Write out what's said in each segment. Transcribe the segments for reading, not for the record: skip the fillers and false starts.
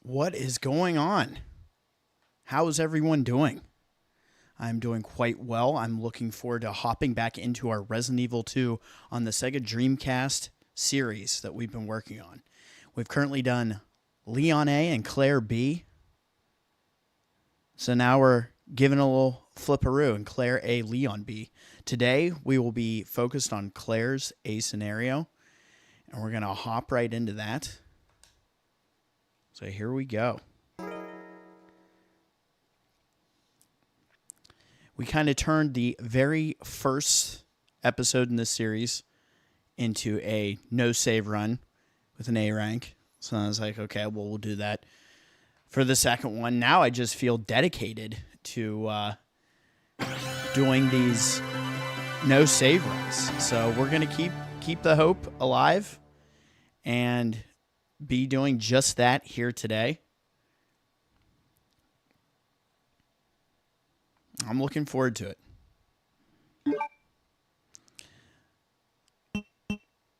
What is going on? How is everyone doing? I'm doing quite well. I'm looking forward to hopping back into our Resident Evil 2 on the Sega Dreamcast series that we've been working on. We've currently done Leon A and Claire B. So now we're giving a little flipperoo and Claire A, Leon B. Today we will be focused on Claire's A scenario, and we're going to hop right into that. So here we go. We kind of turned the very first episode in this series into a no-save run with an A rank. So I was like, okay, well, we'll do that for the second one. Now I just feel dedicated to doing these no-save runs. So we're going to keep the hope alive and be doing just that here today. I'm looking forward to it.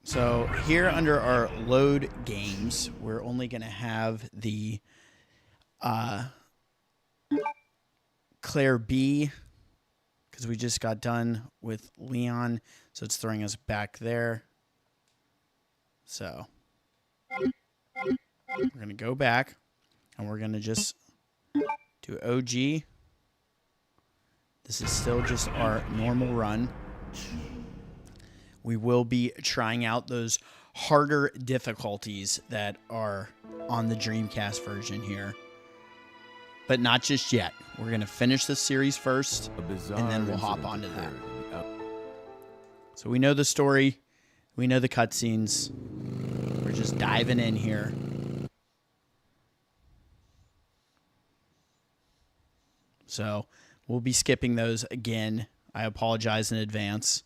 So here under our load games, we're only going to have the Claire B, because we just got done with Leon, so it's throwing us back there. So we're going to go back, and we're going to just do OG. This is still just our normal run. We will be trying out those harder difficulties that are on the Dreamcast version here. But not just yet. We're going to finish the series first, and then we'll hop onto that. So we know the story. We know the cutscenes. We're just diving in here. So we'll be skipping those again. I apologize in advance.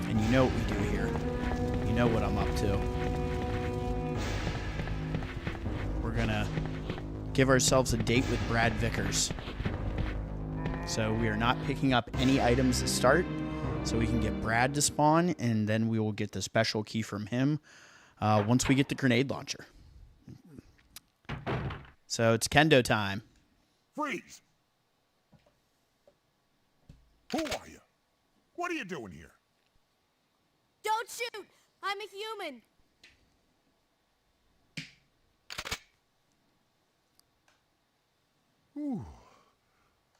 And you know what we do here. You know what I'm up to. We're going to give ourselves a date with Brad Vickers. So we are not picking up any items to start. So we can get Brad to spawn, and then we will get the special key from him once we get the grenade launcher. So it's kendo time. Freeze! Who are you? What are you doing here? Don't shoot! I'm a human. Ooh.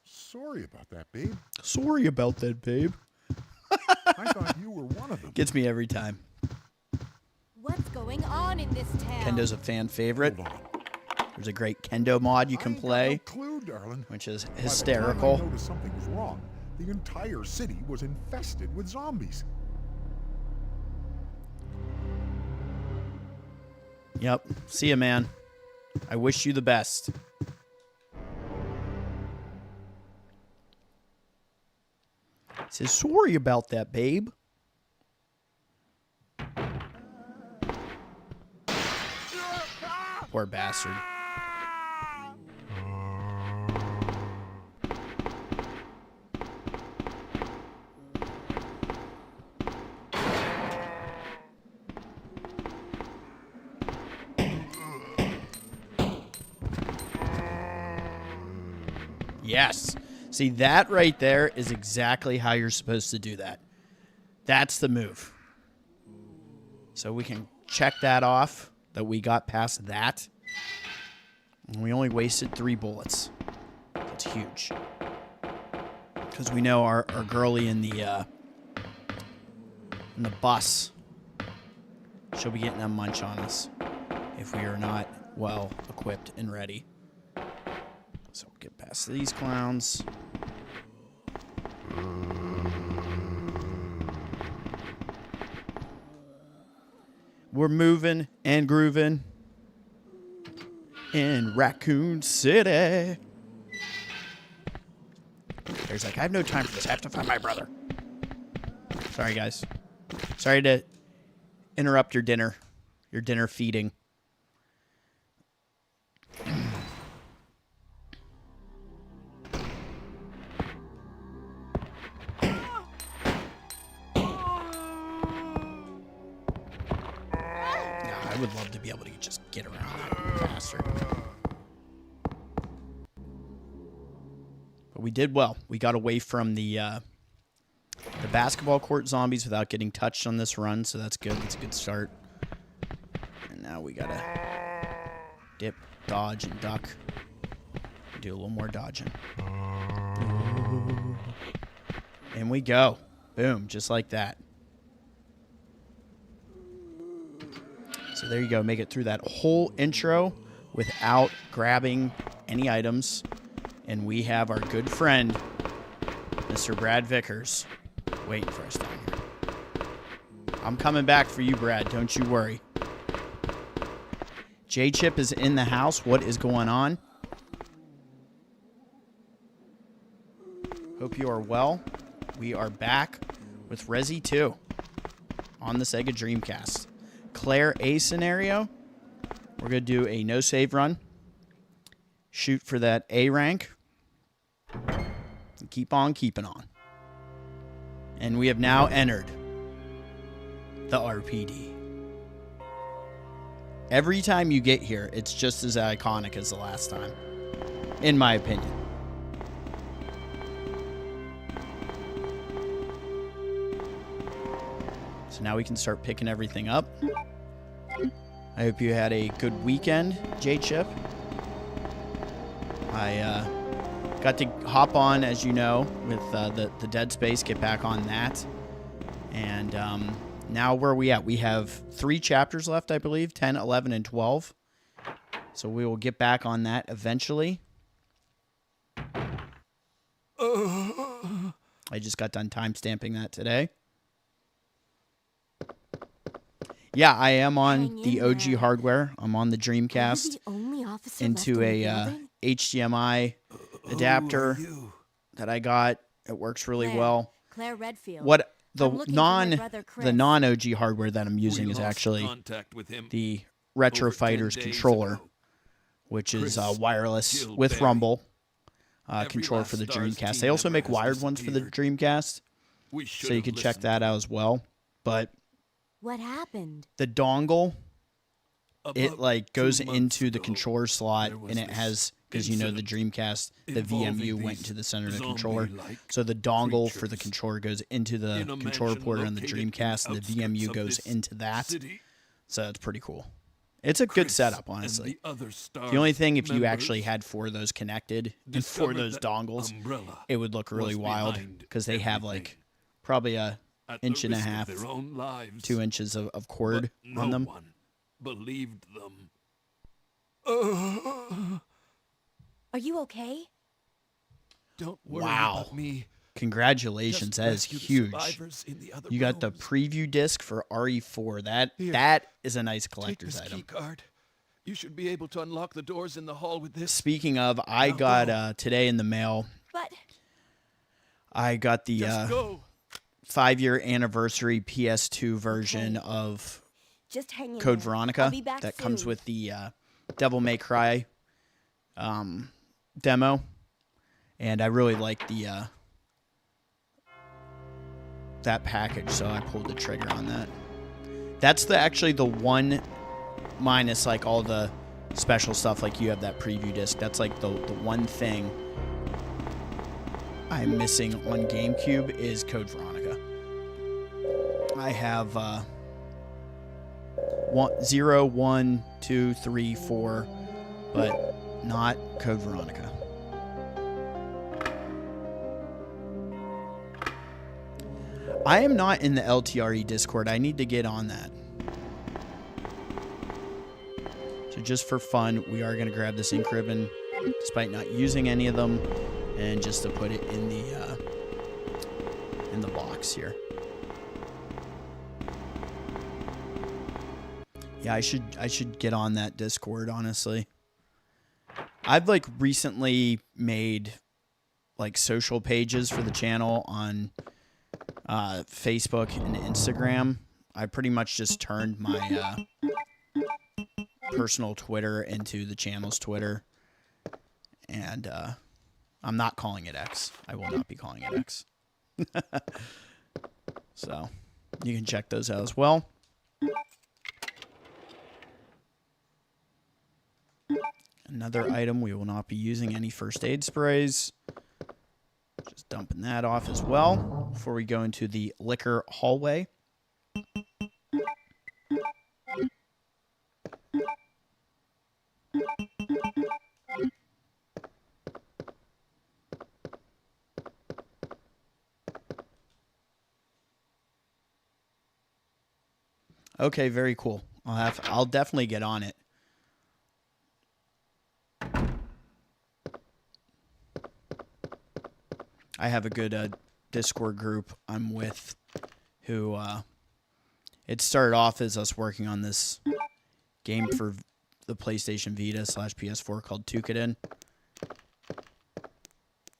Sorry about that, babe. Sorry about that, babe. I thought you were one of them. Gets me every time. What's going on in this town? Kendo's a fan favorite. Hold on. There's a great kendo mod you can I ain't play, got no clue, darling. which is By the hysterical. time I noticed something was wrong, the entire city was infested with zombies. Yep. See ya, man. I wish you the best. He says, sorry about that, babe. Poor bastard. Yes. See, that right there is exactly how you're supposed to do that. That's the move. So we can check that off, that we got past that. And we only wasted 3 bullets. That's huge. Because we know our girlie in the bus, she'll be getting a munch on us if we are not well equipped and ready. So we'll get past these clowns. We're moving and grooving in Raccoon City. There's like, I have no time for this. I have to find my brother. Sorry, guys. Sorry to interrupt your dinner feeding. I would love to be able to just get around that faster. But we did well. We got away from the basketball court zombies without getting touched on this run, so that's good. That's a good start. And now we gotta dip, dodge, and duck. Do a little more dodging. And we go. Boom, just like that. So there you go. Make it through that whole intro without grabbing any items. And we have our good friend, Mr. Brad Vickers, waiting for us down here. I'm coming back for you, Brad. Don't you worry. J-Chip is in the house. What is going on? Hope you are well. We are back with Resi 2 on the Sega Dreamcast. Claire A scenario. We're going to do a no save run. Shoot for that A rank. And keep on keeping on. And we have now entered the RPD. Every time you get here, it's just as iconic as the last time, in my opinion. So now we can start picking everything up. I hope you had a good weekend, J-Chip. I got to hop on, as you know, with the Dead Space, get back on that. And now where are we at? We have 3 chapters left, I believe, 10, 11, and 12. So we will get back on that eventually. I just got done timestamping that today. Yeah, I am on the OG hardware. I'm on the Dreamcast into a HDMI adapter that I got. It works really well. Claire Redfield. What the non-OG hardware that I'm using is actually the Retro Fighters controller, which is wireless with rumble controller for the Dreamcast. They also make wired ones for the Dreamcast, so you can check that out as well. But what happened? The dongle, it like goes into the controller slot, and it has, because you know the Dreamcast, the VMU went into the center of the controller. So the dongle for the controller goes into the controller port on the Dreamcast, and the VMU goes into that. So it's pretty cool. It's a good setup, honestly. The only thing, if you actually had 4 of those connected and 4 of those dongles, it would look really wild, because they have like probably a inch and a half, 2 inches of cord on them. One believed them. Are you okay? Don't worry Wow. about me. Congratulations, that is huge. You got the preview disc for RE4. That is a nice collector's item. Key card. You should be able to unlock the doors in the hall with this. Speaking of, I got today in the mail. But I got the Just go. 5-year anniversary PS2 version of just hang in Code there. Veronica I'll be back that soon. comes with the Devil May Cry demo, and I really like the that package, so I pulled the trigger on that. That's actually the one, minus like all the special stuff, like you have that preview disc. That's like the one thing I'm missing on GameCube is Code Veronica. I have 0, 1, 2, 3, 4, but not Code Veronica. I am not in the LTRE Discord. I need to get on that. So just for fun, we are going to grab this ink ribbon, despite not using any of them, and just to put it in the box here. Yeah, I should get on that Discord, honestly. I've like recently made like social pages for the channel on Facebook and Instagram. I pretty much just turned my personal Twitter into the channel's Twitter, and I'm not calling it X. I will not be calling it X. So you can check those out as well. Another item, we will not be using any first aid sprays. Just dumping that off as well before we go into the liquor hallway. Okay, very cool. I'll definitely get on it. I have a good Discord group I'm with who it started off as us working on this game for the PlayStation Vita / PS4 called Tukiden.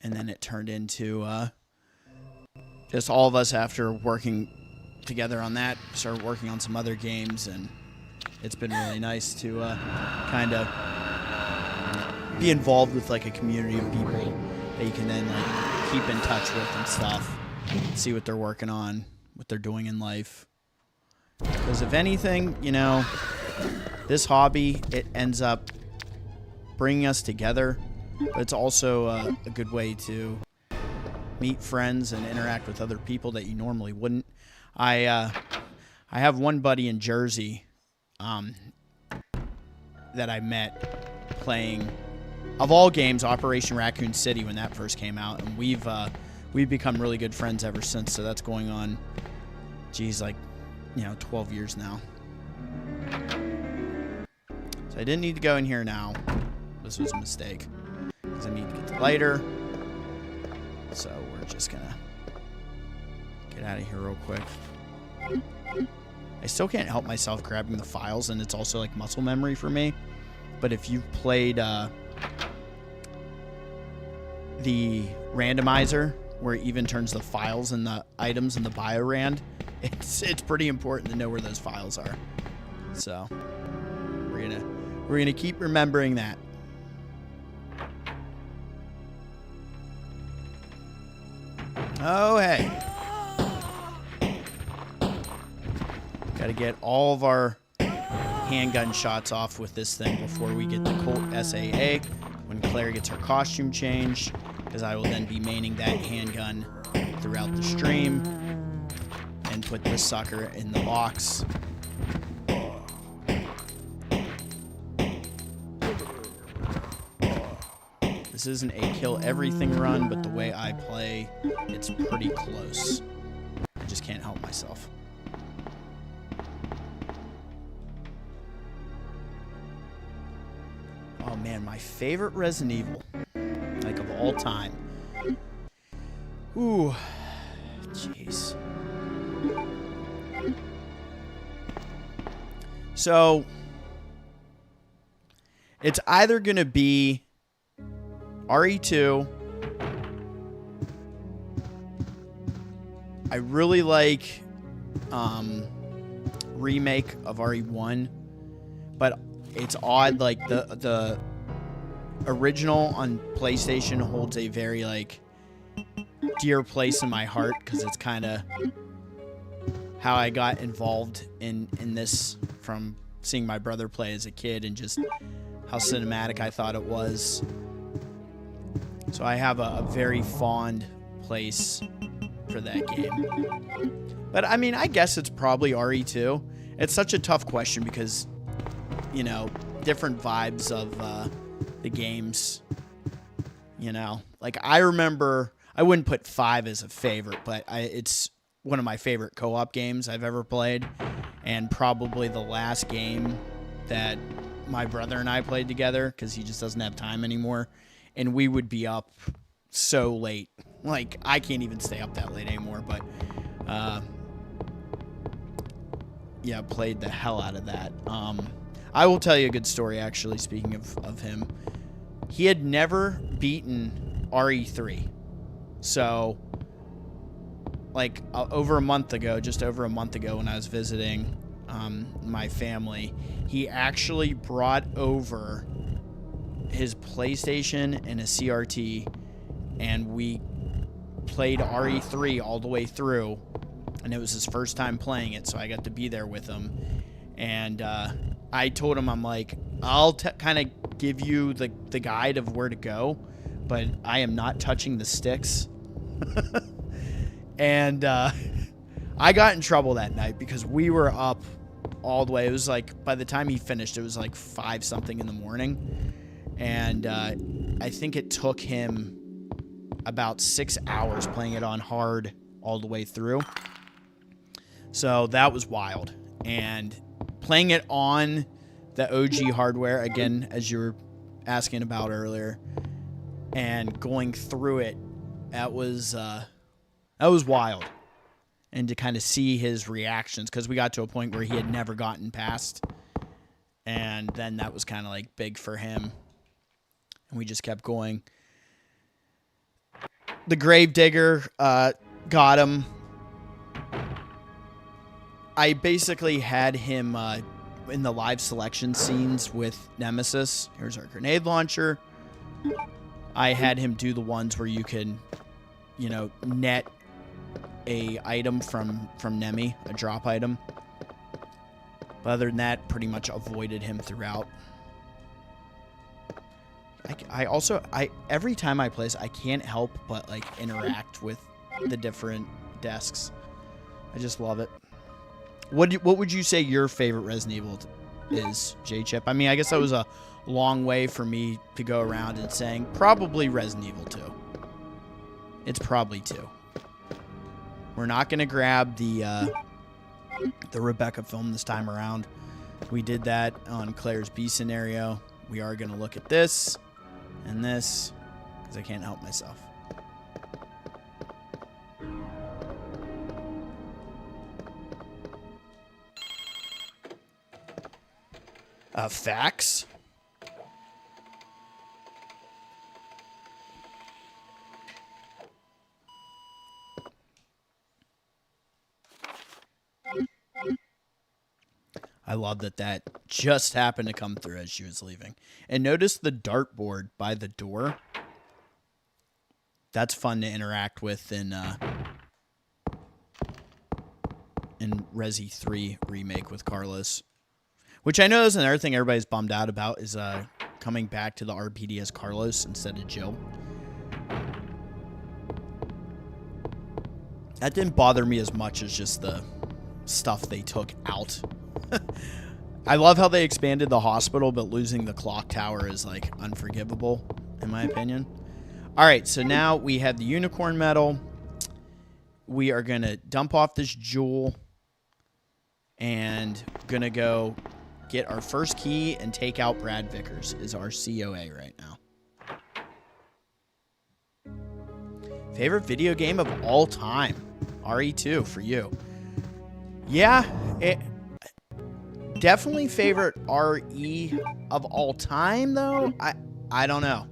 And then it turned into just all of us after working together on that, started working on some other games, and it's been really nice to kind of be involved with like a community of people that you can then like keep in touch with and stuff, see what they're working on, what they're doing in life. Because if anything, you know, this hobby, it ends up bringing us together, but it's also a good way to meet friends and interact with other people that you normally wouldn't. I have one buddy in Jersey that I met playing, of all games, Operation Raccoon City when that first came out, and we've become really good friends ever since. So that's going on, geez, like 12 years now. So I didn't need to go in here now. This was a mistake because I need to get the lighter. So we're just gonna get out of here real quick. I still can't help myself grabbing the files, and it's also like muscle memory for me. But if you've played the randomizer, where it even turns the files and the items in the Biorand, it's pretty important to know where those files are. So we're gonna keep remembering that. Oh hey. Got to get all of our handgun shots off with this thing before we get the Colt SAA when Claire gets her costume changed, because I will then be maining that handgun throughout the stream and put this sucker in the box. This isn't a kill everything run, but the way I play, it's pretty close. I just can't help myself. Oh man, my favorite Resident Evil, like of all time. Ooh, jeez. So, it's either gonna be RE2. I really like remake of RE1, but it's odd, like the original on PlayStation holds a very like dear place in my heart, because it's kind of how I got involved in this from seeing my brother play as a kid and just how cinematic I thought it was. So I have a very fond place for that game. But I mean, I guess it's probably RE2. It's such a tough question because, you know, different vibes of the games. You know, like I remember, I wouldn't put 5 as a favorite, but it's one of my favorite co-op games I've ever played, and probably the last game that my brother and I played together, because he just doesn't have time anymore, and we would be up so late. Like, I can't even stay up that late anymore, but yeah, played the hell out of that. I will tell you a good story, actually, speaking of him. He had never beaten RE3. So, like, over a month ago, just over a month ago when I was visiting my family, he actually brought over his PlayStation and a CRT, and we played RE3 all the way through, and it was his first time playing it, so I got to be there with him. And I told him, I'm like, I'll kind of give you the guide of where to go, but I am not touching the sticks. And I got in trouble that night because we were up all the way. It was like, by the time he finished, it was like 5 something in the morning. And I think it took him about 6 hours playing it on hard all the way through. So that was wild. And playing it on the OG hardware, again, as you were asking about earlier, and going through it, that was wild. And to kind of see his reactions, because we got to a point where he had never gotten past, and then that was kind of like big for him, and we just kept going. The Gravedigger got him. I basically had him in the live selection scenes with Nemesis. Here's our grenade launcher. I had him do the ones where you can, you know, net a item from Nemi, a drop item. But other than that, pretty much avoided him throughout. I also every time I play this, I can't help but like interact with the different desks. I just love it. What would you say your favorite Resident Evil is, J-Chip? I mean, I guess that was a long way for me to go around and saying probably Resident Evil 2. It's probably 2. We're not going to grab the Rebecca film this time around. We did that on Claire's B scenario. We are going to look at this and this because I can't help myself. Facts. I love that just happened to come through as she was leaving. And notice the dartboard by the door. That's fun to interact with in Resi 3 remake with Carlos. Which I know is another thing everybody's bummed out about is coming back to the RPD as Carlos instead of Jill. That didn't bother me as much as just the stuff they took out. I love how they expanded the hospital, but losing the clock tower is like unforgivable, in my opinion. All right, so now we have the unicorn medal. We are going to dump off this jewel and going to go get our first key and take out Brad Vickers is our COA right now. Favorite video game of all time? RE2 for you. Yeah, definitely favorite RE of all time, though. I don't know.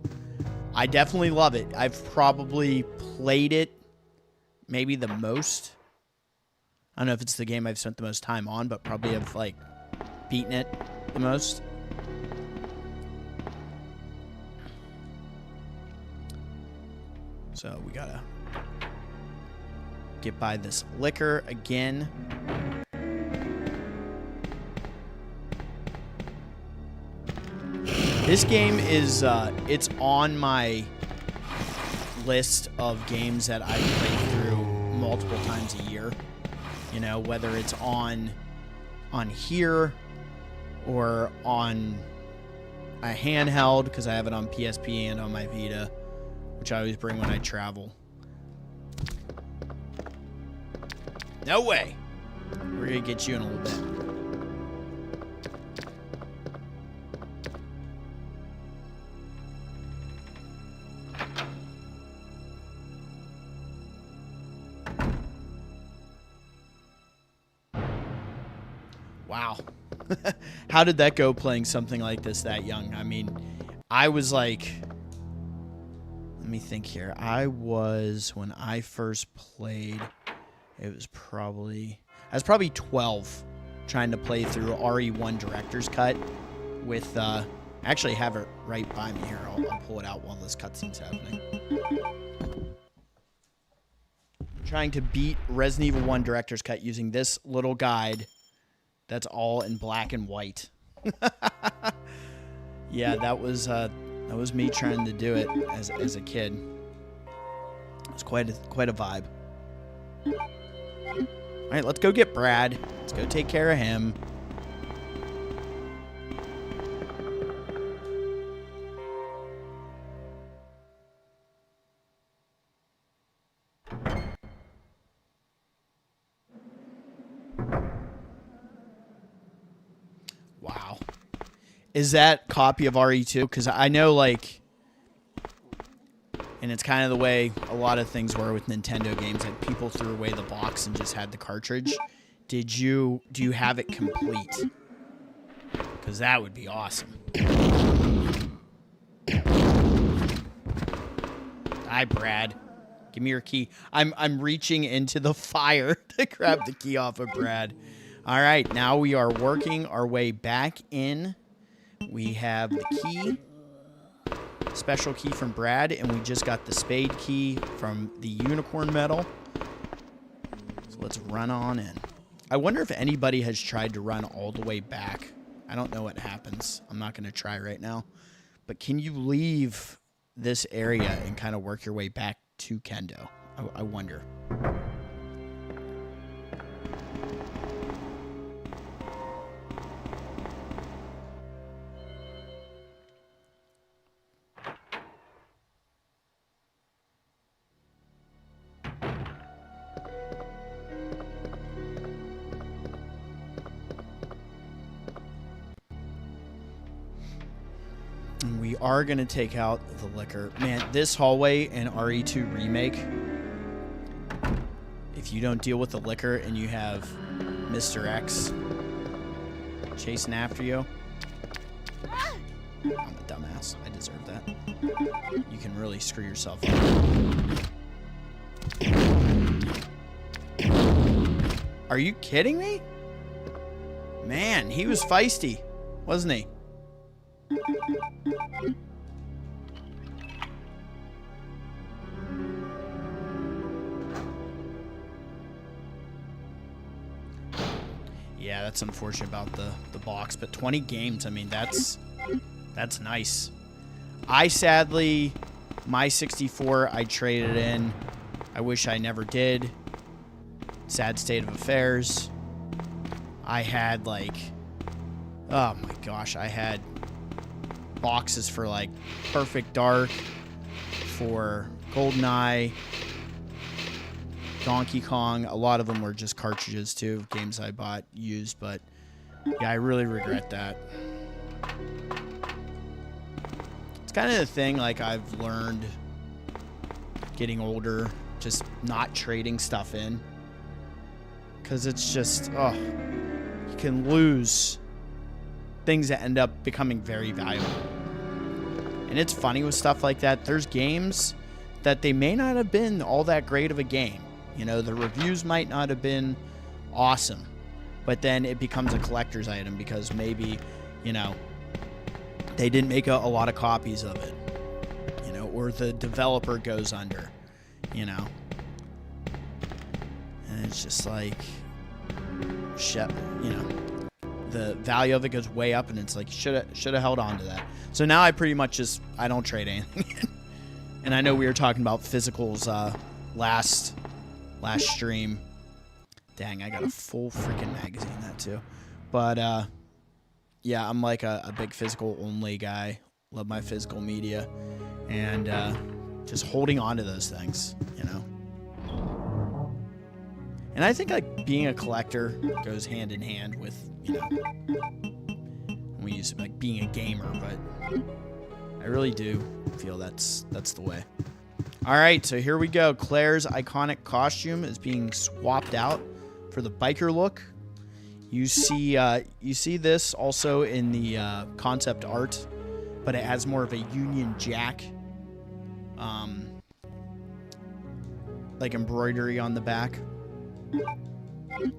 I definitely love it. I've probably played it maybe the most. I don't know if it's the game I've spent the most time on, but probably have, like, beaten it the most. So we gotta get by this liquor again. This game is, it's on my list of games that I play through multiple times a year. You know, whether it's on here or on a handheld, because I have it on PSP and on my Vita, which I always bring when I travel. No way! We're gonna get you in a little bit. Wow. How did that go playing something like this that young? I mean, I was like, let me think here. I was, when I first played, I was probably 12 trying to play through RE1 Director's Cut with, I actually have it right by me here. I'll pull it out while this cutscene's happening. Trying to beat Resident Evil 1 Director's Cut using this little guide that's all in black and white. Yeah, that was me trying to do it as a kid. It was quite a vibe. All right, let's go get Brad. Let's go take care of him. Wow. Is that copy of RE2? Because I know, like, and it's kind of the way a lot of things were with Nintendo games. Like, people threw away the box and just had the cartridge. Do you have it complete? Because that would be awesome. Hi, Brad. Give me your key. I'm reaching into the fire to grab the key off of Brad. All right, now we are working our way back in. We have the key, special key from Brad, and we just got the Spade Key from the unicorn medal. So let's run on in. I wonder if anybody has tried to run all the way back. I don't know what happens. I'm not going to try right now. But can you leave this area and kind of work your way back to Kendo? I wonder. And we are going to take out the liquor. Man, this hallway in RE2 Remake, if you don't deal with the liquor and you have Mr. X chasing after you, I'm a dumbass. I deserve that. You can really screw yourself up. Are you kidding me? Man, he was feisty, wasn't he? Yeah, that's unfortunate about the box, but 20 games, I mean, that's nice. I sadly, my 64, I traded in. I wish I never did. Sad state of affairs. I had, like, oh my gosh, I had boxes for, like, Perfect Dark, for GoldenEye, Donkey Kong. A lot of them were just cartridges too, games I bought used, but yeah, I really regret that. It's kind of the thing, like, I've learned getting older, just not trading stuff in, because it's just, oh, you can lose things that end up becoming very valuable. And it's funny with stuff like that, there's games that they may not have been all that great of a game. You know, the reviews might not have been awesome, but then it becomes a collector's item because maybe, you know, they didn't make a lot of copies of it, you know, or the developer goes under, you know. And it's just like, shit, you know, the value of it goes way up, and it's like, should have held on to that. So now I pretty much just, I don't trade anything in. And I know we were talking about physicals last stream. Dang, I got a full freaking magazine, that too. But yeah, I'm like a big physical only guy. Love my physical media, and just holding on to those things, you know. And I think, like, being a collector goes hand in hand with, you know, we use it, like, being a gamer, but I really do feel that's the way. All right, so here we go. Claire's iconic costume is being swapped out for the biker look. You see this also in the concept art, but it has more of a Union Jack, like, embroidery on the back.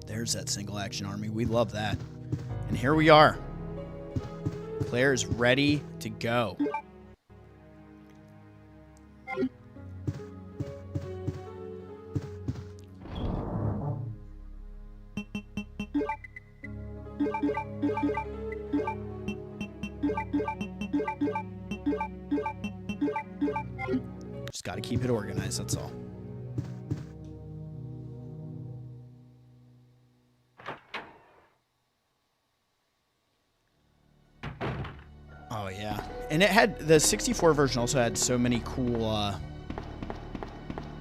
There's that single action army. We love that. And here we are. Claire is ready to go. got to keep it organized, that's all. Oh, yeah. And it had, the 64 version also had so many cool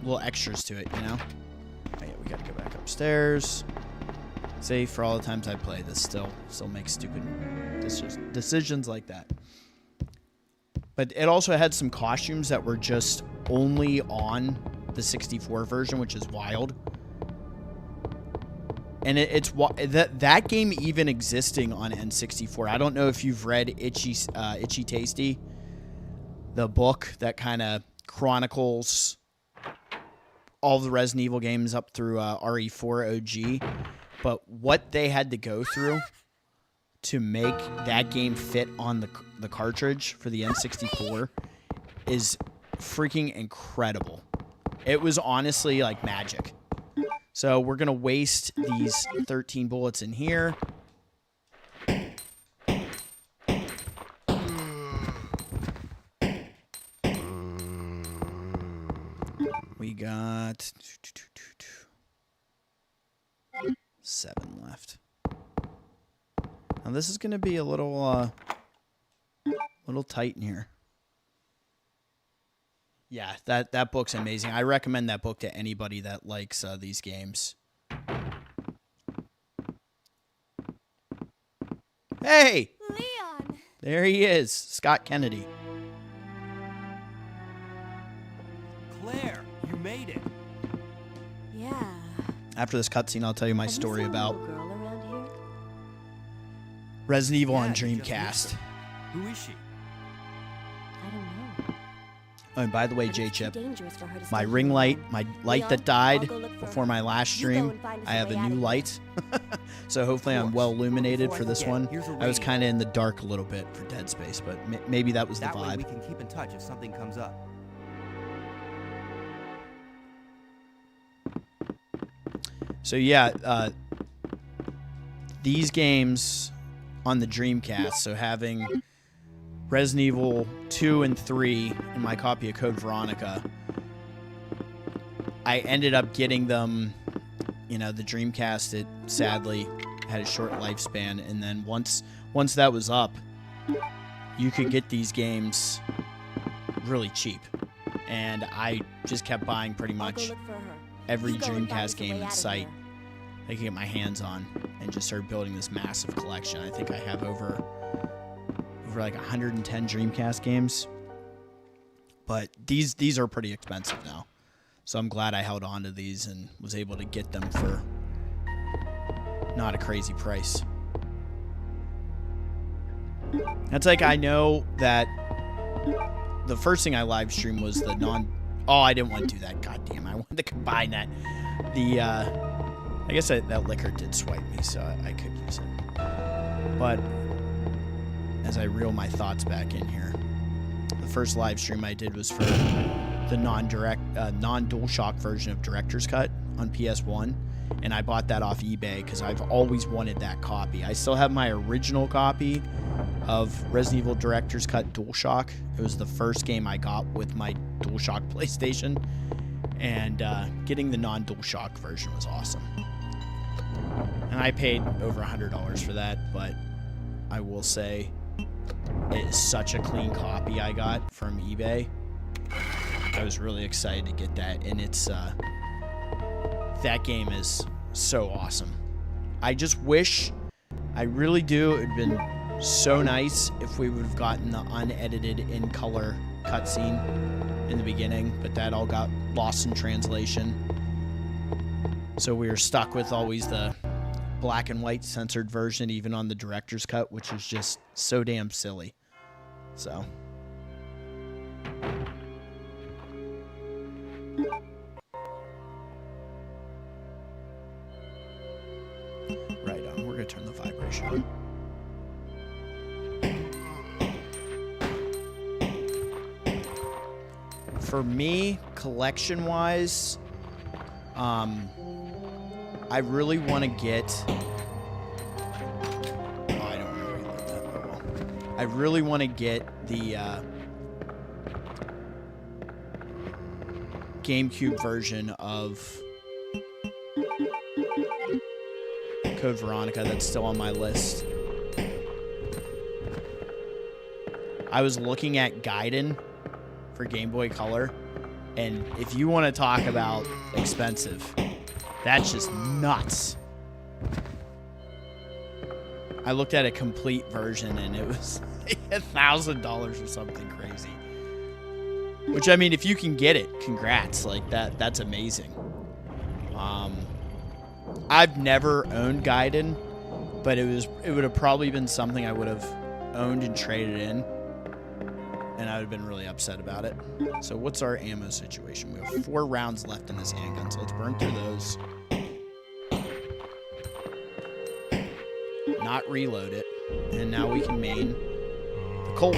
little extras to it, you know? Oh, yeah, we got to go back upstairs. See, for all the times I play, this still makes stupid decisions like that. But it also had some costumes that were just only on the 64 version, which is wild. And it's that game even existing on N64. I don't know if you've read Itchy Tasty, the book that kind of chronicles all the Resident Evil games up through RE4 OG. But what they had to go through to make that game fit on the cartridge for the N64 is freaking incredible. It was honestly like magic. So we're going to waste these 13 bullets in here. We got 7 left. Now this is going to be a little tight in here. Yeah, that book's amazing. I recommend that book to anybody that likes these games. Hey! Leon! There he is, Scott Kennedy. Claire, you made it. Yeah. After this cutscene, I'll tell you my Have you story seen a about little girl around here? Resident Evil on Yeah, you just Dreamcast. missed her. Who is she? I don't know. Oh, and by the way, But it's too J-Chip, dangerous for her to my stay ring here light, alone. my light Leon, that died I'll go look for before her. my last You go stream, and find us I a have way a out new of light. So hopefully I'm course. well illuminated Before I for this forget, one. here's a I was radio. kind of in the dark a little bit for Dead Space, but maybe that was the That way we vibe. can keep in touch if something comes up. So yeah, these games on the Dreamcast, so having Resident Evil 2 and 3 in my copy of Code Veronica, I ended up getting them, you know, the Dreamcast, it sadly had a short lifespan, and then once that was up, you could get these games really cheap. And I just kept buying pretty I'll go much look for her. every You go and find us Dreamcast a way game in out of sight here. I could get my hands on, and just started building this massive collection. I think I have over like 110 Dreamcast games, but these are pretty expensive now, so I'm glad I held on to these and was able to get them for not a crazy price. That's like, I know that the first thing I live streamed was the oh, I didn't want to do that. God damn, I wanted to combine that. I guess that liquor did swipe me, so I could use it. But as I reel my thoughts back in here, the first live stream I did was for the non-DualShock version of Director's Cut on PS1, and I bought that off eBay because I've always wanted that copy. I still have my original copy of Resident Evil Director's Cut DualShock. It was the first game I got with my DualShock PlayStation, and getting the non-DualShock version was awesome. And I paid over $100 for that, but I will say it is such a clean copy I got from eBay. I was really excited to get that, and it's that game is so awesome. I just wish, I really do, it'd been so nice if we would have gotten the unedited in color cutscene in the beginning, but that all got lost in translation. So we were stuck with always the black and white censored version, even on the director's cut, which is just so damn silly. So right on, we're gonna turn the vibration on. For me, collection wise, I really want to get. Oh, I don't want to reload that. Oh, well. I really want to get the GameCube version of Code Veronica that's still on my list. I was looking at Gaiden for Game Boy Color, and if you want to talk about expensive, that's just nuts. I looked at a complete version, and it was like $1,000 or something crazy. Which, I mean, if you can get it, congrats. Like, that's amazing. I've never owned Gaiden, but it would have probably been something I would have owned and traded in, and I would have been really upset about it. So what's our ammo situation? We have 4 rounds left in this handgun, so let's burn through those. Not reload it, and now we can main the Colt.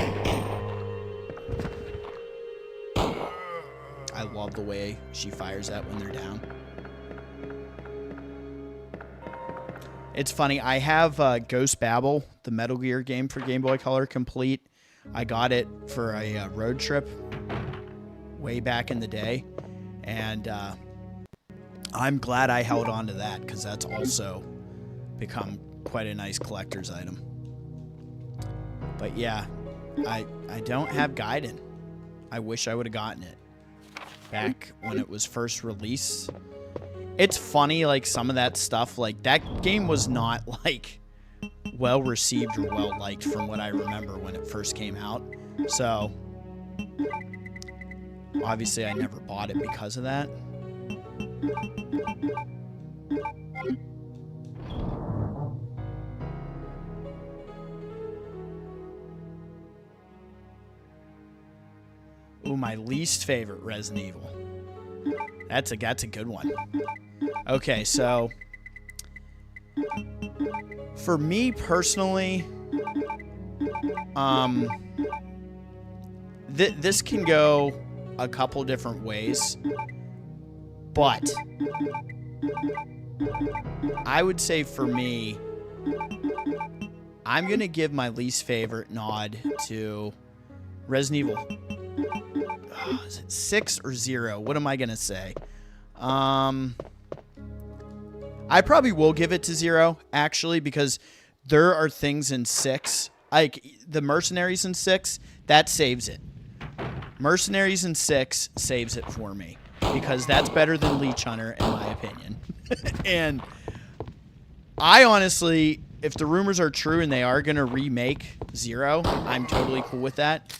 I love the way she fires that when they're down. It's funny, I have Ghost Babel, the Metal Gear game for Game Boy Color, complete. I got it for a road trip way back in the day, and I'm glad I held on to that, because that's also become quite a nice collector's item. But yeah, I don't have Gaiden. I wish I would have gotten it back when it was first released. It's funny, like, some of that stuff, like, that game was not, like, well received or well liked from what I remember when it first came out. So obviously I never bought it because of that. Ooh, my least favorite Resident Evil. That's a good one. Okay, so for me personally, this can go a couple different ways, but I would say for me, I'm gonna give my least favorite nod to Resident Evil. Is it 6 or 0? What am I gonna say? I probably will give it to 0, actually, because there are things in 6, like the Mercenaries in 6, that saves it. Mercenaries in 6 saves it for me, because that's better than Leech Hunter, in my opinion. And I honestly, if the rumors are true and they are going to remake 0, I'm totally cool with that.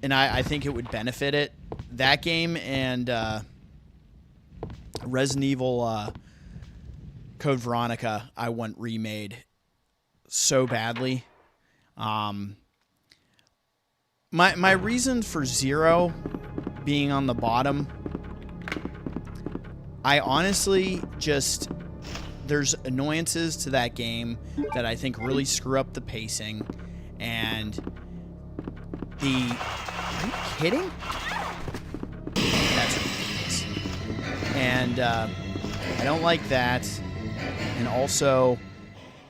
And I think it would benefit it. That game and Resident Evil Code Veronica, I want remade so badly. My reason for 0 being on the bottom, I honestly just, there's annoyances to that game that I think really screw up the pacing, and the, are you kidding? That's ridiculous. And I don't like that. And also,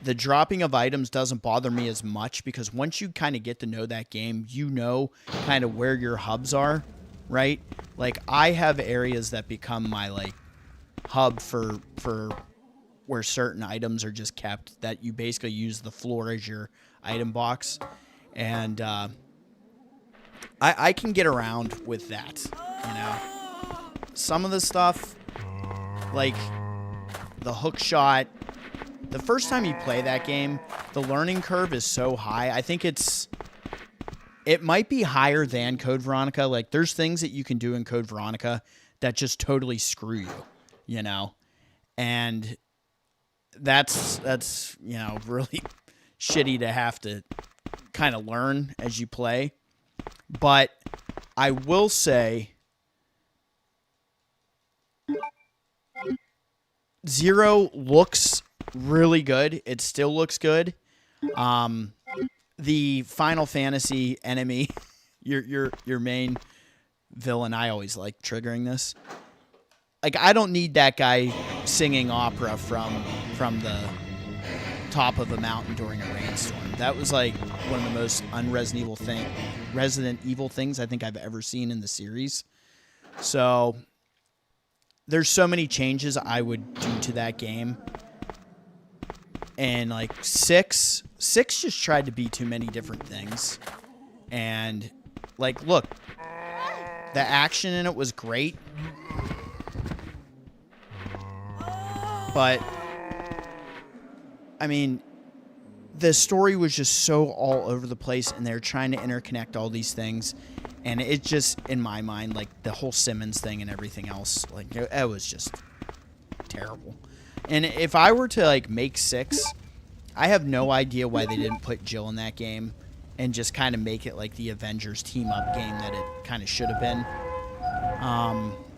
the dropping of items doesn't bother me as much, because once you kind of get to know that game, you know kind of where your hubs are, right? Like, I have areas that become my, like, hub for where certain items are just kept, that you basically use the floor as your item box. And I can get around with that, you know? Some of the stuff, like the hook shot, the first time you play that game, the learning curve is so high. I think it might be higher than Code Veronica. Like, there's things that you can do in Code Veronica that just totally screw you, you know? And that's you know, really shitty to have to kind of learn as you play. But I will say 0 looks really good. It still looks good. The Final Fantasy enemy, your main villain, I always like triggering this. Like, I don't need that guy singing opera from the top of a mountain during a rainstorm. That was like one of the most Resident Evil things I think I've ever seen in the series. So there's so many changes I would do to that game. And like 6 just tried to be too many different things. And like, look, the action in it was great. But I mean, the story was just so all over the place, and they're trying to interconnect all these things. And it just, in my mind, like the whole Simmons thing and everything else, like it was just terrible. And if I were to like make 6, I have no idea why they didn't put Jill in that game and just kind of make it like the Avengers team up game that it kind of should have been.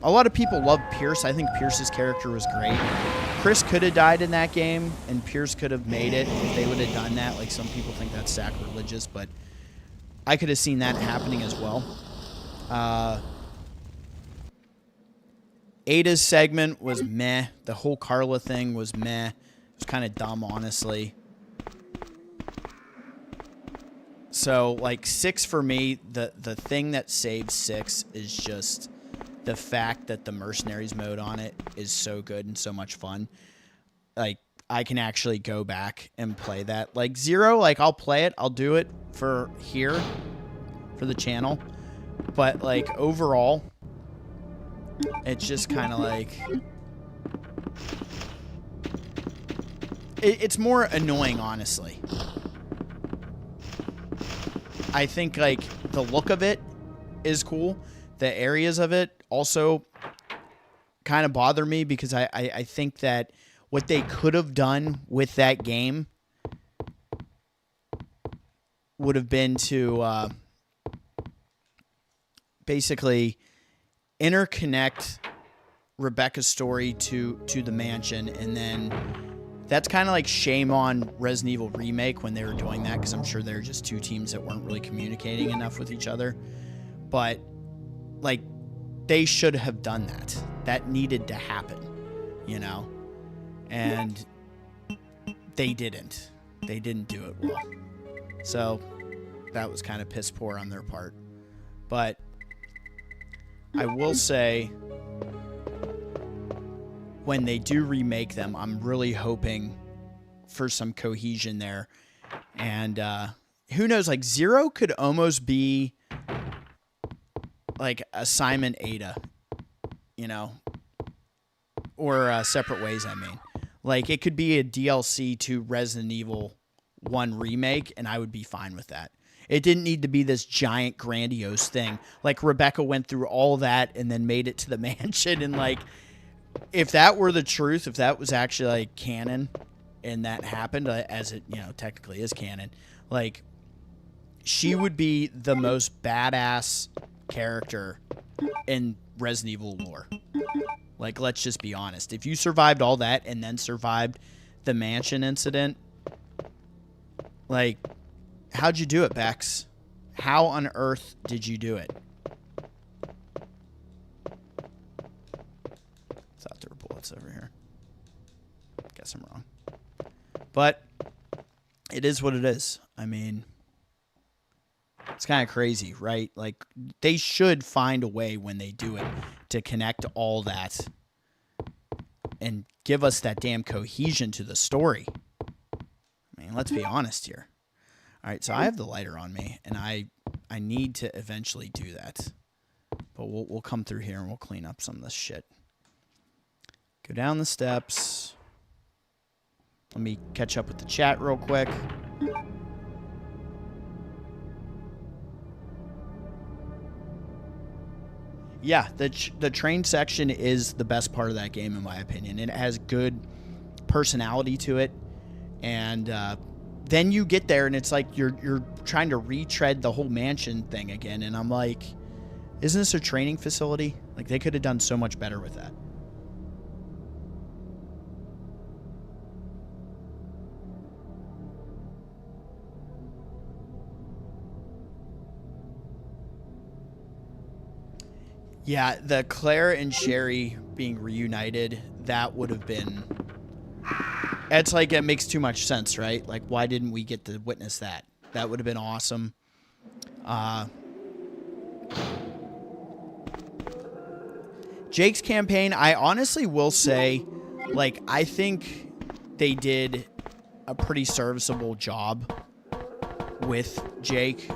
A lot of people love Pierce. I think Pierce's character was great. Chris could have died in that game, and Pierce could have made it if they would have done that. Like, some people think that's sacrilegious, but I could have seen that happening as well. Ada's segment was meh. The whole Carla thing was meh. It was kind of dumb, honestly. So, like, 6 for me, the thing that saves 6 is just the fact that the Mercenaries mode on it is so good and so much fun. Like, I can actually go back and play that. Like, 0, like, I'll play it. I'll do it for here, for the channel. But, like, overall, it's just kind of like... It's more annoying, honestly. I think, like, the look of it is cool. The areas of it also kind of bother me because I think that what they could have done with that game would have been to basically interconnect Rebecca's story to the mansion, and then that's kind of like shame on Resident Evil Remake when they were doing that, because I'm sure they're just two teams that weren't really communicating enough with each other. But like, they should have done that. That needed to happen, you know? And they didn't. They didn't do it well. So that was kind of piss poor on their part. But I will say, when they do remake them, I'm really hoping for some cohesion there. And who knows, like, 0 could almost be like a Simon Ada, you know, or Separate Ways, I mean. Like, it could be a DLC to Resident Evil 1 Remake, and I would be fine with that. It didn't need to be this giant, grandiose thing. Like, Rebecca went through all that and then made it to the mansion, and, like, if that were the truth, if that was actually, like, canon, and that happened, as it, you know, technically is canon, like, she would be the most badass character in Resident Evil lore. Like, let's just be honest. If you survived all that and then survived the mansion incident, like, how'd you do it, Bex? How on earth did you do it? Thought there were bullets over here. Guess I'm wrong. But it is what it is. I mean, it's kind of crazy, right? Like, they should find a way when they do it to connect all that and give us that damn cohesion to the story. I mean, let's be honest here. All right, so I have the lighter on me, and I need to eventually do that. But we'll come through here and we'll clean up some of this shit. Go down the steps. Let me catch up with the chat real quick. Yeah, the train section is the best part of that game, in my opinion. It has good personality to it, and then you get there, and it's like you're trying to retread the whole mansion thing again, and I'm like, isn't this a training facility? Like, they could have done so much better with that. Yeah, the Claire and Sherry being reunited, that would have been it's like it makes too much sense, right? Like, why didn't we get to witness that? That would have been awesome. Jake's campaign, I honestly will say, like, I think they did a pretty serviceable job with Jake.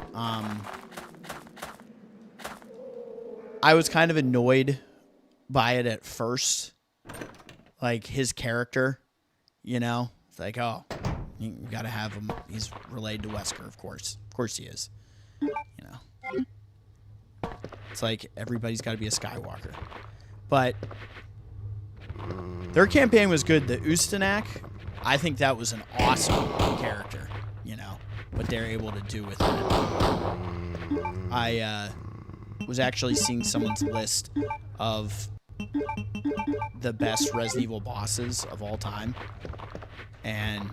I was kind of annoyed by it at first. Like, his character, you know? It's like, oh, you gotta have him. He's related to Wesker, of course. Of course he is. You know? It's like, everybody's gotta be a Skywalker. But their campaign was good. The Ustanak, I think that was an awesome character, you know? What they're able to do with that. I was actually seeing someone's list of the best Resident Evil bosses of all time, and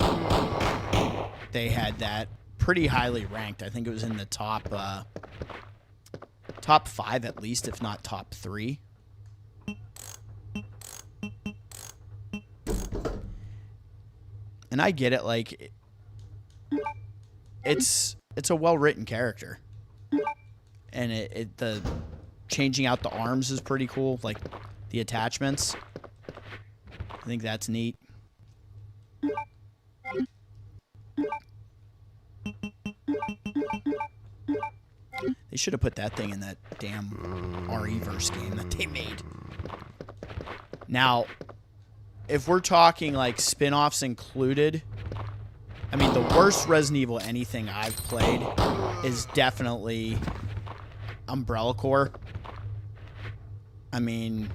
they had that pretty highly ranked. I think it was in the top 5 at least, if not top 3. And I get it, like, it's a well-written character. And the changing out the arms is pretty cool, like the attachments. I think that's neat. They should have put that thing in that damn RE-verse game that they made. Now, if we're talking like spin-offs included, I mean, the worst Resident Evil anything I've played is definitely Umbrella Corps. I mean,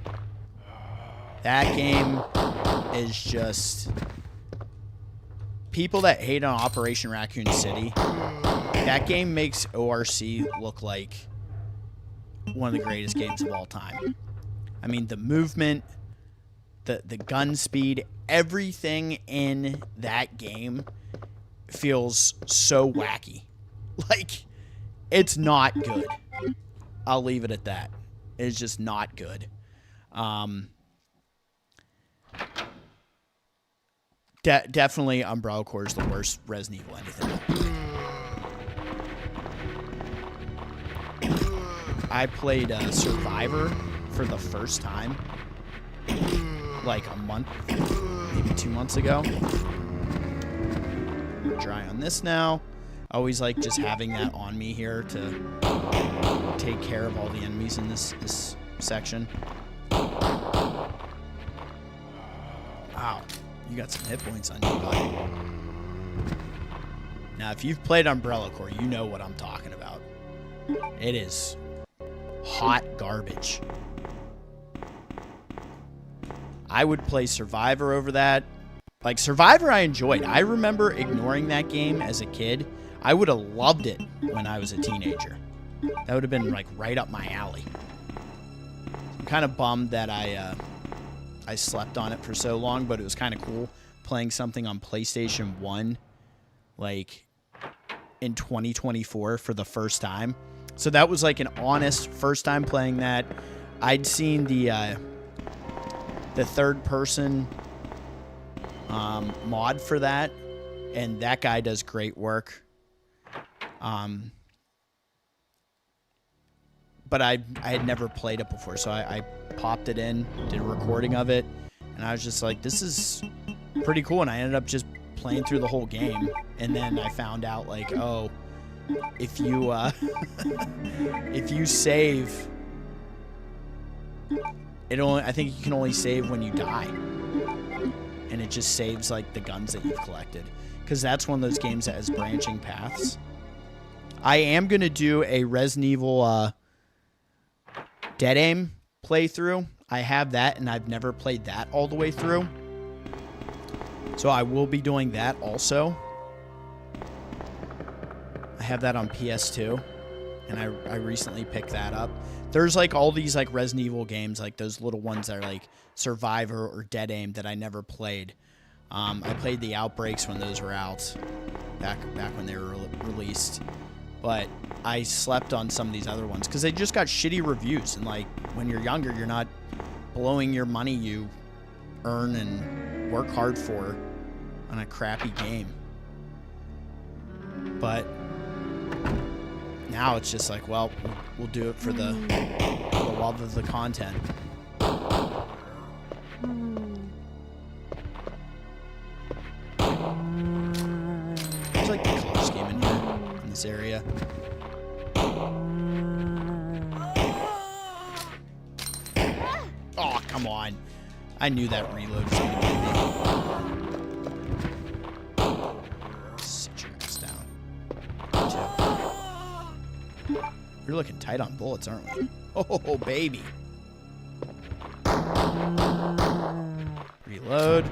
that game is just... People that hate on Operation Raccoon City, that game makes ORC look like one of the greatest games of all time. I mean, the movement, the gun speed, everything in that game feels so wacky. Like, it's not good. I'll leave it at that. It's just not good. Definitely Umbrella Corps is the worst Resident Evil anything. I played Survivor for the first time like a month, maybe 2 months ago. I'm dry on this now. I always like just having that on me here to take care of all the enemies in this section. Wow, you got some hit points on you, buddy. Now, if you've played Umbrella Corps, you know what I'm talking about. It is hot garbage. I would play Survivor over that. Like, Survivor I enjoyed. I remember ignoring that game as a kid. I would have loved it when I was a teenager. That would have been, like, right up my alley. I'm kind of bummed that I slept on it for so long, but it was kind of cool playing something on PlayStation 1, like, in 2024 for the first time. So that was, like, an honest first time playing that. I'd seen the third-person mod for that, and that guy does great work. But I had never played it before, so I popped it in, did a recording of it, and I was just like, this is pretty cool, and I ended up just playing through the whole game, and then I found out, like, oh, if you if you save, I think you can only save when you die, and it just saves, like, the guns that you've collected, because that's one of those games that has branching paths. I am going to do a Resident Evil Dead Aim playthrough. I have that, and I've never played that all the way through. So I will be doing that also. I have that on PS2, and I recently picked that up. There's, like, all these, like, Resident Evil games, like those little ones that are, like, Survivor or Dead Aim that I never played. I played the Outbreaks when those were out, back when they were released. But I slept on some of these other ones because they just got shitty reviews. And, like, when you're younger, you're not blowing your money you earn and work hard for on a crappy game. But now it's just like, well, we'll do it for the love of the content. There's like the color scheme in here, in this area. Oh, come on. I knew that reload was going to get me. Sit your ass down. We're looking tight on bullets, aren't we? Oh, baby. Reload.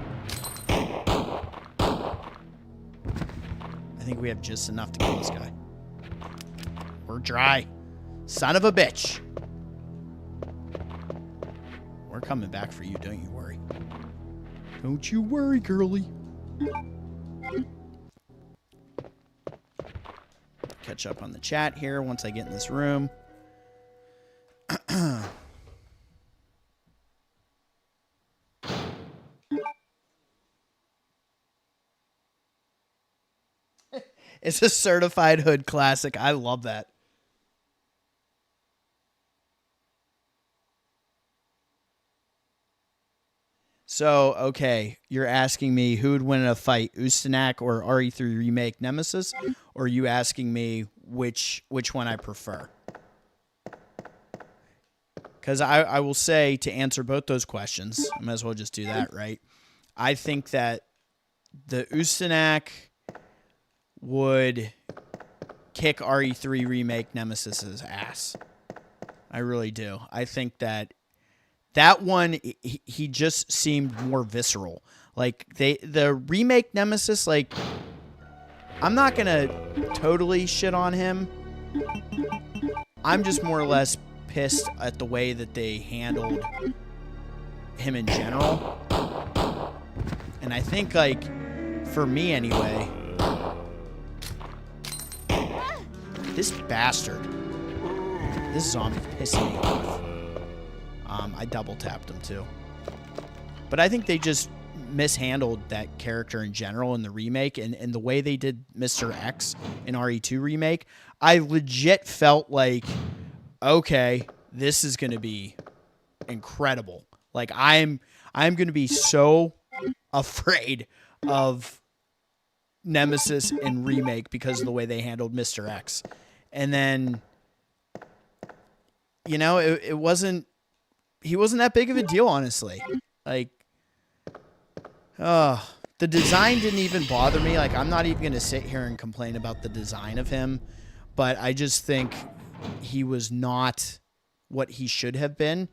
I think we have just enough to kill this guy. We're dry. Son of a bitch. We're coming back for you, don't you worry. Don't you worry, girly. Catch up on the chat here once I get in this room. It's a certified hood classic. I love that. So, okay, you're asking me who would win in a fight, S.T.A.R.S or RE3 Remake Nemesis? Or are you asking me which one I prefer? Because I will say, to answer both those questions, I might as well just do that, right? I think that the S.T.A.R.S would kick RE3 Remake Nemesis's ass. I really do. I think that one, he just seemed more visceral. Like, the remake Nemesis, like, I'm not gonna totally shit on him. I'm just more or less pissed at the way that they handled him in general. And I think, like, for me anyway, this bastard, this zombie's pissing me off. I double tapped him too. But I think they just mishandled that character in general in the remake, and the way they did Mr. X in RE2 remake, I legit felt like, okay, this is going to be incredible. Like, I'm going to be so afraid of Nemesis in remake because of the way they handled Mr. X. And then, you know, he wasn't that big of a deal, honestly. Like, the design didn't even bother me. Like, I'm not even going to sit here and complain about the design of him, but I just think he was not what he should have been.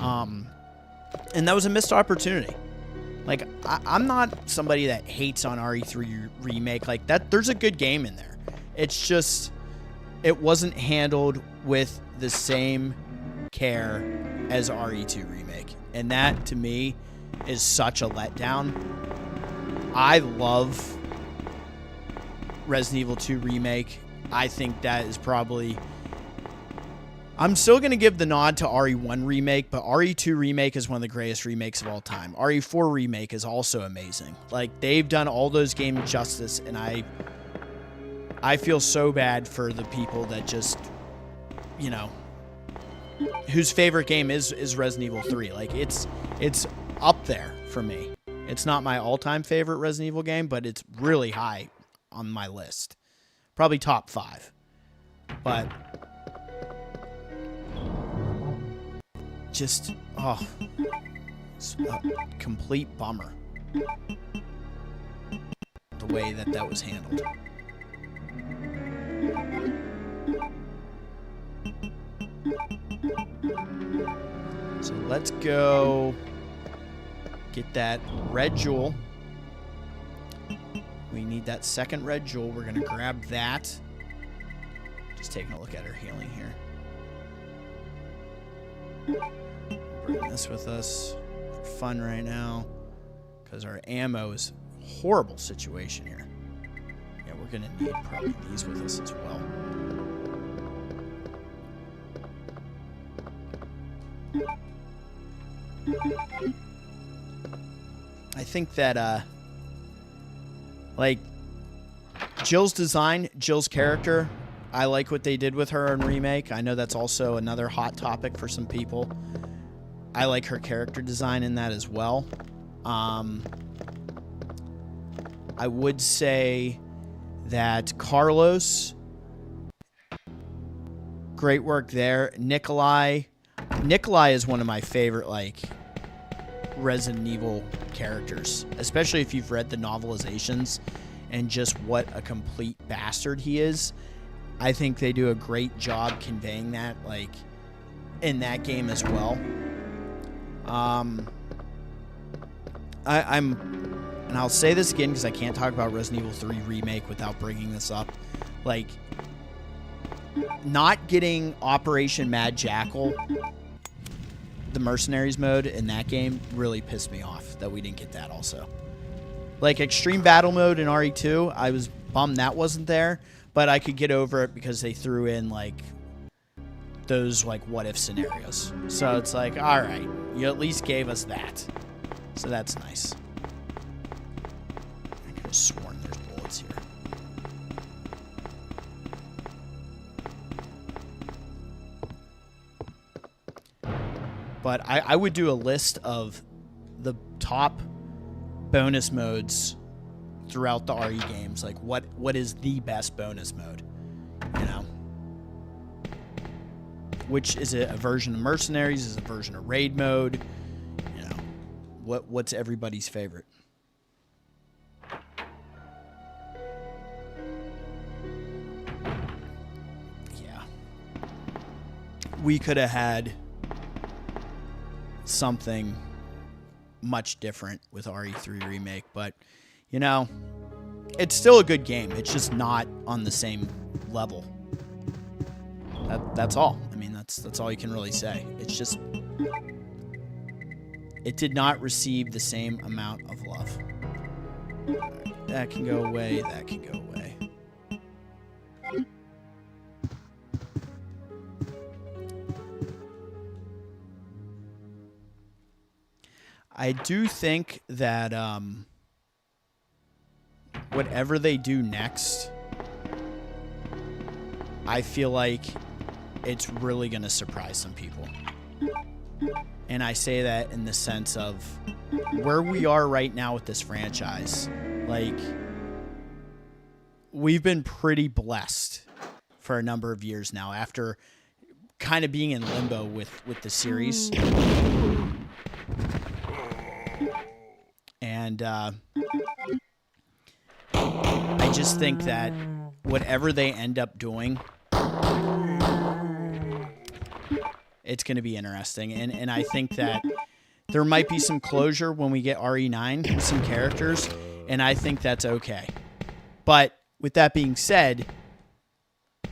And that was a missed opportunity. Like, I'm not somebody that hates on RE3 Remake. Like, that, there's a good game in there. It's just, it wasn't handled with the same care as RE2 Remake. And that, to me, is such a letdown. I love Resident Evil 2 Remake. I think that is probably... I'm still going to give the nod to RE1 Remake, but RE2 Remake is one of the greatest remakes of all time. RE4 Remake is also amazing. Like, they've done all those games justice, and I feel so bad for the people that just, you know, whose favorite game is Resident Evil 3. Like, it's up there for me. It's not my all-time favorite Resident Evil game, but it's really high on my list. Probably top 5. But just, oh, it's a complete bummer the way that was handled. So let's go get that red jewel. We need that second red jewel. We're going to grab that. Just taking a look at her healing here. Bring this with us for fun right now, because our ammo is a horrible situation here. Yeah, we're going to need probably these with us as well. I think that Like, Jill's design, Jill's character, I like what they did with her in Remake. I know that's also another hot topic for some people. I like her character design in that as well. I would say that Carlos, great work there. Nikolai is one of my favorite, like, Resident Evil characters, especially if you've read the novelizations and just what a complete bastard he is. I think they do a great job conveying that, like, in that game as well. And I'll say this again because I can't talk about Resident Evil 3 Remake without bringing this up. Like, not getting Operation Mad Jackal, the Mercenaries mode in that game, really pissed me off that we didn't get that also. Like, Extreme Battle Mode in RE2, I was bummed that wasn't there, but I could get over it because they threw in, like, those, like, what-if scenarios. So it's like, alright, you at least gave us that. So that's nice. I could have sworn there's bullets here. But I would do a list of the top bonus modes throughout the RE games. Like, what is the best bonus mode? You know? Which is it a version of Mercenaries? Is it a version of Raid mode? You know, what's everybody's favorite? Yeah. We could have had something much different with RE3 Remake, but, you know, it's still a good game. It's just not on the same level. That's all. I mean, that's all you can really say. It's just, it did not receive the same amount of love. That can go away. That can go away. I do think that whatever they do next, I feel like it's really going to surprise some people. And I say that in the sense of where we are right now with this franchise. Like, we've been pretty blessed for a number of years now after kind of being in limbo with the series. And I just think that whatever they end up doing, it's going to be interesting. And I think that there might be some closure when we get RE9 with some characters, and I think that's okay. But with that being said,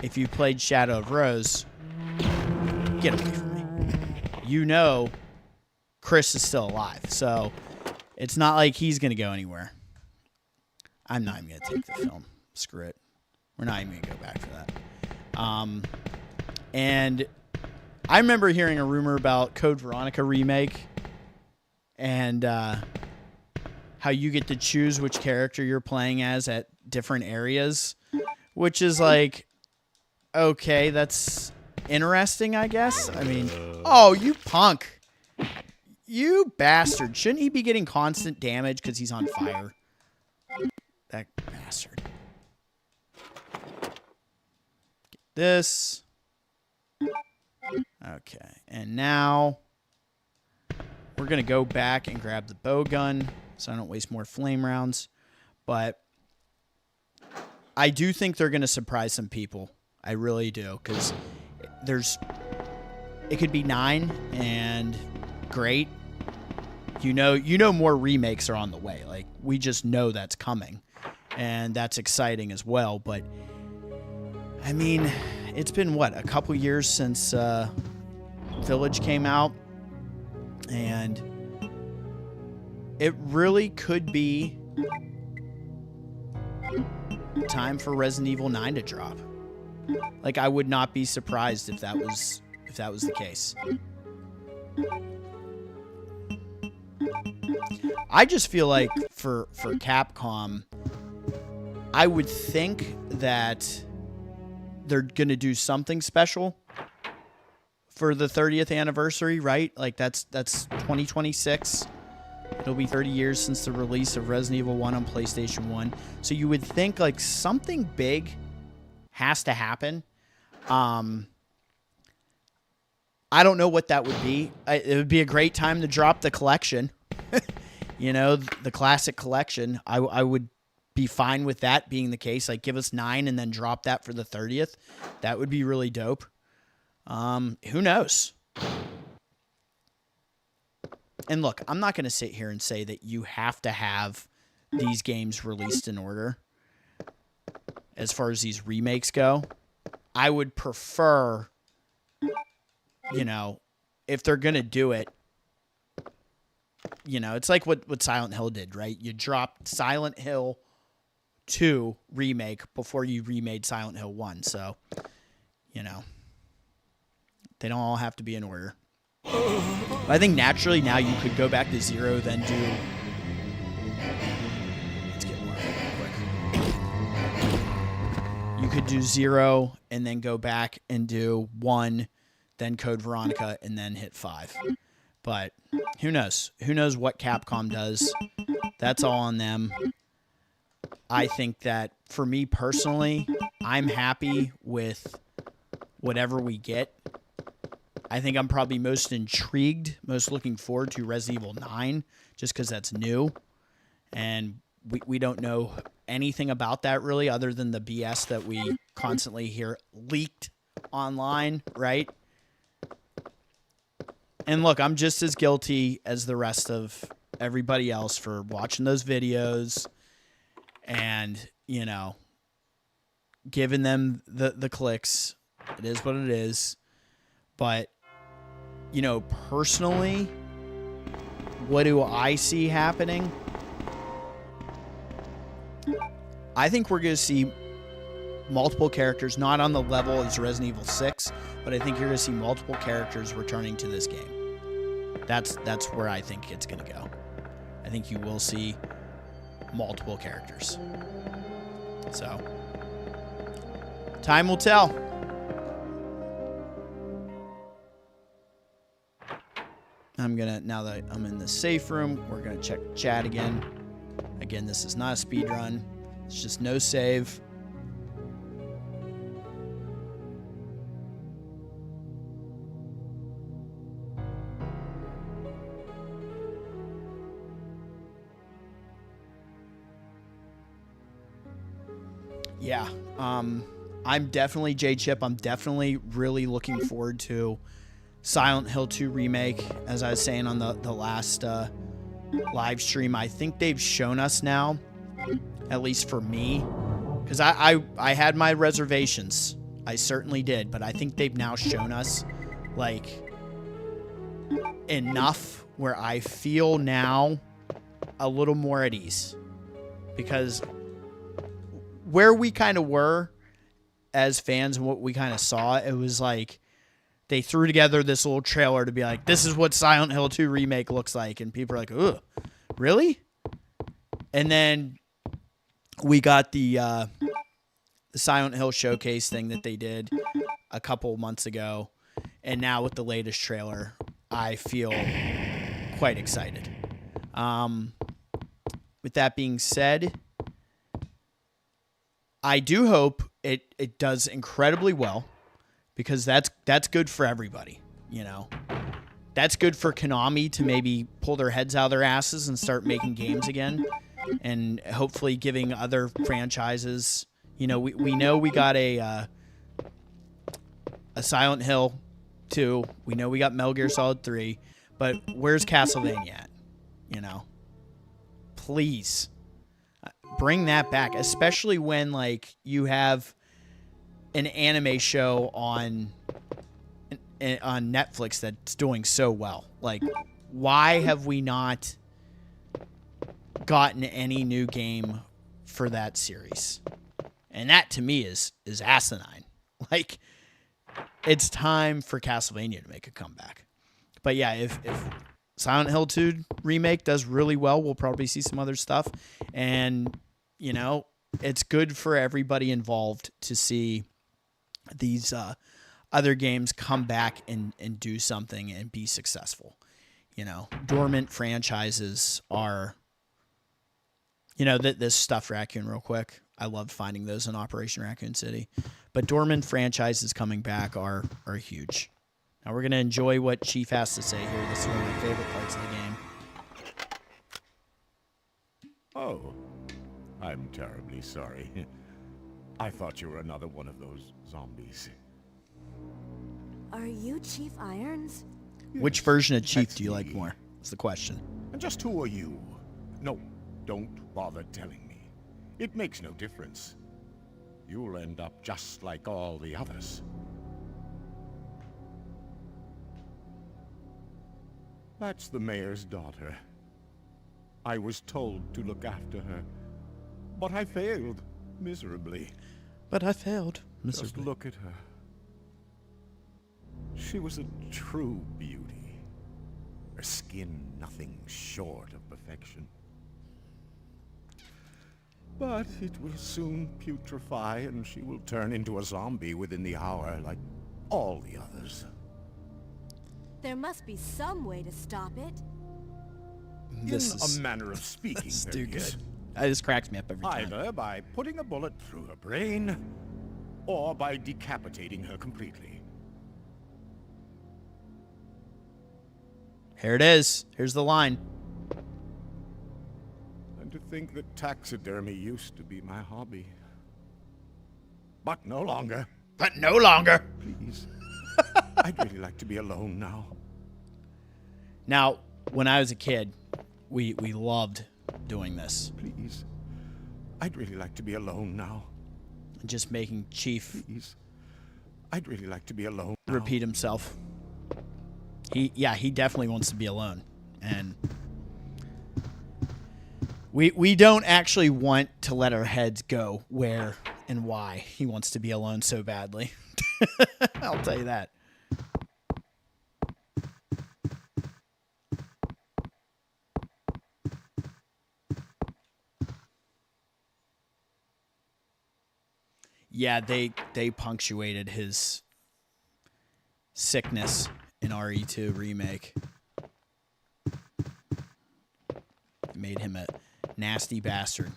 if you played Shadow of Rose, get away from me. You know Chris is still alive, so it's not like he's going to go anywhere. I'm not even going to take the film. Screw it. We're not even going to go back for that. And I remember hearing a rumor about Code Veronica Remake and how you get to choose which character you're playing as at different areas, which is like, okay, that's interesting, I guess. I mean, oh, you punk. You bastard. Shouldn't he be getting constant damage because he's on fire? That bastard. Get this. Okay. And now we're going to go back and grab the bow gun so I don't waste more flame rounds. But I do think they're going to surprise some people. I really do. Because it could be 9 and great. You know more remakes are on the way. Like, we just know that's coming. And that's exciting as well. But, I mean, it's been, what, a couple years since Village came out. And it really could be time for Resident Evil 9 to drop. Like, I would not be surprised if that was the case. I just feel like for Capcom, I would think that they're going to do something special for the 30th anniversary, right? Like that's 2026. It'll be 30 years since the release of Resident Evil 1 on PlayStation 1. So you would think like something big has to happen. I don't know what that would be. It would be a great time to drop the collection. You know, the classic collection. I would be fine with that being the case. Like, give us 9 and then drop that for the 30th. That would be really dope. Who knows? And look, I'm not going to sit here and say that you have to have these games released in order as far as these remakes go. I would prefer, you know, if they're going to do it, you know, it's like what Silent Hill did, right? You dropped Silent Hill 2 remake before you remade Silent Hill 1. So, you know, they don't all have to be in order. But I think naturally now you could go back to 0, then do... Let's get more real quick. You could do 0 and then go back and do 1, then Code Veronica, and then hit 5. But who knows? Who knows what Capcom does? That's all on them. I think that for me personally, I'm happy with whatever we get. I think I'm probably most intrigued, most looking forward to Resident Evil 9, just because that's new. And we don't know anything about that really, other than the BS that we constantly hear leaked online, right? And look, I'm just as guilty as the rest of everybody else for watching those videos and, you know, giving them the clicks. It is what it is. But, you know, personally, what do I see happening? I think we're going to see multiple characters, not on the level as Resident Evil 6, but I think you're going to see multiple characters returning to this game. That's where I think it's going to go. I think you will see multiple characters. So, time will tell. Now that I'm in the safe room, we're gonna check chat again. Again, this is not a speed run. It's just no save. Yeah, I'm definitely J-Chip. I'm definitely really looking forward to Silent Hill 2 remake. As I was saying on the last live stream, I think they've shown us now, at least for me, because I had my reservations. I certainly did, but I think they've now shown us like enough where I feel now a little more at ease, because where we kind of were as fans and what we kind of saw, it was like they threw together this little trailer to be like, this is what Silent Hill 2 remake looks like. And people are like, ugh, really? And then we got the Silent Hill showcase thing that they did a couple months ago. And now with the latest trailer, I feel quite excited. With that being said, I do hope it does incredibly well, because that's good for everybody, you know. That's good for Konami to maybe pull their heads out of their asses and start making games again, and hopefully giving other franchises, you know, we know we got a Silent Hill 2, we know we got Metal Gear Solid 3, but where's Castlevania at? You know, please bring that back, especially when like you have an anime show on Netflix that's doing so well. Like, why have we not gotten any new game for that series? And that to me is asinine. Like, it's time for Castlevania to make a comeback. But yeah, if Silent Hill 2 remake does really well, we'll probably see some other stuff. And, you know, it's good for everybody involved to see these other games come back and do something and be successful. You know, dormant franchises are, you know, this Stuffed Raccoon real quick. I loved finding those in Operation Raccoon City. But dormant franchises coming back are huge. Now we're going to enjoy what Chief has to say here. This is one of my favorite parts of the game. Oh, I'm terribly sorry. I thought you were another one of those zombies. Are you Chief Irons? Which version of Chief That's do you like me. more? That's the question. And just who are you? No, don't bother telling me. It makes no difference. You'll end up just like all the others. That's the mayor's daughter. I was told to look after her, but I failed miserably. But I failed. Just look at her. She was a true beauty. Her skin nothing short of perfection. But it will soon putrefy and she will turn into a zombie within the hour like all the others. There must be some way to stop it. This In is a manner of speaking, this is there too is. good. This cracks me up every time. Either by putting a bullet through her brain, or by decapitating her completely. Here it is. Here's the line. And to think that taxidermy used to be my hobby. But no longer. But no longer. Please. I'd really like to be alone now. Now, when I was a kid, we loved doing this. Please. I'd really like to be alone now. Just making Chief Please. I'd really like to be alone now. repeat himself. He definitely wants to be alone. And we don't actually want to let our heads go where and why he wants to be alone so badly. I'll tell you that. Yeah, they punctuated his sickness in RE2 Remake. Made him a nasty bastard.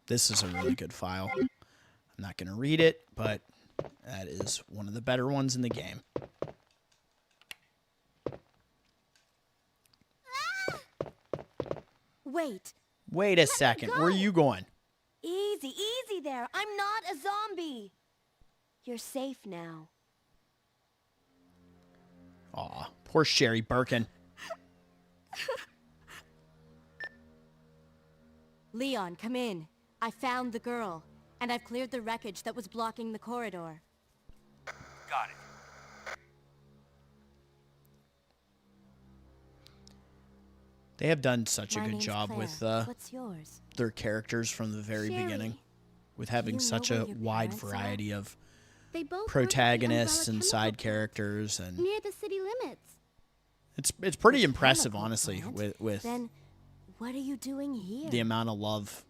This is a really good file. I'm not going to read it, but that is one of the better ones in the game. Wait. Wait a second. Where are you going? Easy, easy there. I'm not a zombie. You're safe now. Aw, poor Sherry Birkin. Leon, come in. I found the girl, and I've cleared the wreckage that was blocking the corridor. Got it. They have done such a My good name's job Claire. with What's yours? their characters from the very Sherry. beginning, with Do having you know such where a your wide parents are? variety of They both work at the protagonists Umbrella and Chemical side Plant, characters, and near the city limits. it's pretty The impressive, chemical honestly, plant? with Then, what are you doing here? the amount of love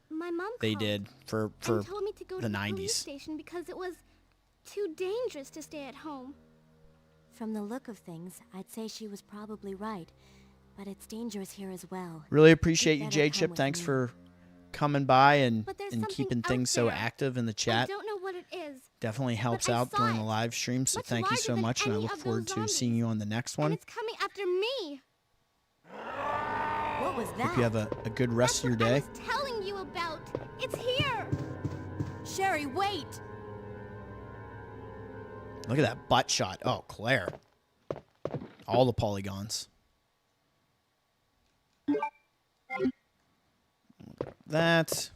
My mom they called did for and told me to go the to the police 90s. station because it was too dangerous to stay at home. From the look of things, I'd say she was probably right. But it's dangerous here as well. Really appreciate you, better J come Chip. with Thanks me. for coming by and But there's and something keeping out things so there. active in the I chat. don't know what it is. Definitely helps I out saw during it. the live stream. So Much thank you larger so than much, and I any look of those forward to seeing zombies. you on the next And one. it's coming after me. What was that? Hope you have a good rest That's of your what I day. was telling you about. It's here. Sherry, wait! Look at that butt shot. Oh, Claire. All the polygons. That.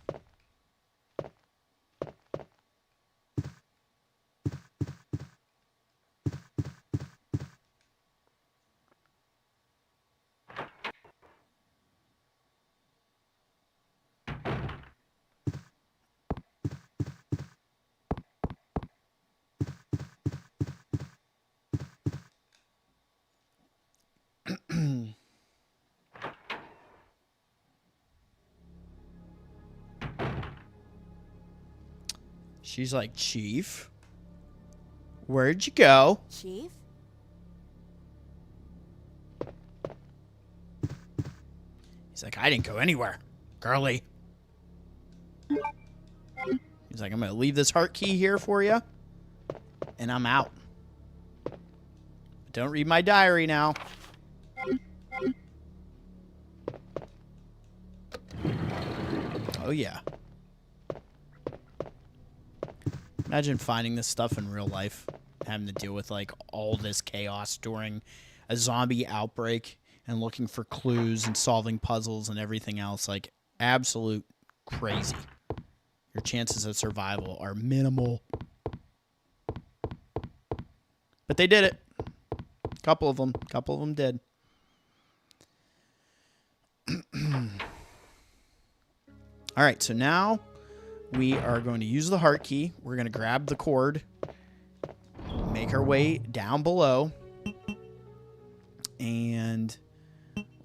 She's like, Chief, where'd you go? Chief? He's like, I didn't go anywhere, girly. He's like, I'm going to leave this heart key here for you, and I'm out. Don't read my diary now. Oh, yeah. Imagine finding this stuff in real life, having to deal with, like, all this chaos during a zombie outbreak and looking for clues and solving puzzles and everything else. Like, absolute crazy. Your chances of survival are minimal. But they did it. Couple of them did. All right, so now we are going to use the heart key. We're going to grab the cord, make our way down below, and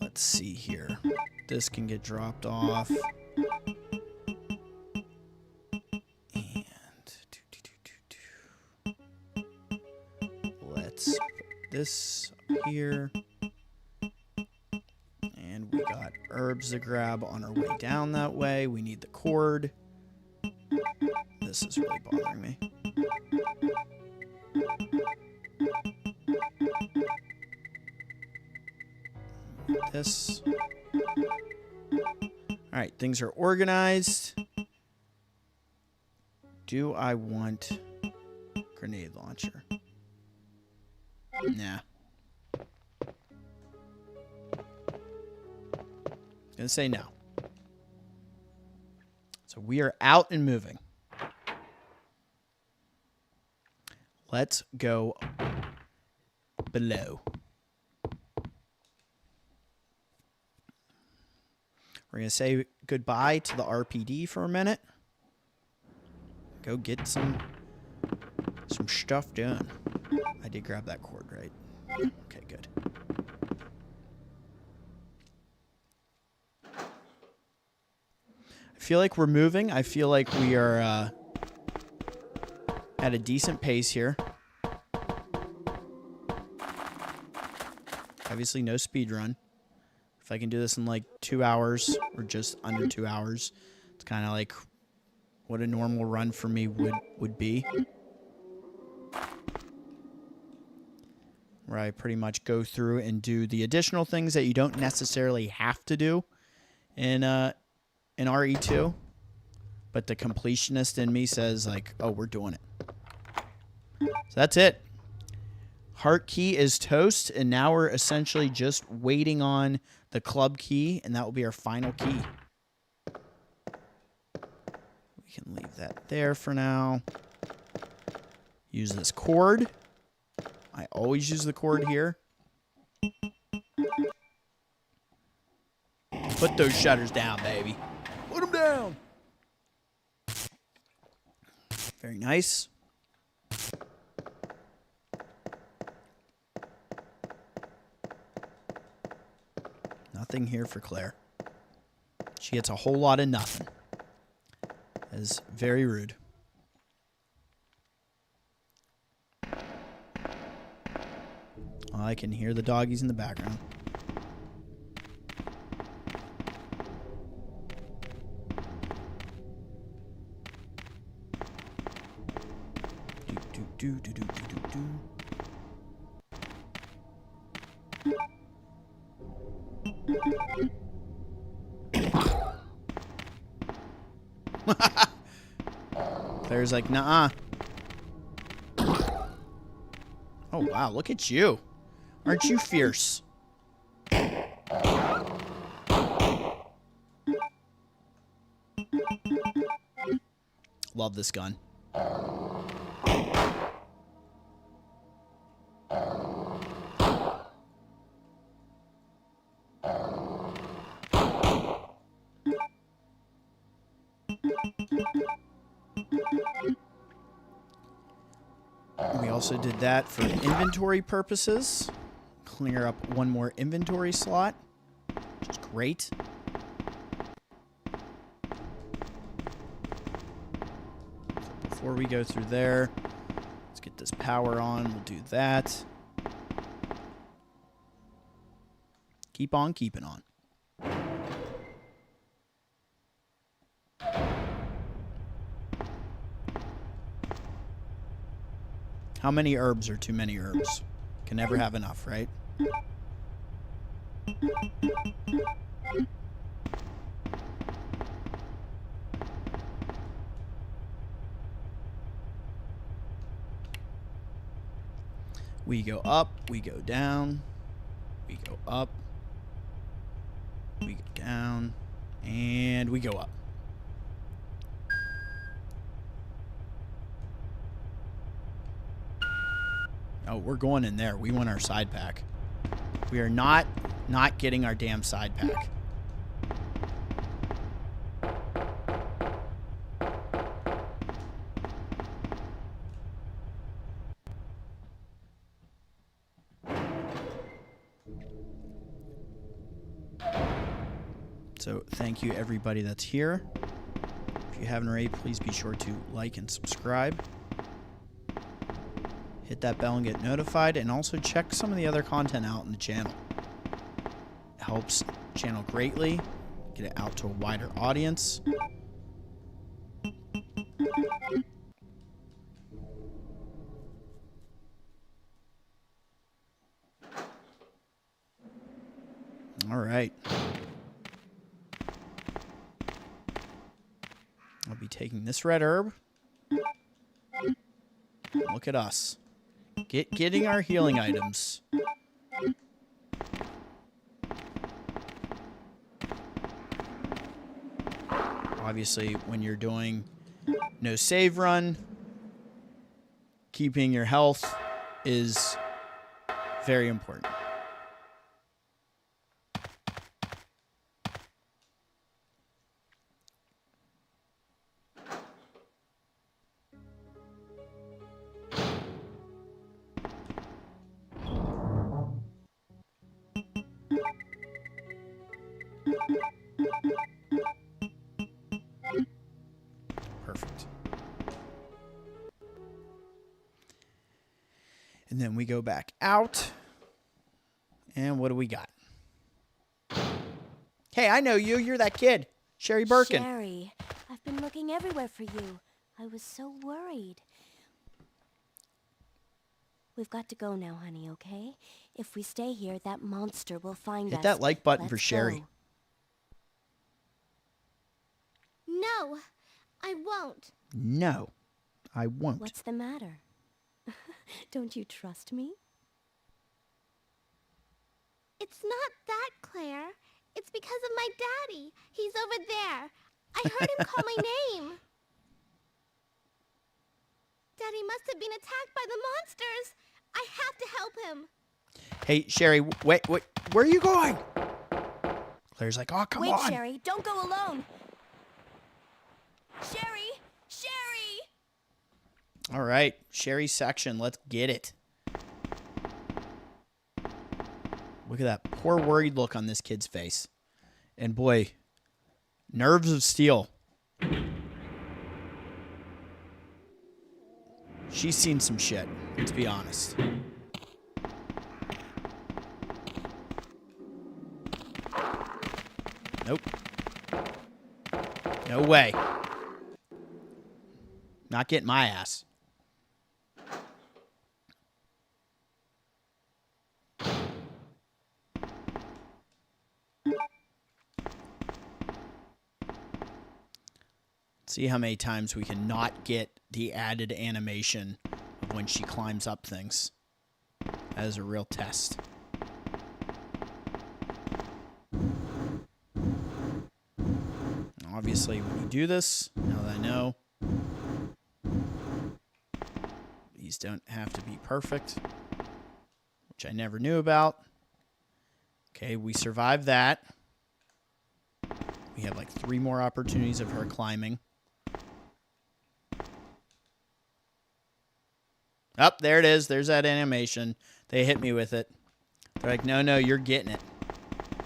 let's see here. This can get dropped off. And let's put this up here. And we got herbs to grab on our way down that way. We need the cord. This is really bothering me. This. Alright, things are organized. Do I want grenade launcher? Nah. Gonna say no. So we are out and moving. Let's go below. We're gonna say goodbye to the RPD for a minute. Go get some stuff done. I did grab that cord, right? Okay, good. I feel like we're moving. I feel like we are at a decent pace here. Obviously, no speed run. If I can do this in like 2 hours or just under 2 hours, it's kind of like what a normal run for me would be. Where I pretty much go through and do the additional things that you don't necessarily have to do in RE2. But the completionist in me says like, oh, we're doing it. So that's it. Heart key is toast, and now we're essentially just waiting on the club key, and that will be our final key. We can leave that there for now. Use this cord. I always use the cord here. Put those shutters down, baby. Put them down. Very nice. Nothing here for Claire. She gets a whole lot of nothing. That is very rude. Oh, I can hear the doggies in the background. Do, do, do, do, do, do, do. Claire's like, nah. Oh, wow. Look at you. Aren't you fierce? Love this gun. We also did that for inventory purposes. Clear up one more inventory slot, which is great. So before we go through there, let's get this power on. We'll do that. Keep on keeping on. How many herbs are too many herbs? Can never have enough, right? We go up, we go down, we go up, we go down, and we go up. Oh, we're going in there. We want our side pack. We are not getting our damn side pack. So thank you everybody that's here. If you haven't already, please be sure to like and subscribe. Hit that bell and get notified, and also check some of the other content out in the channel. It helps the channel greatly, get it out to a wider audience. All right. I'll be taking this red herb. Look at us. Getting our healing items. Obviously, when you're doing no save run, keeping your health is very important. Perfect. And then we go back out. And what do we got? Hey, I know you. You're that kid. Sherry Birkin. Sherry, I've been looking everywhere for you. I was so worried. We've got to go now, honey, okay? If we stay here, that monster will find us. Hit that like button for Let's Sherry. go. No, I won't. No, I won't. What's the matter? Don't you trust me? It's not that, Claire. It's because of my daddy. He's over there. I heard him call my name. Daddy must have been attacked by the monsters. I have to help him. Hey, Sherry, wait, where are you going? Claire's like, oh, come Wait, on. Sherry, don't go alone. Sherry! Sherry! All right, Sherry's section. Let's get it. Look at that poor worried look on this kid's face. And boy, nerves of steel. She's seen some shit, let's be honest. Nope. No way. Not getting my ass. See how many times we can not get the added animation of when she climbs up things. That is a real test. Obviously, when you do this, now that I know, these don't have to be perfect, which I never knew about. Okay, we survived that. We have like 3 more opportunities of her climbing. Up, there it is. There's that animation. They hit me with it. They're like, no, you're getting it.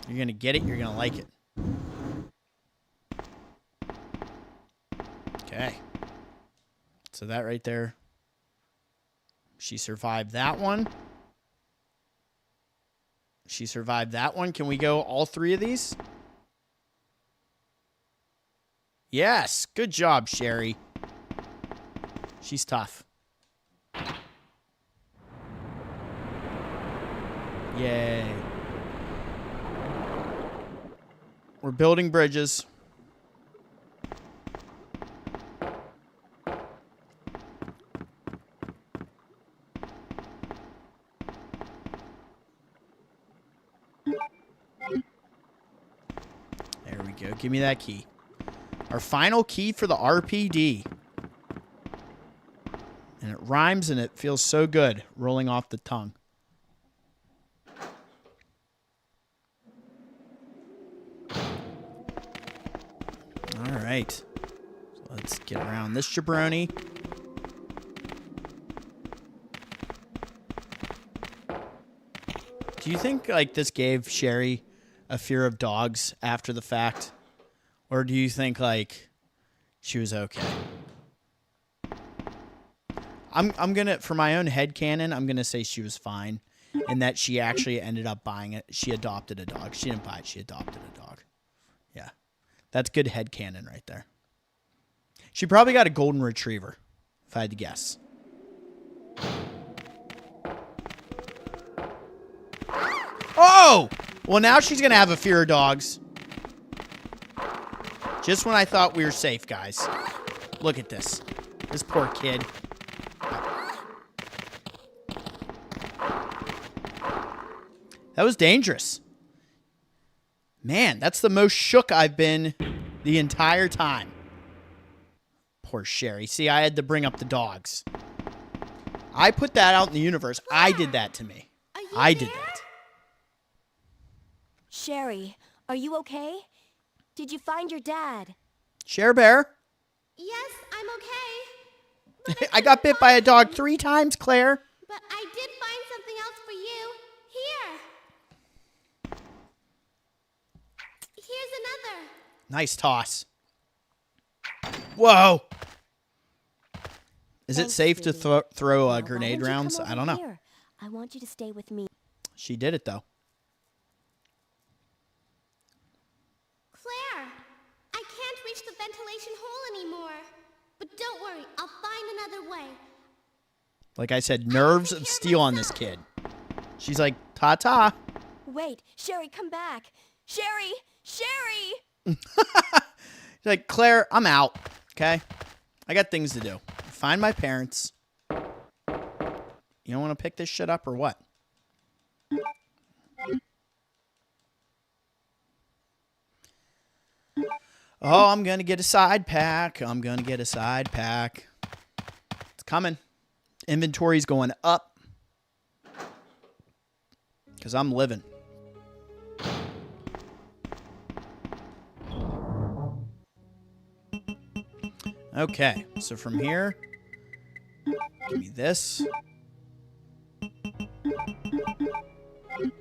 You're going to get it. You're going to like it. Okay. So that right there. She survived that one. She survived that one. Can we go all 3 of these? Yes. Good job, Sherry. She's tough. Yay. We're building bridges. There we go. Give me that key. Our final key for the RPD. And it rhymes and it feels so good rolling off the tongue. All right. So let's get around this jabroni. Do you think like this gave Sherry a fear of dogs after the fact? Or do you think like she was okay? I'm gonna, for my own headcanon, I'm gonna say she was fine, and that she actually ended up buying it. She adopted a dog. She didn't buy it. She adopted a dog. Yeah, that's good headcanon right there. She probably got a golden retriever, if I had to guess. Oh! Well, now she's gonna have a fear of dogs. Just when I thought we were safe, guys. Look at this. This poor kid. That was dangerous. Man, that's the most shook I've been the entire time. Poor Sherry. See, I had to bring up the dogs. I put that out in the universe. I did that to me. I did that. Sherry, are you okay? Did you find your dad? Share Bear. Yes, I'm okay. I got bit by a dog 3 times, Claire. But I did find something else for you. Here. Here's another. Nice toss. Whoa. Is it safe to throw Now, grenade why don't you rounds? come I don't over know. here? I want you to stay with me. She did it, though. Claire, I can't reach the ventilation hole anymore. But don't worry, I'll find another way. Like I said, nerves of steel on this kid. She's like, ta-ta. Wait, Sherry, come back. Sherry! Sherry! She's like, Claire, I'm out, okay? I got things to do. Find my parents. You don't want to pick this shit up or what? Oh, I'm going to get a side pack. I'm going to get a side pack. It's coming. Inventory's going up. Because I'm living. Okay, so from here, give me this. And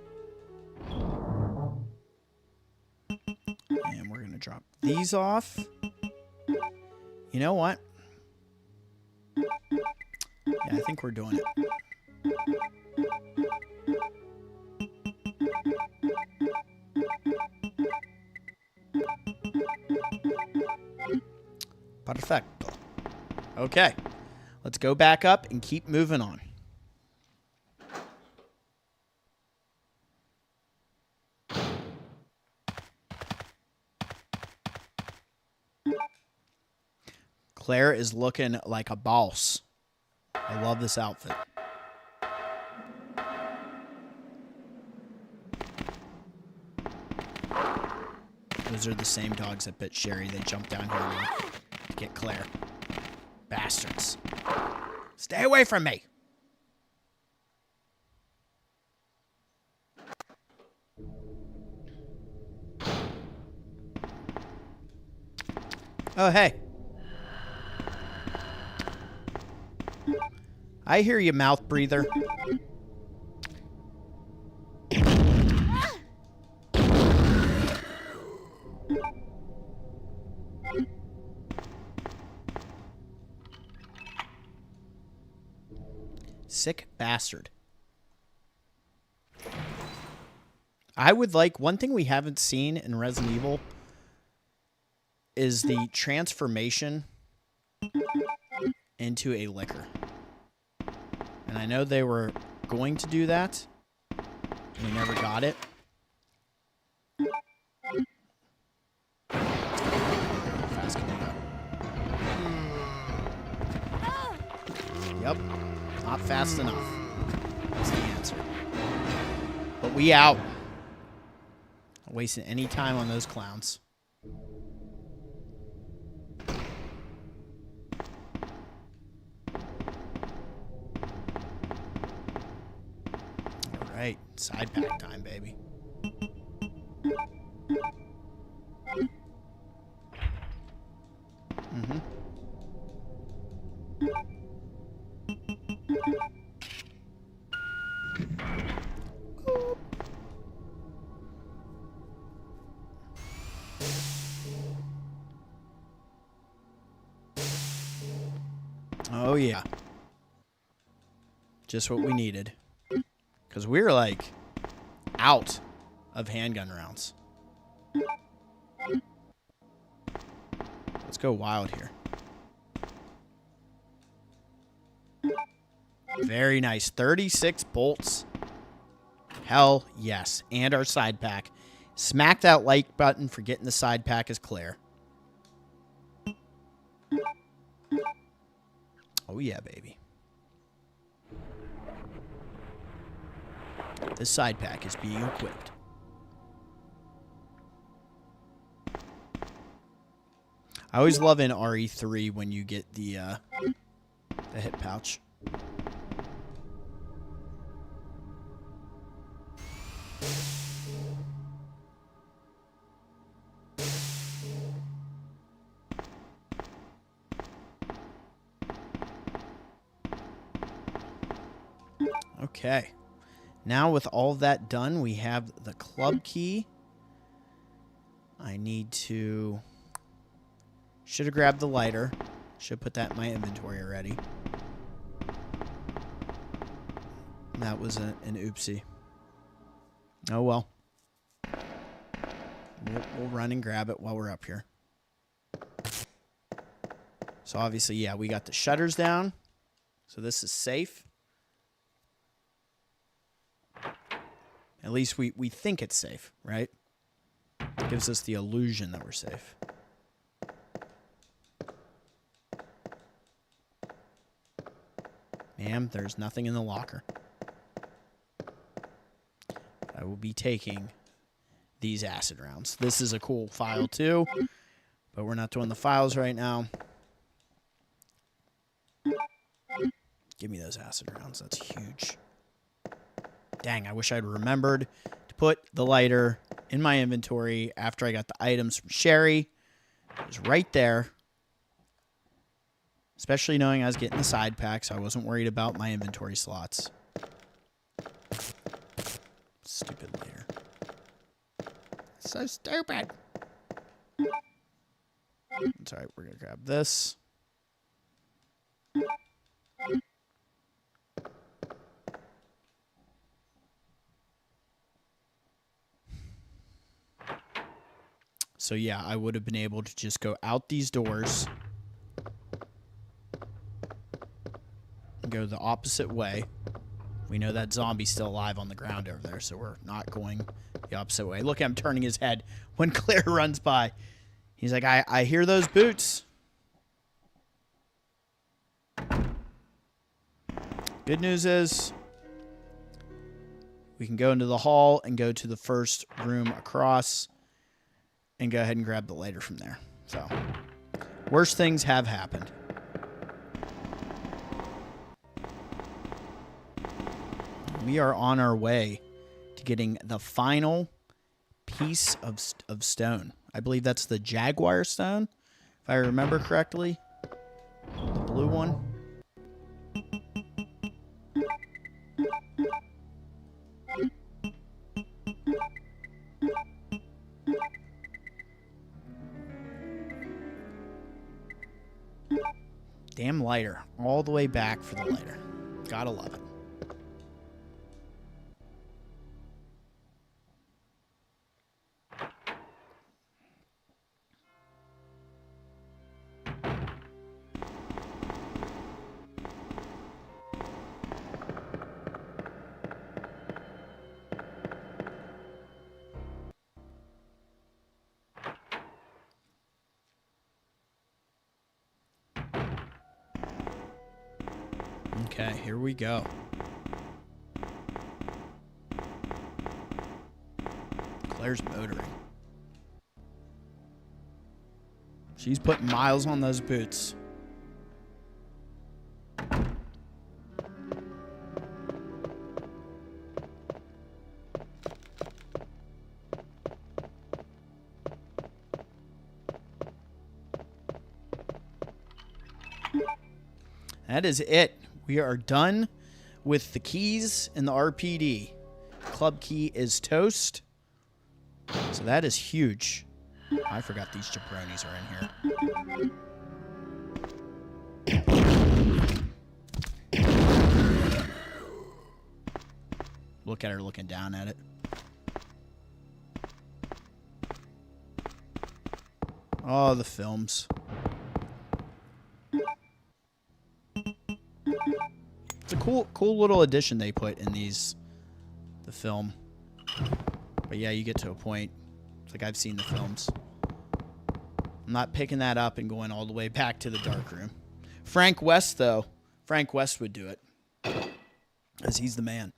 we're going to drop these off. You know what? Yeah, I think we're doing it. Perfecto. Okay. Let's go back up and keep moving on. Claire is looking like a boss. I love this outfit. Those are the same dogs that bit Sherry. They jumped down here now to get Claire. Bastards. Stay away from me. Oh, hey. I hear you, mouth breather. sick bastard. I would like, one thing we haven't seen in Resident Evil is the transformation into a liquor. And I know they were going to do that. We never got it. Fast can we go? Yep. Not fast enough. That's the answer. But we out. Not wasting any time on those clowns. Alright, side pack time, baby. Mm-hmm. Oh, yeah. Just what we needed. Because we're, like, out of handgun rounds. Let's go wild here. Very nice. 36 bolts. Hell yes. And our side pack. Smack that like button for getting the side pack as Claire. Oh yeah, baby. This side pack is being equipped. I always love in RE3 when you get the hip pouch. Okay. Now with all of that done, we have the club key. I need to... Should have grabbed the lighter. Should put that in my inventory already. That was an oopsie. Oh well. We'll run and grab it while we're up here. So obviously, yeah, we got the shutters down. So this is safe. At least we think it's safe, right? It gives us the illusion that we're safe. Ma'am, there's nothing in the locker. I will be taking these acid rounds. This is a cool file too, but we're not doing the files right now. Give me those acid rounds. That's huge. Dang, I wish I'd remembered to put the lighter in my inventory after I got the items from Sherry. It was right there. Especially knowing I was getting the side pack, so I wasn't worried about my inventory slots. Stupid lighter. So stupid. It's alright, we're gonna grab this. So yeah, I would have been able to just go out these doors and go the opposite way. We know that zombie's still alive on the ground over there, so we're not going the opposite way. Look at him turning his head when Claire runs by. He's like, I hear those boots. Good news is we can go into the hall and go to the first room across and go ahead and grab the lighter from there. So, worst things have happened. We are on our way to getting the final piece of stone. I believe that's the Jaguar Stone, if I remember correctly. The blue one. Damn lighter. All the way back for the lighter. Gotta love it. Okay, here we go. Claire's motoring. She's putting miles on those boots. That is it. We are done with the keys and the RPD. Club key is toast. So that is huge. I forgot these jabronis are in here. Look at her looking down at it. Oh, the films. It's a cool little addition they put in the film. But yeah, you get to a point. It's like I've seen the films. I'm not picking that up and going all the way back to the dark room. Frank West, though. Frank West would do it. Because he's the man.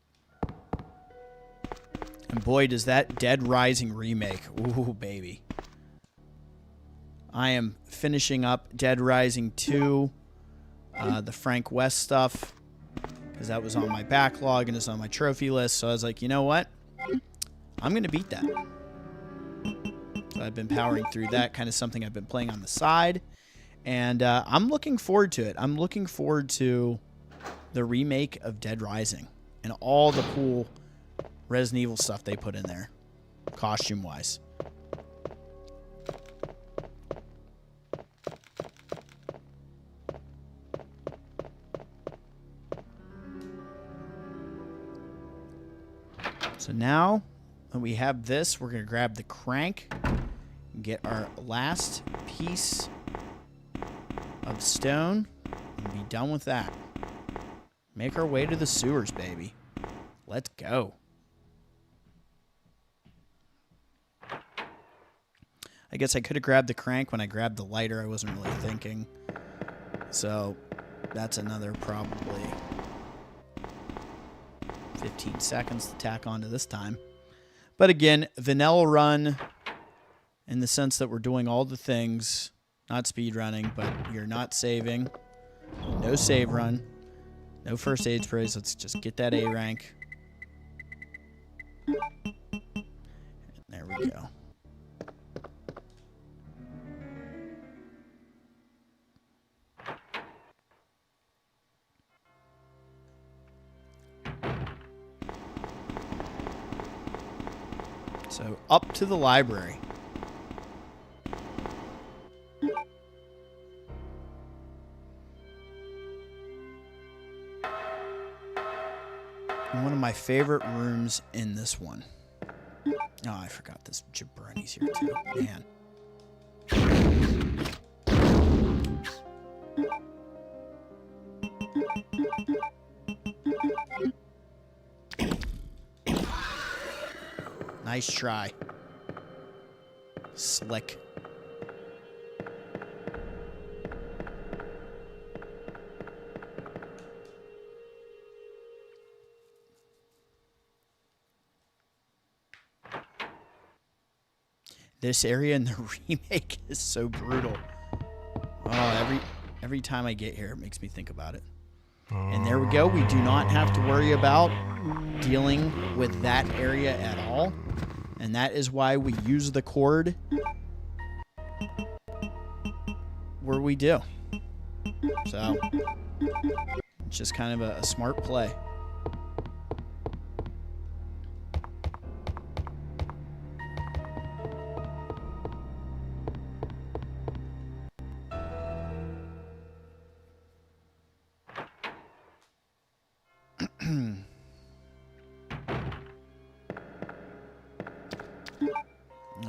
And boy, does that Dead Rising remake. Ooh, baby. I am finishing up Dead Rising 2. The Frank West stuff. Because that was on my backlog and it's on my trophy list. So I was like, you know what? I'm going to beat that. So I've been powering through that. Kind of something I've been playing on the side. And I'm looking forward to it. I'm looking forward to the remake of Dead Rising. And all the cool Resident Evil stuff they put in there. Costume-wise. So now that we have this, we're going to grab the crank and get our last piece of stone and be done with that. Make our way to the sewers, baby. Let's go. I guess I could have grabbed the crank when I grabbed the lighter. I wasn't really thinking. So that's another probably 15 seconds to tack onto this time. But again, vanilla run in the sense that we're doing all the things, not speed running, but you're not saving. No save run. No first aid sprays. Let's just get that A rank. And there we go. So, up to the library. One of my favorite rooms in this one. Oh, I forgot this jabroni's here too. Man. Nice try. Slick. This area in the remake is so brutal. Oh, every time I get here, it makes me think about it. And there we go. We do not have to worry about dealing with that area at all. And that is why we use the cord where we do. So, it's just kind of a smart play.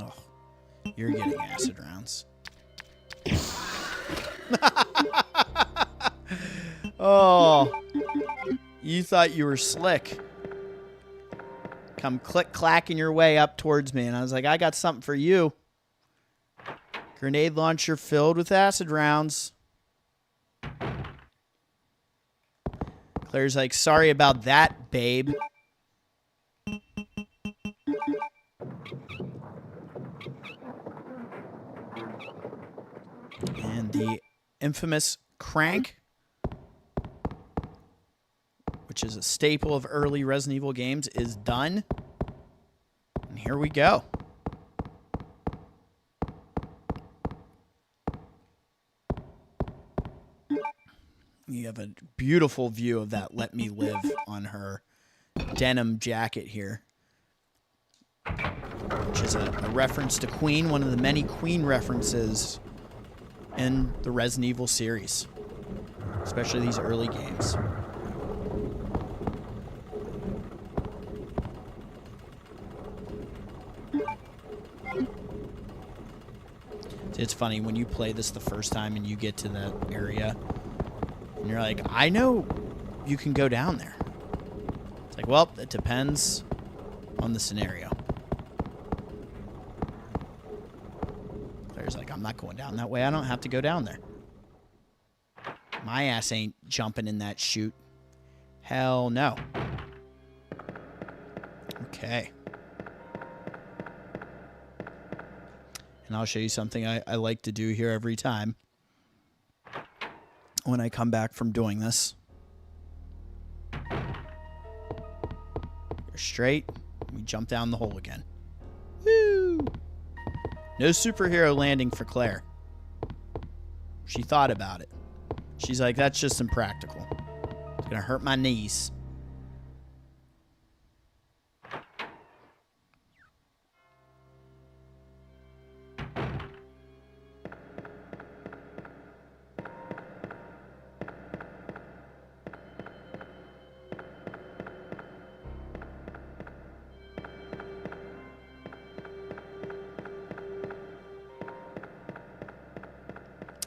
Oh, you're getting acid rounds. Oh, you thought you were slick. Come click-clacking your way up towards me, and I was like, I got something for you. Grenade launcher filled with acid rounds. Claire's like, sorry about that, babe. And the infamous crank, which is a staple of early Resident Evil games, is done. And here we go. You have a beautiful view of that Let Me Live on her denim jacket here, which is a reference to Queen, one of the many Queen references in the Resident Evil series, especially these early games. It's funny when you play this the first time and you get to that area and you're like, I know you can go down there. It's like, well, it depends on the scenario. Claire's like, I'm not going down that way. I don't have to go down there. My ass ain't jumping in that chute. Hell no. Okay. And I'll show you something I like to do here every time when I come back from doing this. You're straight. We jump down the hole again. Woo! No superhero landing for Claire. She thought about it. She's like, that's just impractical. It's going to hurt my knees.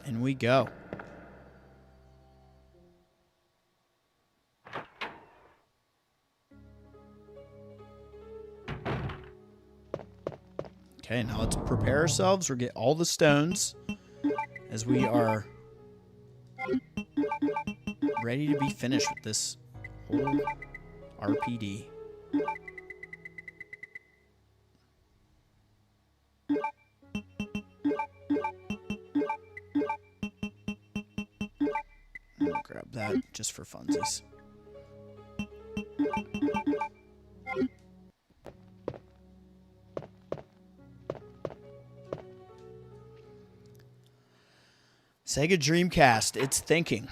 And we go. Okay, now let's prepare ourselves. We'll get all the stones as we are ready to be finished with this whole RPD. I'll grab that just for funsies. Sega Dreamcast, it's thinking.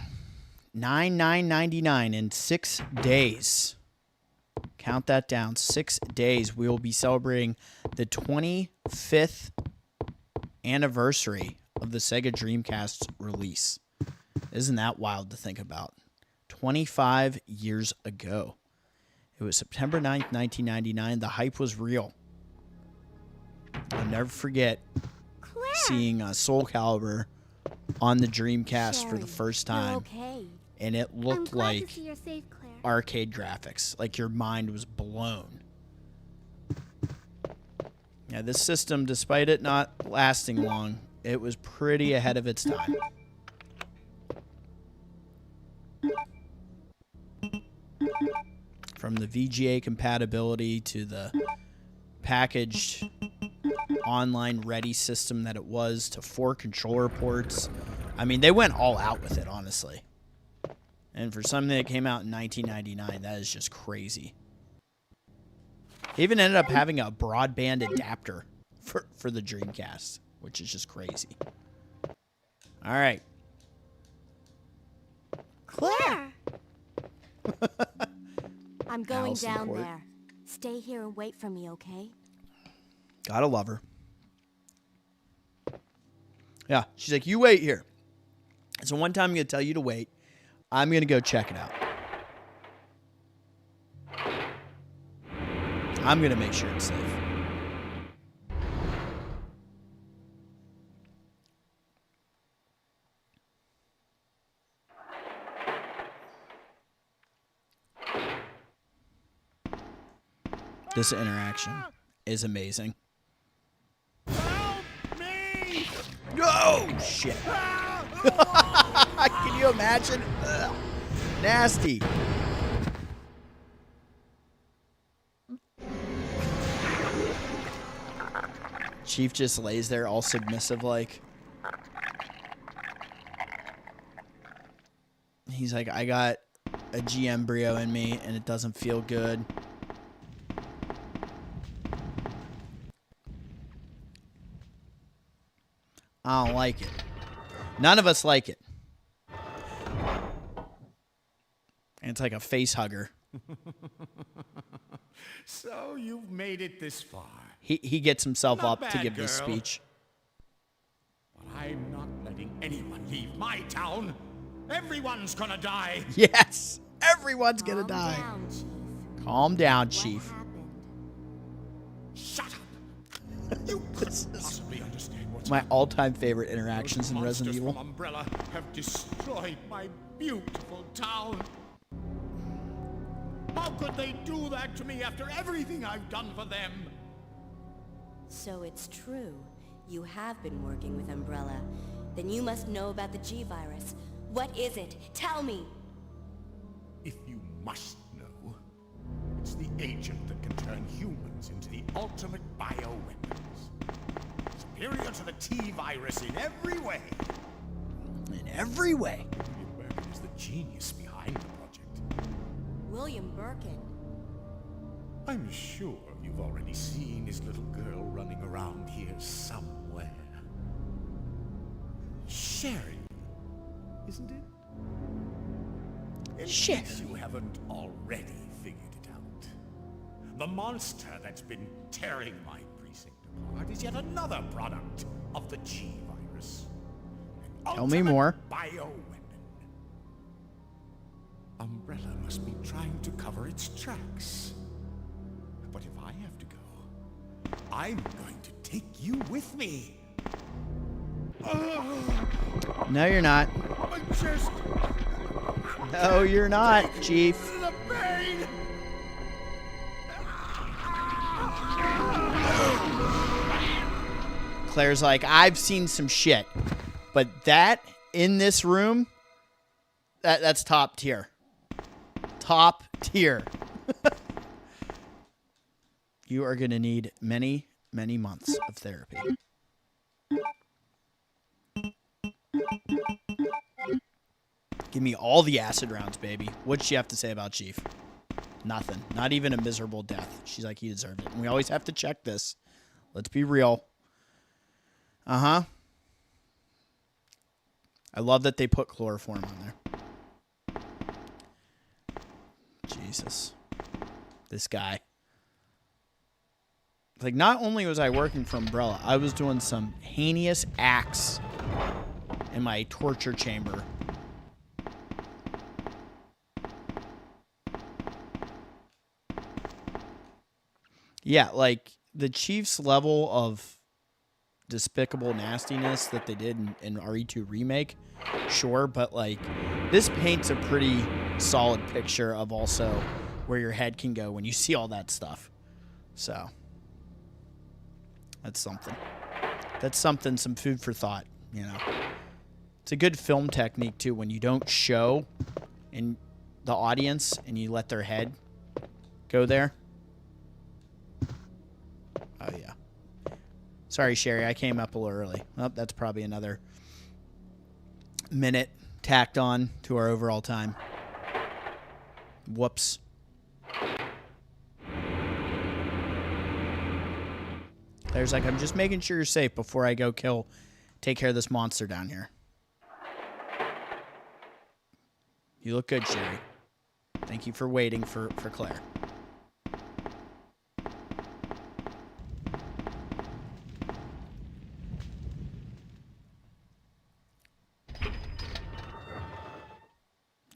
$99.99 in 6 days. Count that down. 6 days. We will be celebrating the 25th anniversary of the Sega Dreamcast's release. Isn't that wild to think about? 25 years ago. It was September 9th, 1999. The hype was real. I'll never forget seeing Soul Calibur on the Dreamcast for the first time. Okay. And it looked like to see you're safe, Claire. arcade graphics. Like your mind was blown. Yeah, this system, despite it not lasting long, it was pretty ahead of its time. From the VGA compatibility to the packaged online ready system that it was to 4 controller ports. I mean, they went all out with it, honestly. And for something that came out in 1999, that is just crazy. They even ended up having a broadband adapter for the Dreamcast, which is just crazy. All right. Claire! I'm going Allison down Court. there. Stay here and wait for me, okay? Gotta love her. Yeah, she's like, you wait here. So one time I'm going to tell you to wait. I'm going to go check it out. I'm going to make sure it's safe. This interaction is amazing. Help me! Oh, shit. Can you imagine? Ugh. Nasty. Chief just lays there all submissive like. He's like, I got a G embryo in me and it doesn't feel good. I don't like it. None of us like it. And it's like a face hugger. So you've made it this far. He gets himself Not up to bad, give this girl. speech. But I'm not letting anyone leave my town. Everyone's gonna die. Yes! Everyone's gonna Calm die. down, Chief. Calm down, What Chief. happened? Shut up. You couldn't possibly understand what's My all-time favorite interactions Those in Resident monsters Evil. from Umbrella have destroyed my beautiful town. How could they do that to me after everything I've done for them? So it's true. You have been working with Umbrella. Then you must know about the G-Virus. What is it? Tell me! If you must know, it's the agent that can turn humans into the ultimate bioweapons. Superior to the T-Virus in every way. In every way. William Birkin is the genius behind the project. William Birkin. I'm sure you've already seen his little girl running around here somewhere. Sherry, isn't it? In Sherry. case you haven't already figured it out, the monster that's been tearing my precinct apart is yet another product of the G-Virus. An Tell me ultimate more. bioweapon. Umbrella must be trying to cover its tracks. But if I have to go, I'm going to take you with me. No, you're not. My chest, No, you're not, Chief. the pain. Claire's like, I've seen some shit. But that, in this room, that's top tier. Top tier. You are going to need many, many months of therapy. Give me all the acid rounds, baby. What'd she have to say about Chief? Nothing. Not even a miserable death. She's like, he deserved it. And we always have to check this. Let's be real. Uh-huh. I love that they put chloroform on there. Jesus. This guy. Like, not only was I working for Umbrella, I was doing some heinous acts in my torture chamber. Yeah, like, the Chief's level of despicable nastiness that they did in RE2 Remake, sure, but, like, this paints a pretty solid picture of also where your head can go when you see all that stuff. So, that's something. That's something, some food for thought, you know. It's a good film technique, too, when you don't show in the audience and you let their head go there. Oh, yeah. Sorry, Sherry, I came up a little early. Well, that's probably another minute tacked on to our overall time. Whoops. Claire's like, I'm just making sure you're safe before I go take care of this monster down here. You look good, Sherry. Thank you for waiting for Claire.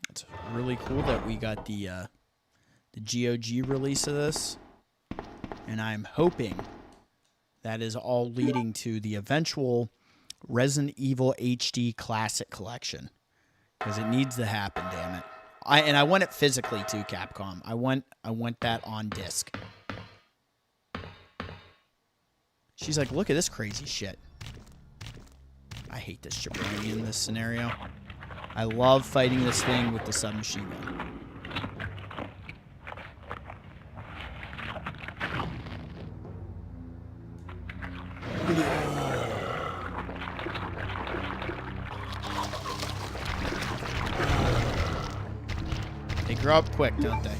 It's really cool that we got the GOG release of this. And I'm hoping that is all leading to the eventual Resident Evil HD Classic Collection. Because it needs to happen, damn it. I want it physically too, Capcom. I want that on disc. She's like, look at this crazy shit. I hate this jabroni in this scenario. I love fighting this thing with the submachine gun. grow up quick, don't they?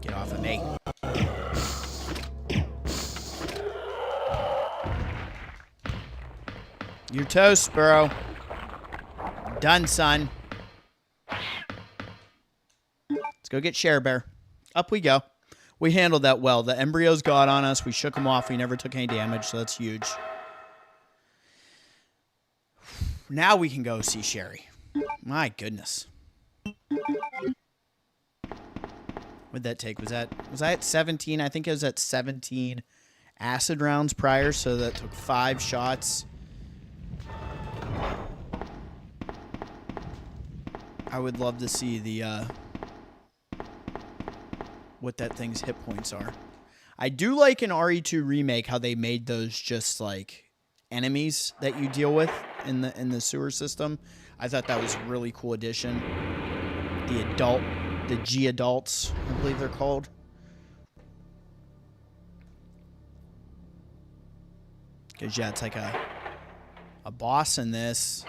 Get off of me. You're toast, bro. Done, son. Let's go get Share Bear. Up we go. We handled that well. The embryos got on us. We shook them off. We never took any damage, so that's huge. Now we can go see Sherry. My goodness. What'd that take? Was I at 17? I think I was at 17 acid rounds prior, so that took 5 shots. I would love to see the what that thing's hit points are. I do like in RE2 Remake how they made those just like enemies that you deal with in the sewer system. I thought that was a really cool addition. The G adults, I believe they're called. Because yeah, it's like a boss in this.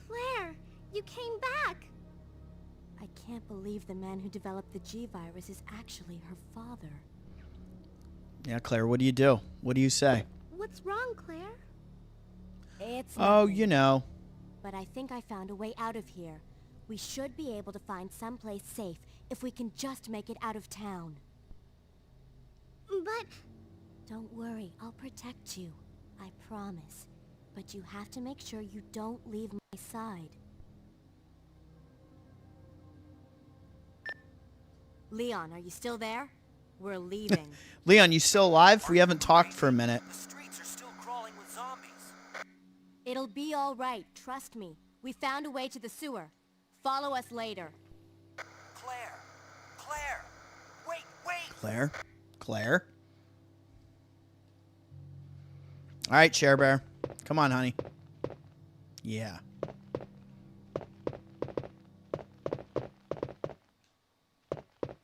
Claire, you came back. I can't believe the man who developed the G-Virus is actually her father. Yeah, Claire, what do you do? What do you say? What's wrong, Claire? It's Oh, nothing. you know. But I think I found a way out of here. We should be able to find someplace safe if we can just make it out of town. But... Don't worry, I'll protect you. I promise. But you have to make sure you don't leave my side. Leon, are you still there? We're leaving. Leon, you still alive? We haven't talked for a minute. The streets are still crawling with zombies. It'll be all right, trust me. We found a way to the sewer. Follow us later. Claire! Claire! Wait, wait! Claire? Claire? All right, Share Bear. Come on, honey. Yeah.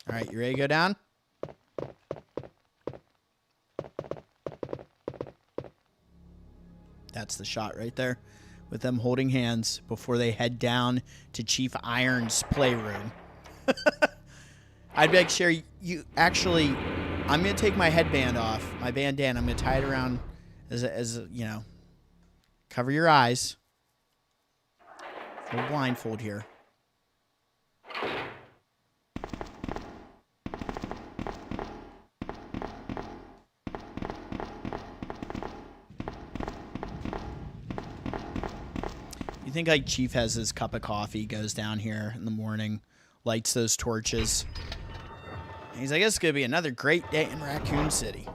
All right, you ready to go down? That's the shot right there with them holding hands before they head down to Chief Iron's playroom. I'd beg Sherry, you actually, I'm going to take my headband off, my bandana. I'm going to tie it around as a, you know, cover your eyes. Full blindfold here. You think like Chief has his cup of coffee, goes down here in the morning, lights those torches. And he's like, it's going to be another great day in Raccoon City.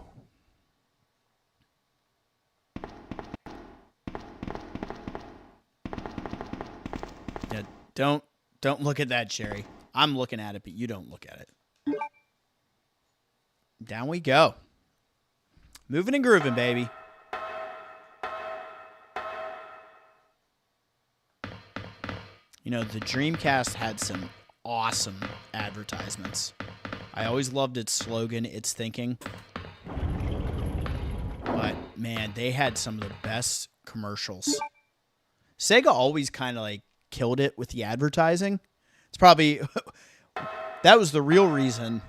Yeah, don't look at that, Sherry. I'm looking at it, but you don't look at it. Down we go. Moving and grooving, baby. You know, the Dreamcast had some awesome advertisements. I always loved its slogan, its thinking. But, man, they had some of the best commercials. Sega always kind of, like, killed it with the advertising. It's probably... that was the real reason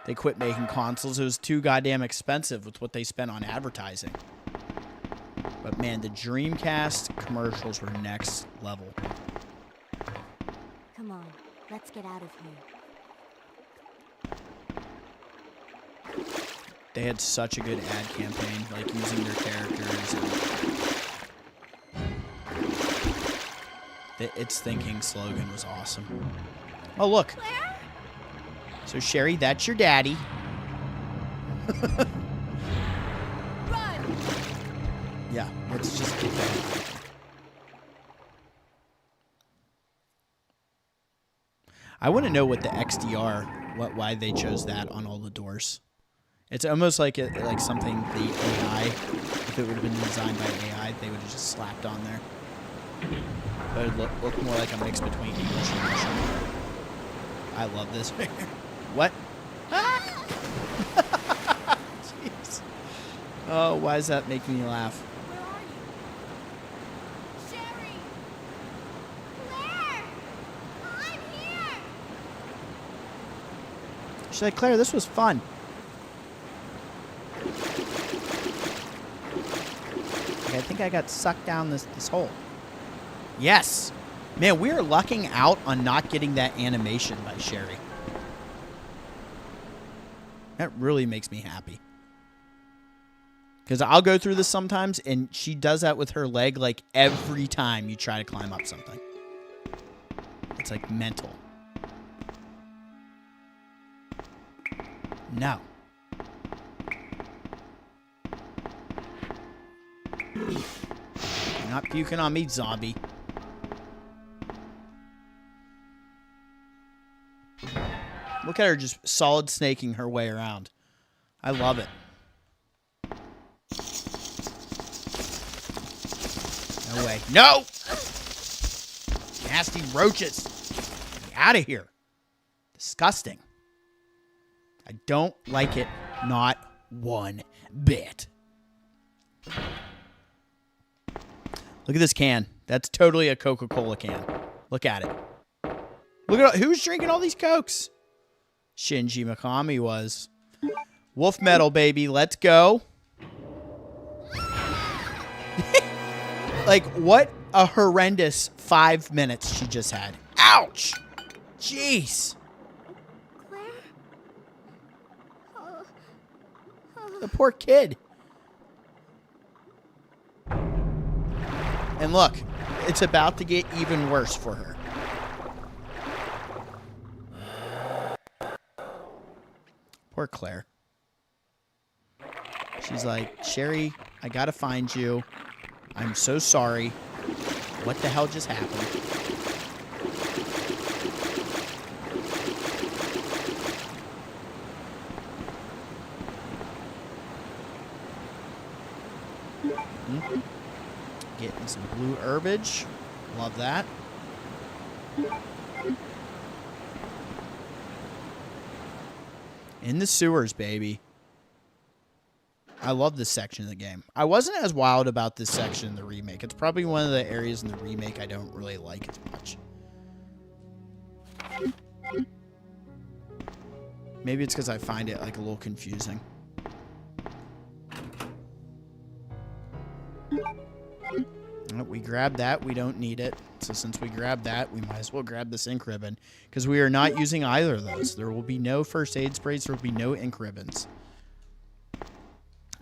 they quit making consoles. It was too goddamn expensive with what they spent on advertising. But, man, the Dreamcast commercials were next level. Come on, let's get out of here. They had such a good ad campaign, like using their characters. And its thinking slogan was awesome. Oh, look. Claire? So, Sherry, that's your daddy. Run! Yeah, let's just get that. I want to know what the XDR, why they chose that on all the doors. It's almost like like something the AI, if it would have been designed by AI, they would have just slapped on there. But it would look more like a mix between English and Russian. I love this. What? Jeez. Oh, why does that make me laugh? Where are you? Sherry! Claire! I'm here! She's like, Claire, this was fun. Okay, I think I got sucked down this hole. Yes. Man, we are lucking out on not getting that animation by Sherry. That really makes me happy. Because I'll go through this sometimes, and she does that with her leg like every time you try to climb up something. It's like mental. No. You're not puking on me, zombie. Look at her just solid snaking her way around. I love it. No way. No! Nasty roaches. Get out of here. Disgusting. I don't like it. Not one bit. Look at this can. That's totally a Coca-Cola can. Look at it. Look at who's drinking all these Cokes? Shinji Mikami was. Wolf metal, baby. Let's go. Like, what a horrendous 5 minutes she just had. Ouch! Jeez. Claire? The poor kid. And look, it's about to get even worse for her. Poor Claire. She's like, Sherry, I gotta find you. I'm so sorry. What the hell just happened? Getting some blue herbage. Love that. In the sewers, baby. I love this section of the game. I wasn't as wild about this section in the remake. It's probably one of the areas in the remake I don't really like as much. Maybe it's because I find it like a little confusing. We grabbed that. We don't need it. So since we grabbed that, we might as well grab this ink ribbon. Because we are not using either of those. There will be no first aid sprays. There will be no ink ribbons.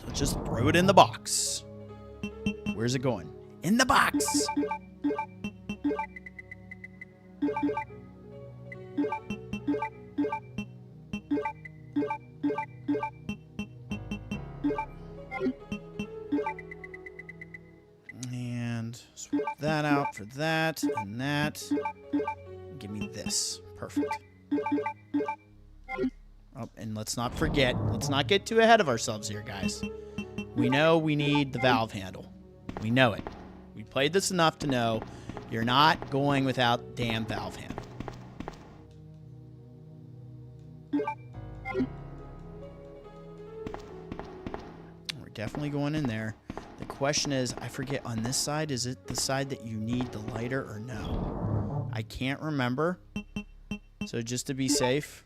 So just throw it in the box. Where's it going? In the box. And swap that out for that and that. Give me this. Perfect. Oh, and let's not forget, let's not get too ahead of ourselves here, guys. We know we need the valve handle. We know it. We played this enough to know you're not going without damn valve handle. We're definitely going in there. The question is, I forget, on this side, is it the side that you need the lighter or no? I can't remember. So just to be safe,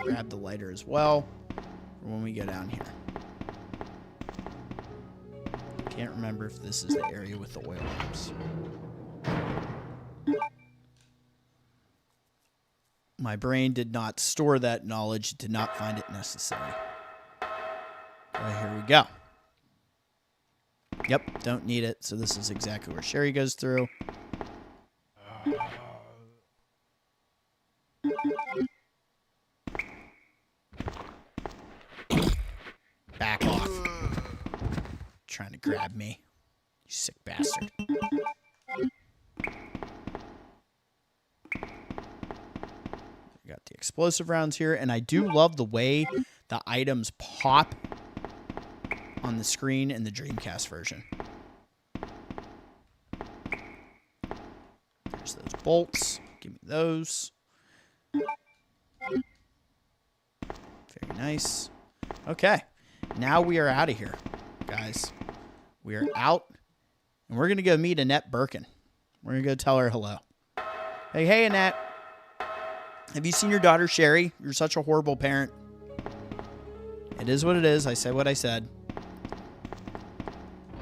grab the lighter as well for when we go down here. Can't remember if this is the area with the oil lamps. My brain did not store that knowledge, did not find it necessary. Here we go. Yep, don't need it. So this is exactly where Sherry goes through. Back off. Trying to grab me. You sick bastard. Got the explosive rounds here, and I do love the way the items pop on the screen in the Dreamcast version. There's those bolts. Give me those. Very nice. Okay. Now we are out of here, guys. We are out. And we're going to go meet Annette Birkin. We're going to go tell her hello. Hey, Annette. Have you seen your daughter, Sherry? You're such a horrible parent. It is what it is. I said what I said.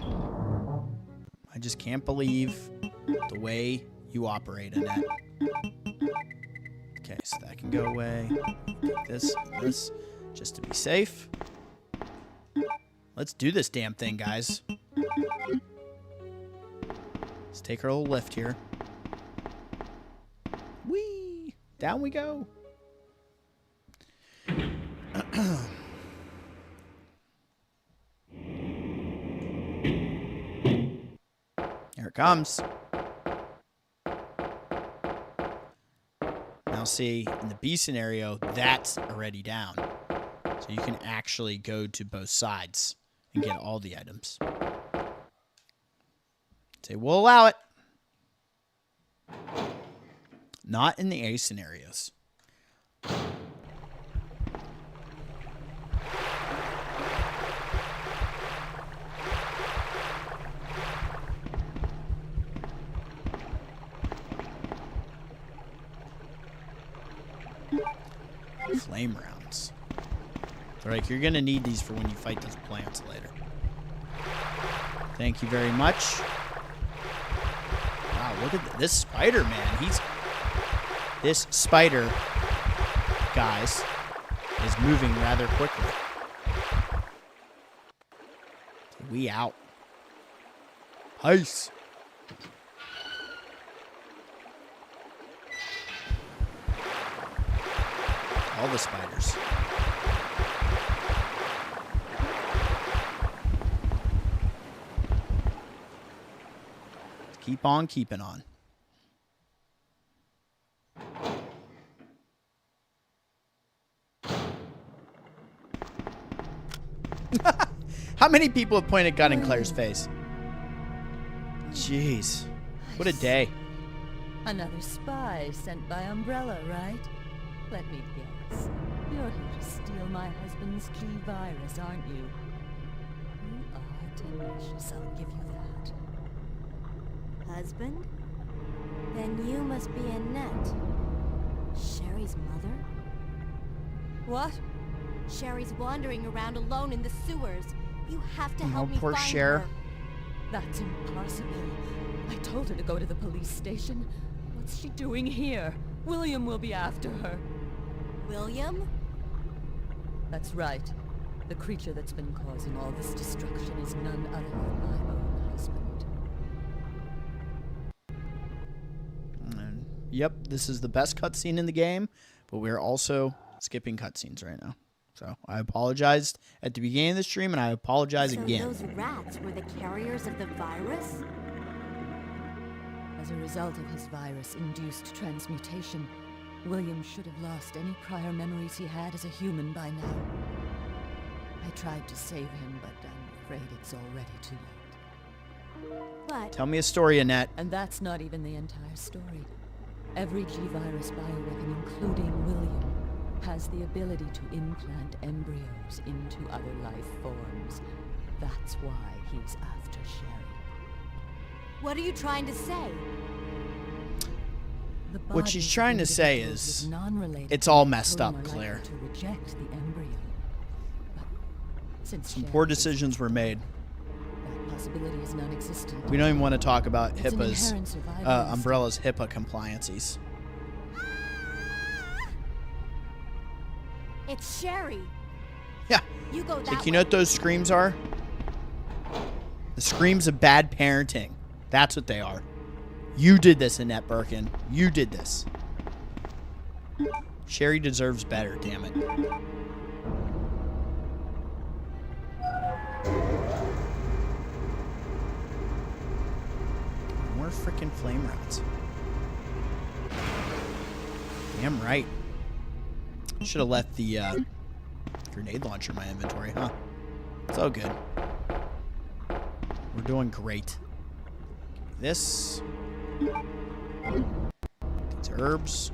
I just can't believe the way you operate, Annette. Okay, so that can go away. Take this and this, just to be safe. Let's do this damn thing, guys. Let's take our little lift here. Whee! Down we go. Here it comes. Now see, in the B scenario, that's already down. So you can actually go to both sides and get all the items. Say, we'll allow it. Not in the A scenarios. Flame rounds. They're like, you're going to need these for when you fight those plants later. Thank you very much. Wow, look at this spider, man. This spider, guys, is moving rather quickly. We out. Peace. All the spiders. Keep on keeping on. How many people have pointed a gun in Claire's face? Jeez. What a day. Another spy sent by Umbrella, right? Let me guess. You're here to steal my husband's key virus, aren't you? You are tenacious, I'll give you that. Husband? Then you must be Annette. Sherry's mother? What? Sherry's wandering around alone in the sewers. You have to help me poor find Cher. her. That's impossible. I told her to go to the police station. What's she doing here? William will be after her. William? That's right. The creature that's been causing all this destruction is none other than my own husband. Yep, this is the best cutscene in the game, but we're also skipping cutscenes right now. So I apologized at the beginning of the stream, and I apologize again. So those rats were the carriers of the virus? As a result of his virus-induced transmutation, William should have lost any prior memories he had as a human by now. I tried to save him, but I'm afraid it's already too late. But Tell me a story, Annette. And that's not even the entire story. Every G-Virus bioweapon, including William, has the ability to implant embryos into other life forms. That's why he's after Sherry. what are you trying to say? The What she's bodies trying to of say individuals is, with non-related it's all genes messed up, are likely Claire. to reject the embryo. But since Some Sherry poor is decisions were made. that possibility is non-existent. We don't even want to talk about It's an HIPAA's, inherent survival instinct. Umbrella's HIPAA compliances. It's Sherry. Yeah. You go that Like, you way. know what those screams are? The screams of bad parenting. That's what they are. You did this, Annette Birkin. You did this. Sherry deserves better, damn it. More freaking flame rounds. Damn right. Should have left the grenade launcher in my inventory, huh? It's all good. We're doing great. This. Collect herbs.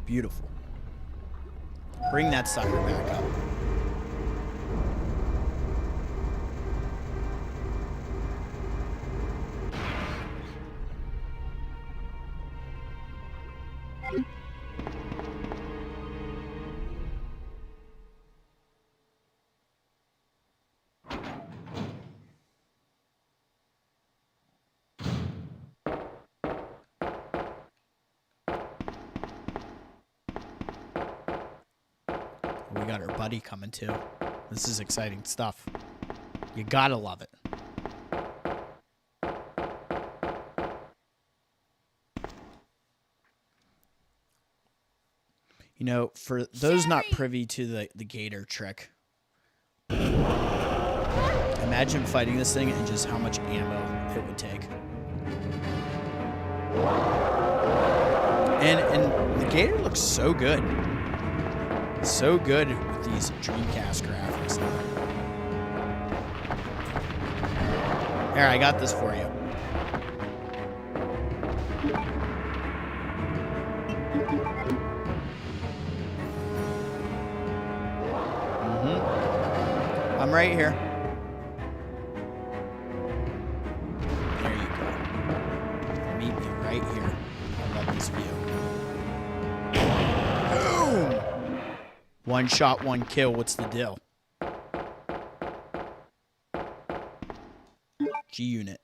Beautiful. Bring that sucker back up. We got our buddy coming too. This is exciting stuff. You gotta love it. You know, for those not privy to the gator trick, imagine fighting this thing and just how much ammo it would take. And the gator looks so good. So good with these Dreamcast graphics. Here, I got this for you. I'm right here. There you go. Meet me right here. I love this view. Boom! One shot, one kill. What's the deal? G-Unit.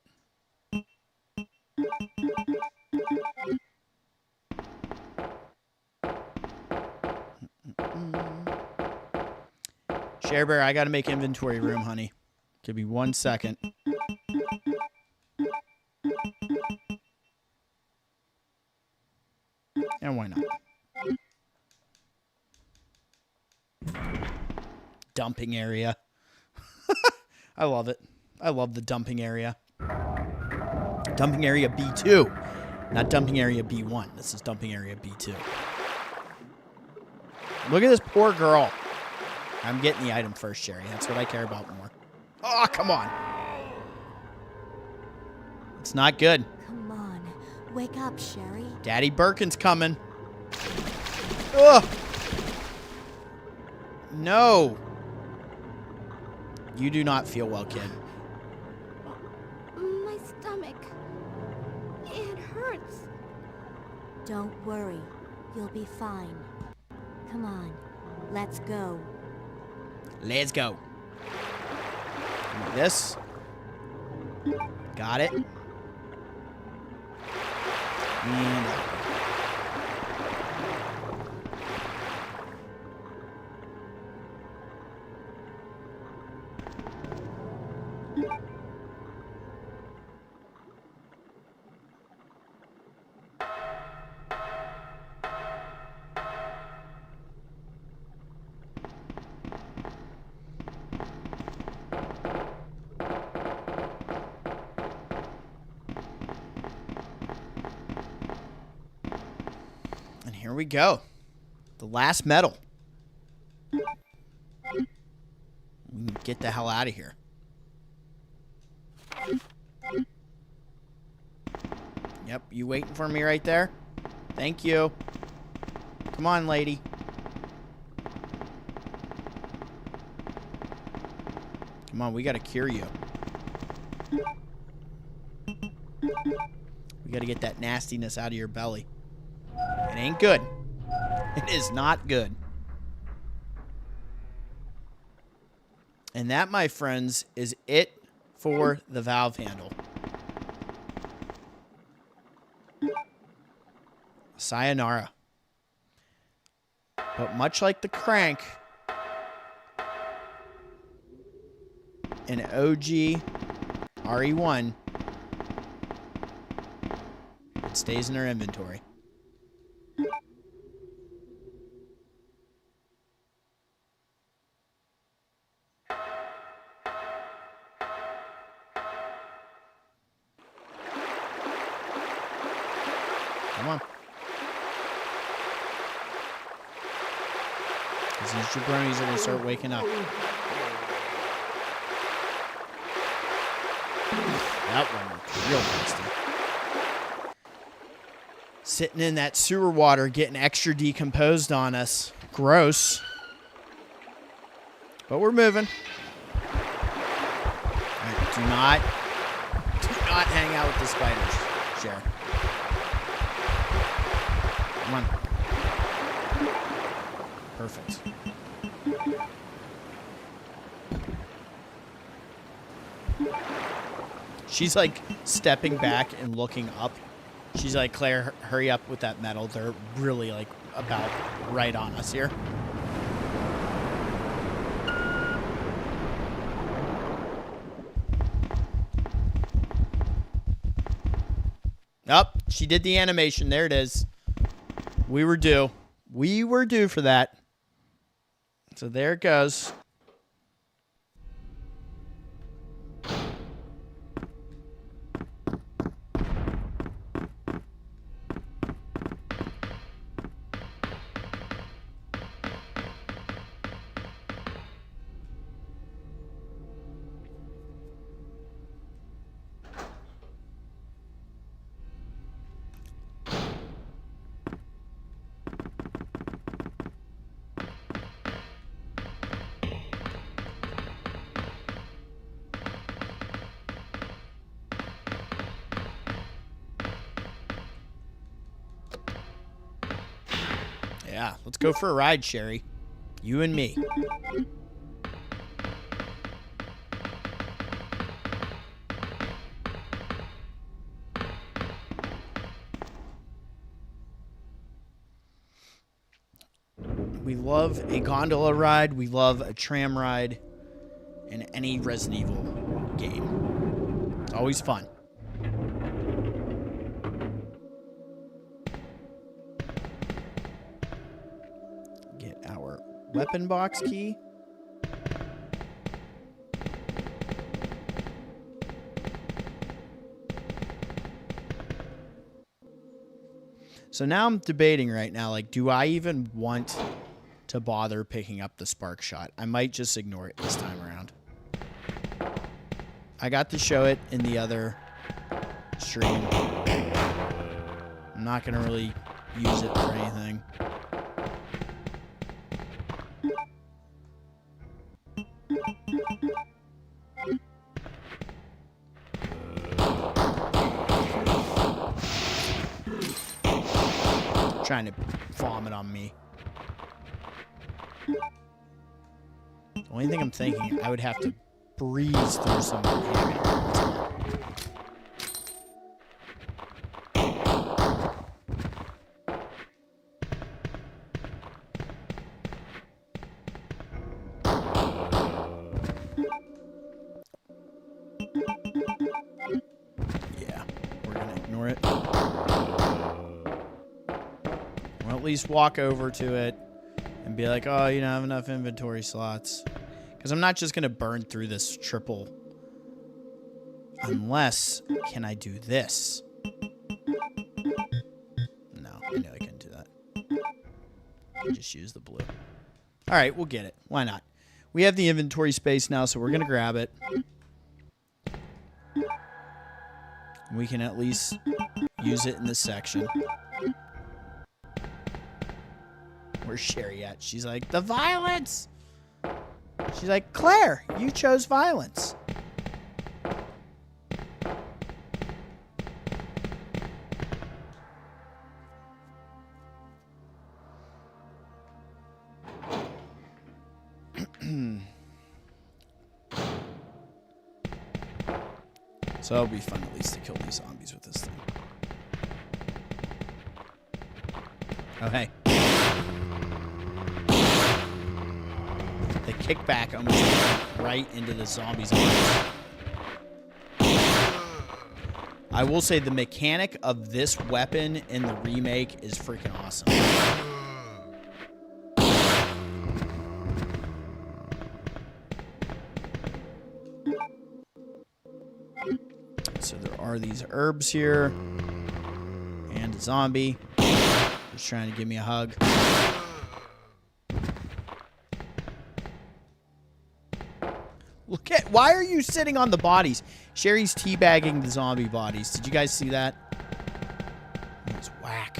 Sharebear, I gotta make inventory room, honey. Give me 1 second. And why not? Dumping area. I love it. I love the dumping area. Dumping area B2. Not dumping area B1. This is dumping area B2. Look at this poor girl. I'm getting the item first, Sherry. That's what I care about more. Oh, come on. It's not good. Come on. Wake up, Sherry. Daddy Birkin's coming. Ugh. No. You do not feel well, kid. My stomach. It hurts. Don't worry. You'll be fine. Come on. Let's go. Let's go. This. Got it. And here we go. The last medal. We can get the hell out of here. Yep, you waiting for me right there? Thank you. Come on, lady. Come on, we gotta cure you. We gotta get that nastiness out of your belly. It ain't good. It is not good. And that, my friends, is it for the valve handle. Sayonara. But much like the crank, an OG RE1, it stays in our inventory. Because these jabronis are going to start waking up. That one looked real nasty. Sitting in that sewer water, getting extra decomposed on us. Gross. But we're moving. All right, do not hang out with the spiders, Sharon. Come on. Perfect. She's like stepping back and looking up. She's like, Claire, hurry up with that metal. They're really like about right on us here. Up, she did the animation. There it is. We were due. We were due for that. So there it goes. Yeah, let's go for a ride, Sherry. You and me. We love a gondola ride. We love a tram ride in any Resident Evil game. It's always fun. Weapon box key. So now I'm debating right now, like, do I even want to bother picking up the spark shot? I might just ignore it this time around. I got to show it in the other stream. I'm not going to really use it for anything. Trying to vomit on me. The only thing I'm thinking, I would have to breeze through some yeah, we're gonna ignore it. At least walk over to it and be like, oh, you don't have enough inventory slots. Because I'm not just going to burn through this triple. Unless, can I do this? No, I know I couldn't do that. I just use the blue. All right, we'll get it. Why not? We have the inventory space now, so we're going to grab it. We can at least use it in this section. Where's Sherry at? She's like, the violence! She's like, Claire, you chose violence. So it'll be fun at least to kill these zombies with this thing. Oh, hey. The kickback almost went right into the zombies' eyes. I will say the mechanic of this weapon in the remake is freaking awesome. So there are these herbs here. And a zombie. Just trying to give me a hug. Look at... Why are you sitting on the bodies? Sherry's teabagging the zombie bodies. Did you guys see that? It was whack.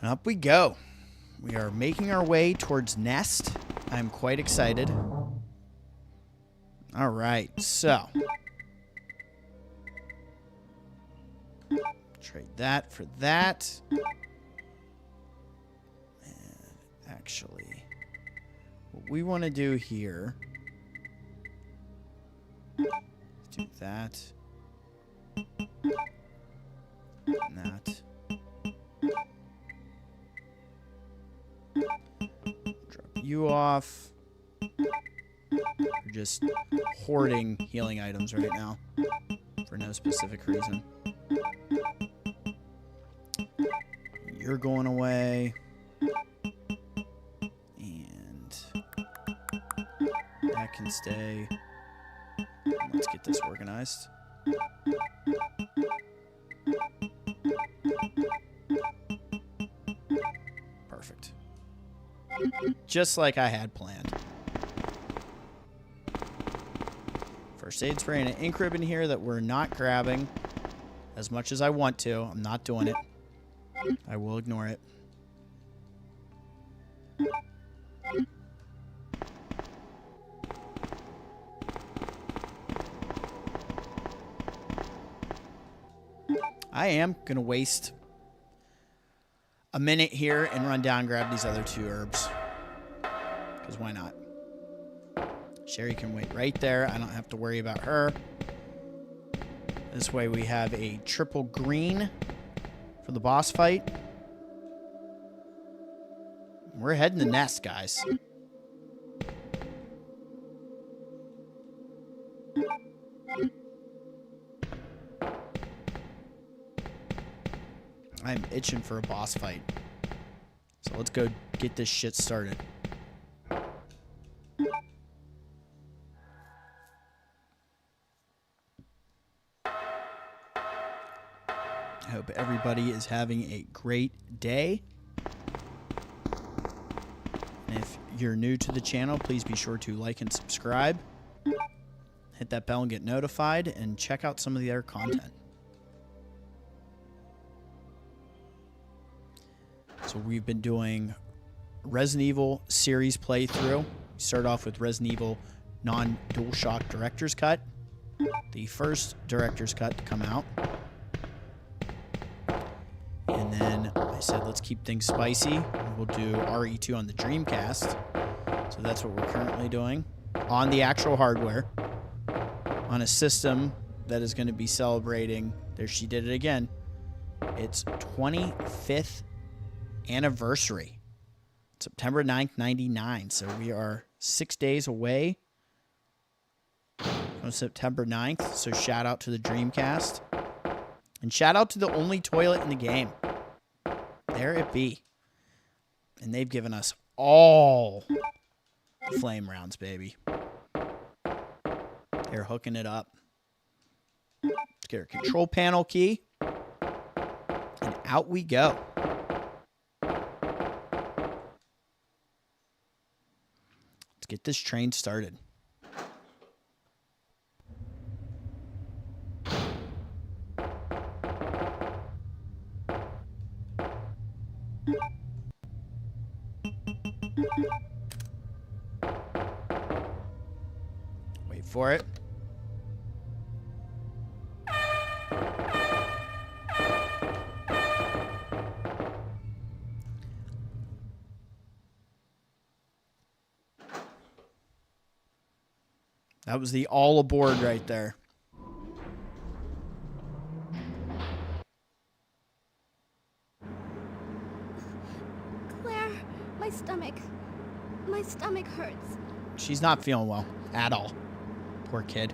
And up we go. We are making our way towards Nest. I'm quite excited. All right, so... Trade that for that. And actually, what we want to do here... do that. And that. Drop you off. We're just hoarding healing items right now for no specific reason. You're going away. And that can stay. Let's get this organized. Perfect. Just like I had planned. First aid spray and an ink ribbon here that we're not grabbing as much as I want to. I'm not doing it. I will ignore it. I am going to waste a minute here and run down and grab these other 2 herbs. Because why not? Sherry can wait right there. I don't have to worry about her. This way we have a triple green for the boss fight. We're heading to Nest, guys. I'm itching for a boss fight. So let's go get this shit started. I hope everybody is having a great day. And if you're new to the channel, please be sure to like and subscribe. Hit that bell and get notified, and check out some of the other content. So we've been doing Resident Evil series playthrough. We start off with Resident Evil non-DualShock Director's Cut. The first Director's Cut to come out. And then I said, let's keep things spicy. We'll do RE2 on the Dreamcast. So that's what we're currently doing. On the actual hardware. On a system that is going to be celebrating, there she did it again, its 25th anniversary. September 9th, 99. So we are 6 days away from September 9th. So shout out to the Dreamcast. And shout out to the only toilet in the game. There it be. And they've given us all the flame rounds, baby. They're hooking it up. Let's get our control panel key. And out we go. Let's get this train started. Wait for it. That was the all aboard right there. Claire, my stomach hurts. She's not feeling well at all. Poor kid.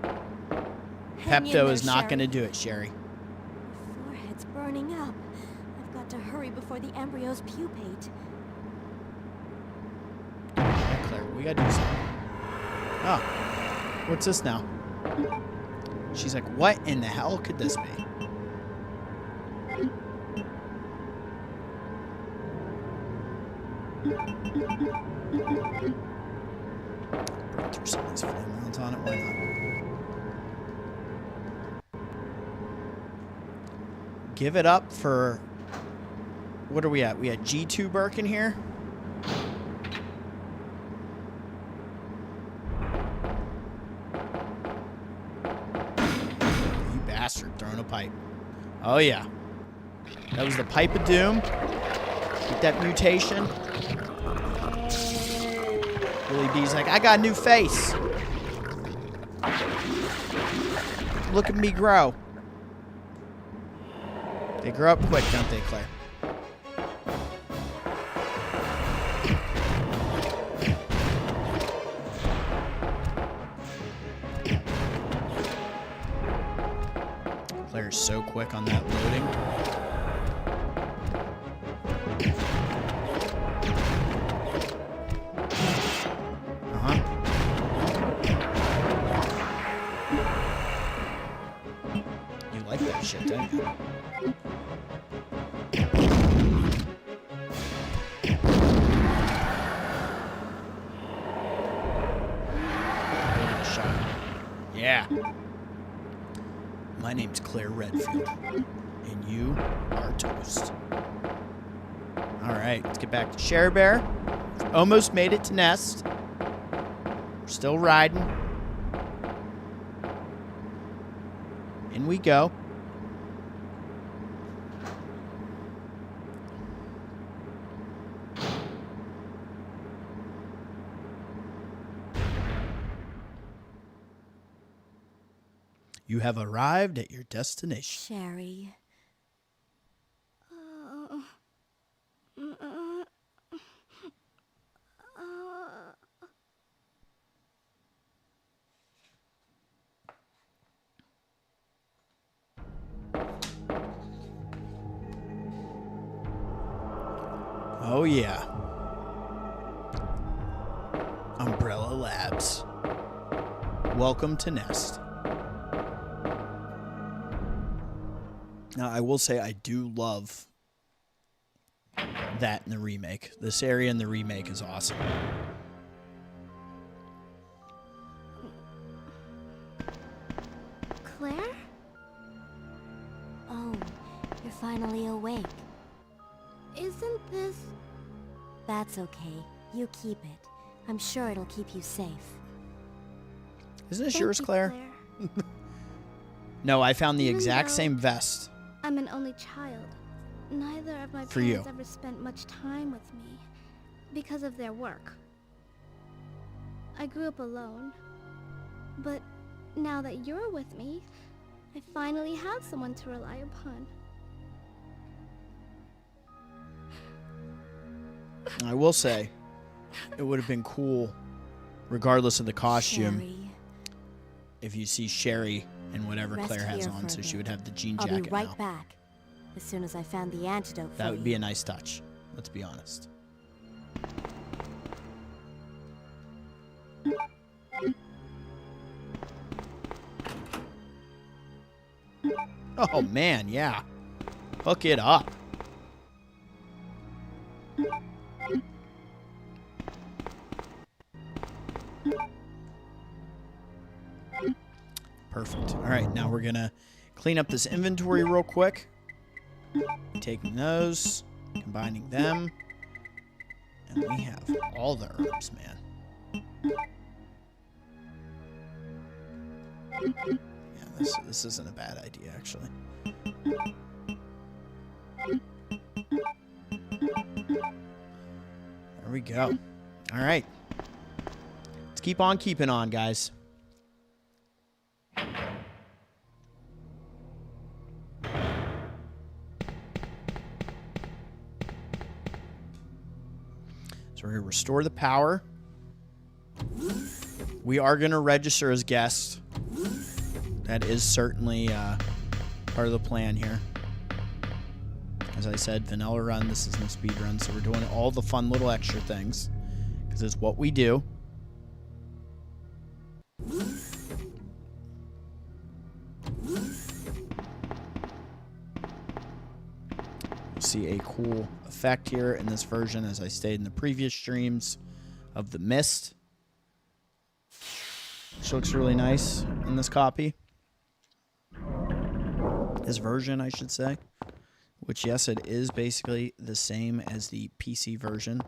Hang in Pepto there, is not Sherry. going to do it, Sherry. My forehead's burning up. I've got to hurry before the embryos pupate. Yeah, Claire, we got to do something. Oh, what's this now? She's like, what in the hell could this be? Throw some of these flame rounds on it. Why not? Give it up for... What are we at? We had G2 Birkin here. You bastard, throwing a pipe. Oh, yeah. That was the Pipe of Doom. Get that mutation. Billy B's like, I got a new face. Look at me grow. They grow up quick, don't they, Claire? Claire's so quick on that loading. You like that shit, don't you? Yeah. My name's Claire Redfield, and you are toast. Alright, let's get back to Share Bear. Almost made it to Nest. We're still riding. In we go. You have arrived at your destination. Sherry. Oh, yeah. Umbrella Labs. Welcome to Nest. Now, I will say I do love that in the remake. This area in the remake is awesome. Claire? Oh, you're finally awake. Isn't this... That's okay. You keep it. I'm sure it'll keep you safe. Isn't this Thank yours, you, Claire? No, I found the Even exact though- same vest. I'm an only child. Neither of my For you. parents ever spent much time with me because of their work. I grew up alone. But now that you're with me, I finally have someone to rely upon. I will say, it would have been cool, regardless of the costume, Sherry. if you see Sherry and whatever Rest Claire has here on, for a so she bit. would have the jean I'll jacket be right now. back. As soon as I found the antidote for That would be you. a nice touch. Let's be honest. Oh, man, yeah. Hook it up. Perfect. All right, now we're going to clean up this inventory real quick. Taking those, combining them. And we have all the herbs, man. Yeah, this isn't a bad idea, actually. There we go. All right. Let's keep on keeping on, guys. So we're going to restore the power. We are going to register as guests. That is certainly part of the plan here. As I said, vanilla run. This is no speed run, so we're doing all the fun little extra things because it's what we do. see a cool effect here in this version, as I stated in the previous streams, of the mist. Which looks really nice in this copy. This version, I should say. Which, yes, it is basically the same as the PC version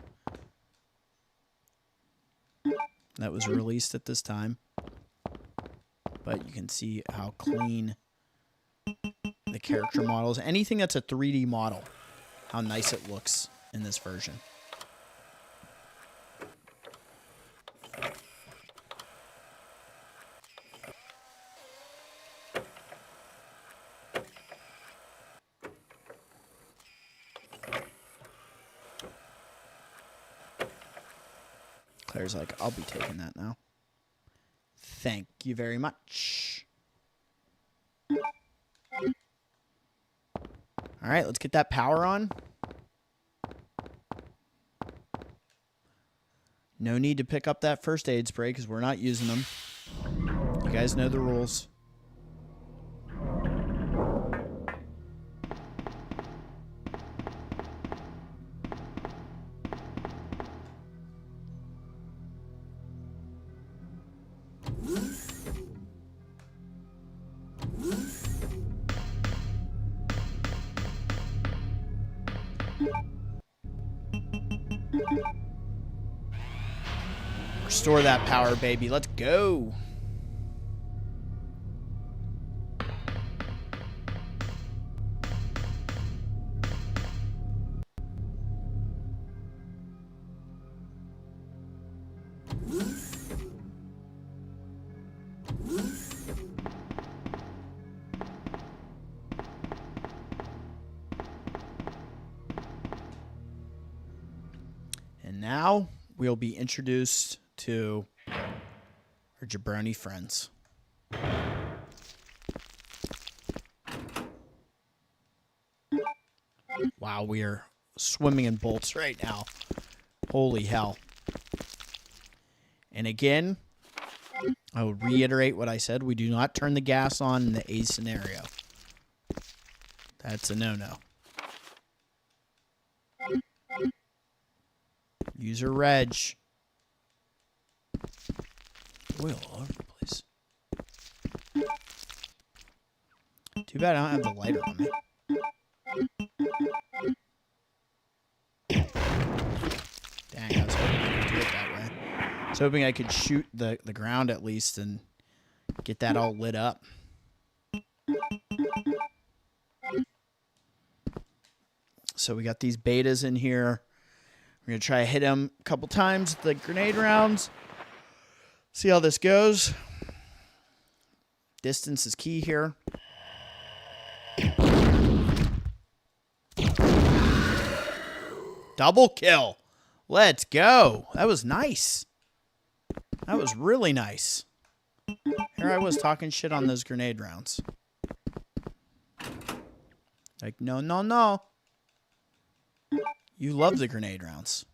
that was released at this time. But you can see how clean the character models, anything that's a 3D model, how nice it looks in this version. Claire's like, I'll be taking that now. Thank you very much. All right, let's get that power on. No need to pick up that first aid spray because we're not using them. You guys know the rules. Restore that power, baby. Let's go. And now we'll be introduced to our jabroni friends. Wow, we are swimming in bolts right now. Holy hell. And again, I will reiterate what I said. We do not turn the gas on in the A scenario. That's a no-no. User reg. Oil all over the place. Too bad I don't have the lighter on me. Dang, I was hoping I could do it that way. I was hoping I could shoot the ground at least and get that all lit up. So we got these betas in here. We're going to try to hit them a couple times with the grenade rounds. See how this goes. Distance is key here. Double kill. Let's go. That was nice. That was really nice. Here I was talking shit on those grenade rounds. Like, no, no, no. You love the grenade rounds.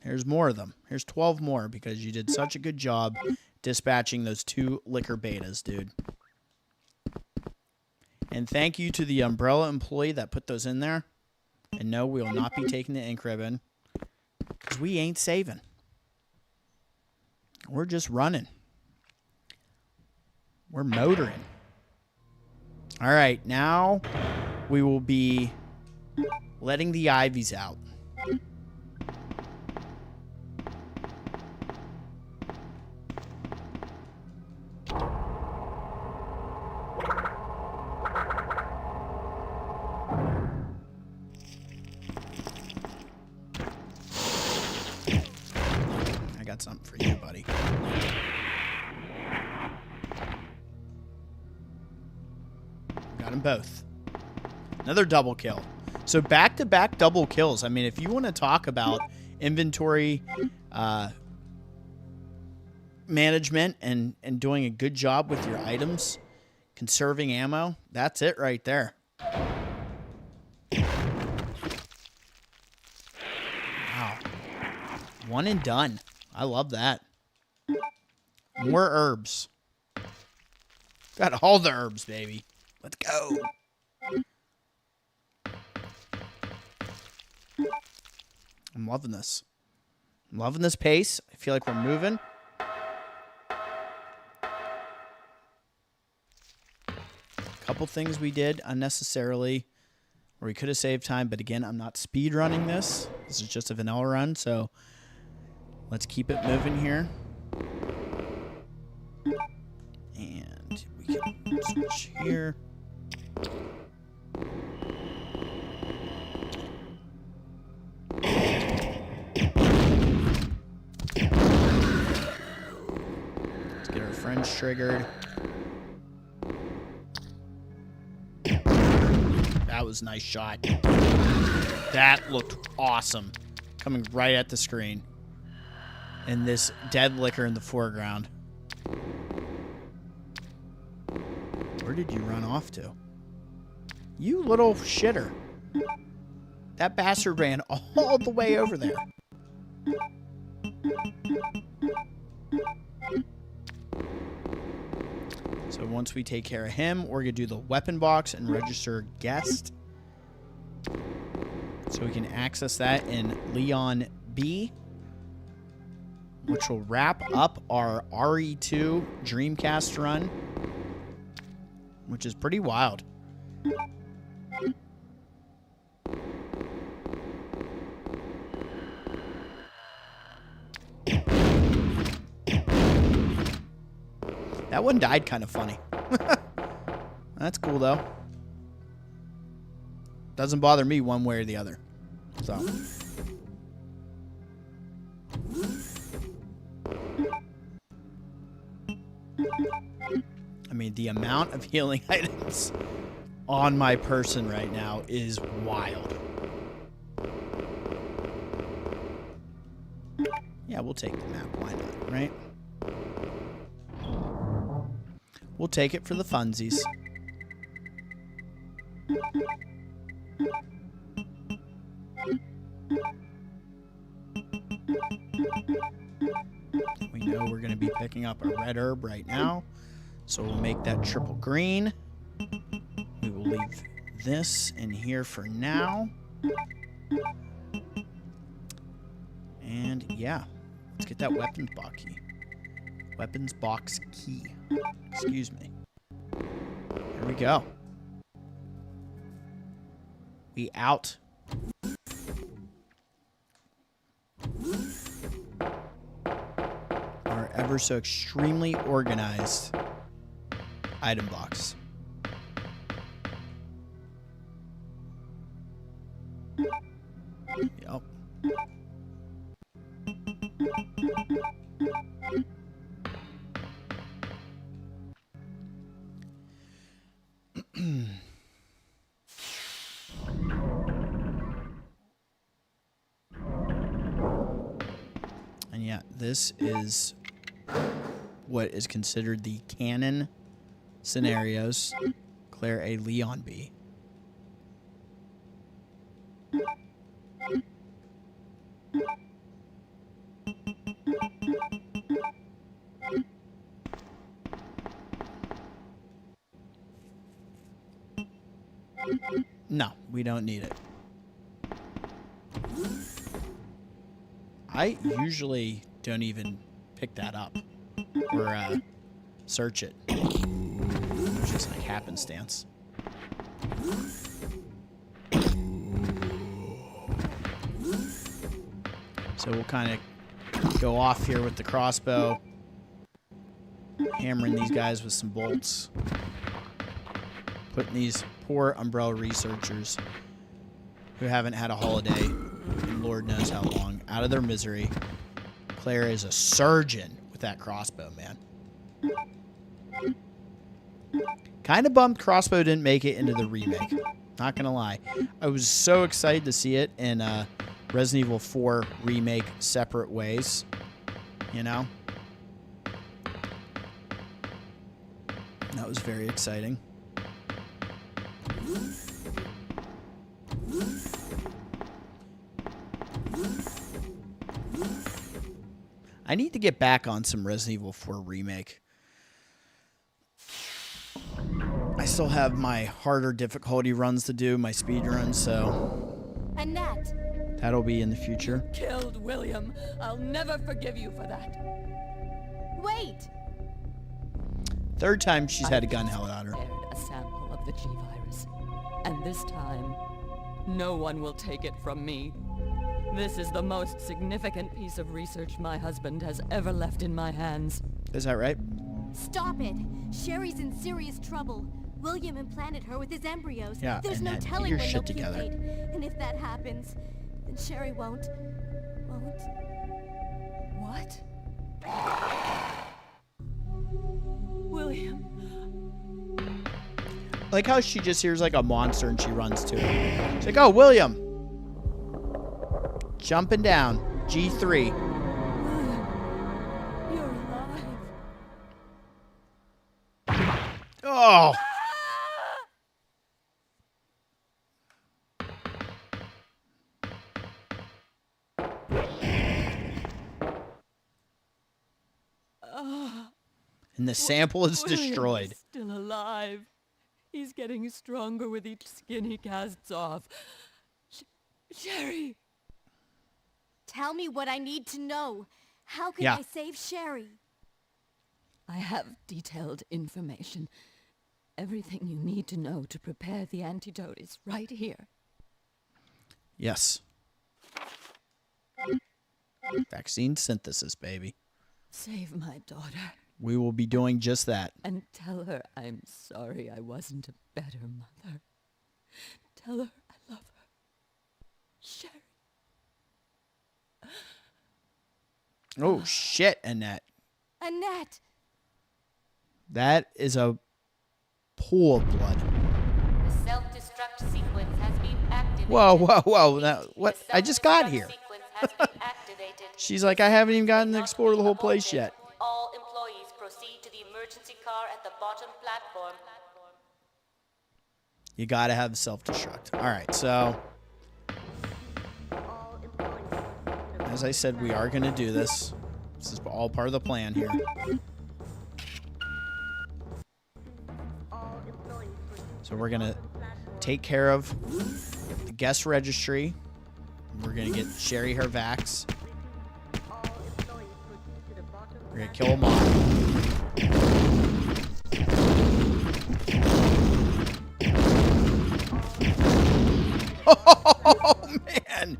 Here's more of them. Here's 12 more because you did such a good job dispatching those 2 liquor betas, dude. And thank you to the Umbrella employee that put those in there. And no, we will not be taking the ink ribbon because we ain't saving. We're just running. We're motoring. All right, now we will be letting the Ivies out. I got something for you, buddy. Got them both. Another double kill. So back-to-back double kills. I mean, if you want to talk about inventory management and doing a good job with your items, conserving ammo, that's it right there. Wow. One and done. I love that. More herbs. Got all the herbs, baby. Let's go. I'm loving this. I'm loving this pace. I feel like we're moving. A couple things we did unnecessarily where we could have saved time, but again, I'm not speed running this. This is just a vanilla run, so let's keep it moving here. And we can switch here. Let's get our friends triggered. That was a nice shot. That looked awesome. Coming right at the screen. And this dead liquor in the foreground. Where did you run off to? You little shitter. That bastard ran all the way over there. So once we take care of him, we're going to do the weapon box and register guest. So we can access that in Leon B, which will wrap up our RE2 Dreamcast run, which is pretty wild. That one died kind of funny. That's cool, though. Doesn't bother me one way or the other. So. I mean, the amount of healing items on my person right now is wild. Yeah, we'll take the map. Why not, right? We'll take it for the funsies. We know we're going to be picking up a red herb right now. So we'll make that triple green. We will leave this in here for now. And yeah, let's get that weapons box key. Weapons box key. Excuse me. Here we go. We out. Our ever so extremely organized item box. Yep. And yeah, this is what is considered the canon scenarios. Claire A. Leon B. No, we don't need it. I usually don't even pick that up or search it. It's just like happenstance. So we'll kind of go off here with the crossbow, hammering these guys with some bolts, putting these poor Umbrella researchers who haven't had a holiday in Lord knows how long out of their misery. Claire is a surgeon with that crossbow, man. Kind of bummed crossbow didn't make it into the remake. Not gonna lie. I was so excited to see it in Resident Evil 4 remake separate ways. You know? That was very exciting. I need to get back on some Resident Evil 4 remake. I still have my harder difficulty runs to do, my speed runs, so Annette! That'll be in the future. Killed William. I'll never forgive you for that. Wait! Third time she's had a gun held at her. Prepared a sample of the G-Virus. And this time, no one will take it from me. This is the most significant piece of research my husband has ever left in my hands. Is that right? Stop it! Sherry's in serious trouble. William implanted her with his embryos. Yeah, There's no Annette, get telling your when shit they'll together. pupate. And if that happens, then Sherry won't. What? William. I like how she just hears like a monster and she runs to it. She's like, oh, William. Jumping down. G3. You're alive. Oh. And the sample is William destroyed. is still alive. He's getting stronger with each skin he casts off. Sherry! Tell me what I need to know. How can Yeah. I save Sherry? I have detailed information. Everything you need to know to prepare the antidote is right here. Yes. Vaccine synthesis, baby. Save my daughter. We will be doing just that. And tell her I'm sorry I wasn't a better mother. Tell her I love her. Sherry. Oh, shit, Annette. Annette! That is a pool of blood. The self-destruct sequence has been activated. Whoa, whoa, whoa. Now, what? The I just got self-destruct here. sequence has been activated. She's like, I haven't even gotten to explore the whole place yet. All employees proceed to the emergency car at the bottom platform. You gotta have self-destruct. All right, so as I said, we are gonna do this. This is all part of the plan here. So we're gonna take care of the guest registry. We're gonna get Sherry her vax. We're gonna kill Moth. Oh man,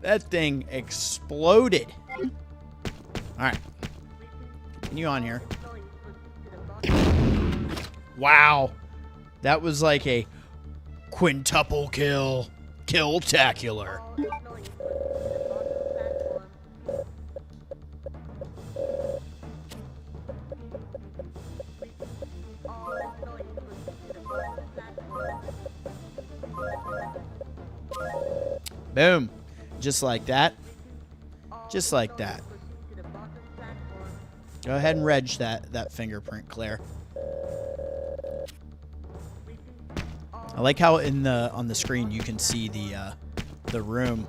that thing exploded. All right, continue on here. Wow, that was like a quintuple kill, kill-tacular. Boom. Just like that. Just like that. Go ahead and reg that fingerprint, Claire. I like how on the screen you can see the room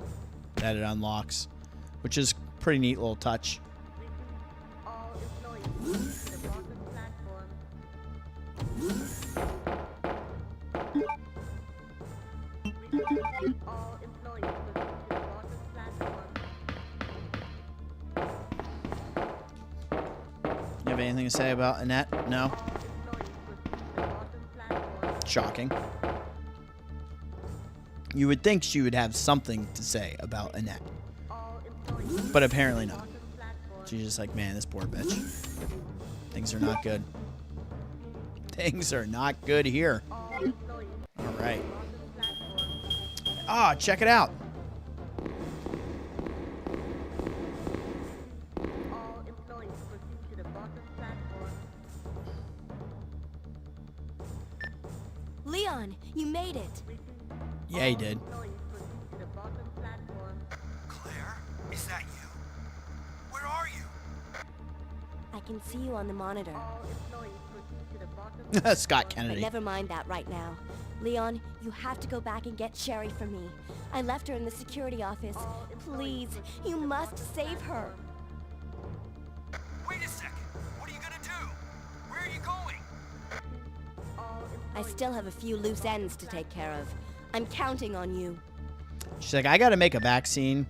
that it unlocks, which is a pretty neat little touch. You have anything to say about Annette? No? Shocking. You would think she would have something to say about Annette. But apparently not. She's just like, man, this poor bitch. Things are not good. Things are not good here. Alright. Ah, check it out. Leon, you made it. Yeah, he did. Claire, is that you? Where are you? I can see you on the monitor. Scott But Kennedy. never mind that right now. Leon, you have to go back and get Sherry for me. I left her in the security office. Please, you must save her. Wait a second. What are you gonna do? Where are you going? I still have a few loose ends to take care of. I'm counting on you. She's like, I got to make a vaccine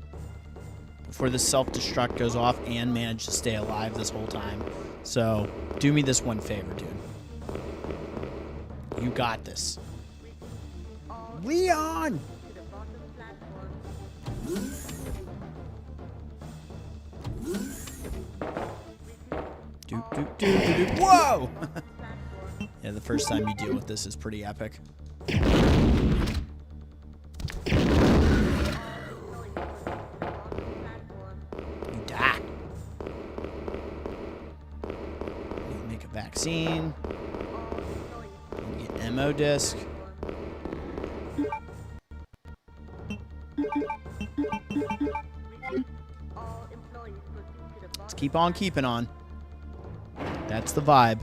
before this self-destruct goes off and manage to stay alive this whole time. So, do me this one favor, dude. You got this. Leon! Whoa! Yeah, the first time you deal with this is pretty epic. You die. You make a vaccine. You get an MO disc. Let's keep on keeping on. That's the vibe.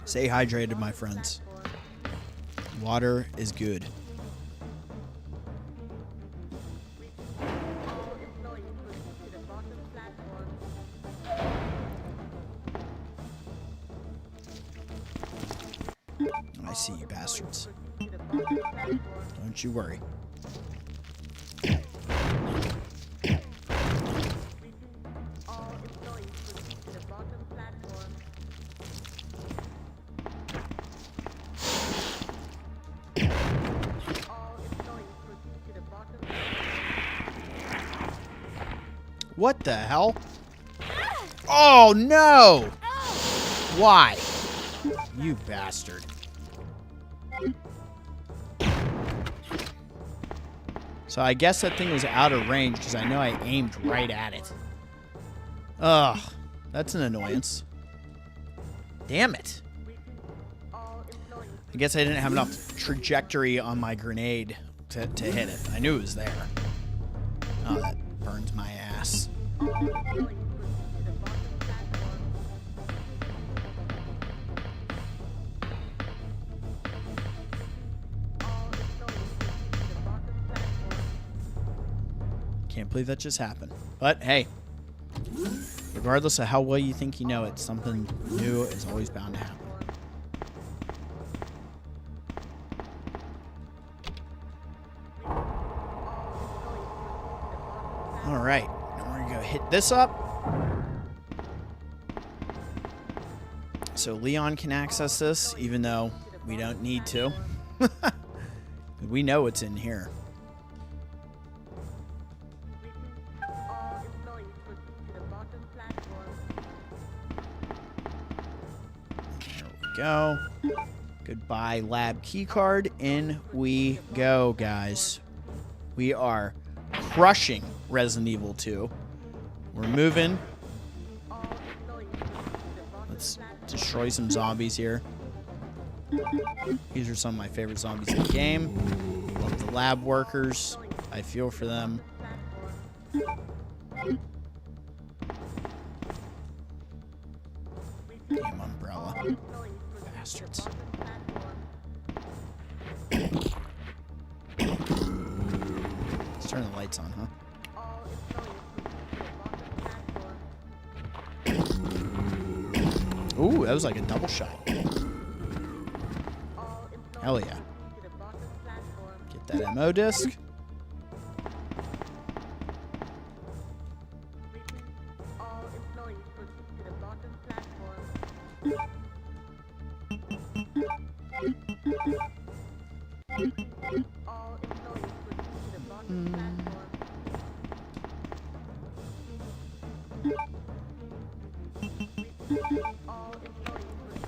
Stay hydrated, my friends. Water is good. I see you bastards. Don't you worry. What the hell? Oh no! Why? You bastard. So I guess that thing was out of range because I know I aimed right at it. Ugh, that's an annoyance. Damn it. I guess I didn't have enough trajectory on my grenade to hit it. I knew it was there. Oh, that burns my ass. Can't believe that just happened. But hey, regardless of how well you think you know it, something new is always bound to happen. All right, now we're gonna go hit this up. So Leon can access this, even though we don't need to. We know what's in here. Go. Goodbye, lab keycard. In we go, guys. We are crushing Resident Evil 2. We're moving. Let's destroy some zombies here. These are some of my favorite zombies in the game. Love the lab workers. I feel for them. Damn umbrella. Bastards. Let's turn the lights on, huh? Ooh, that was like a double shot. Hell yeah. Get that MO disc.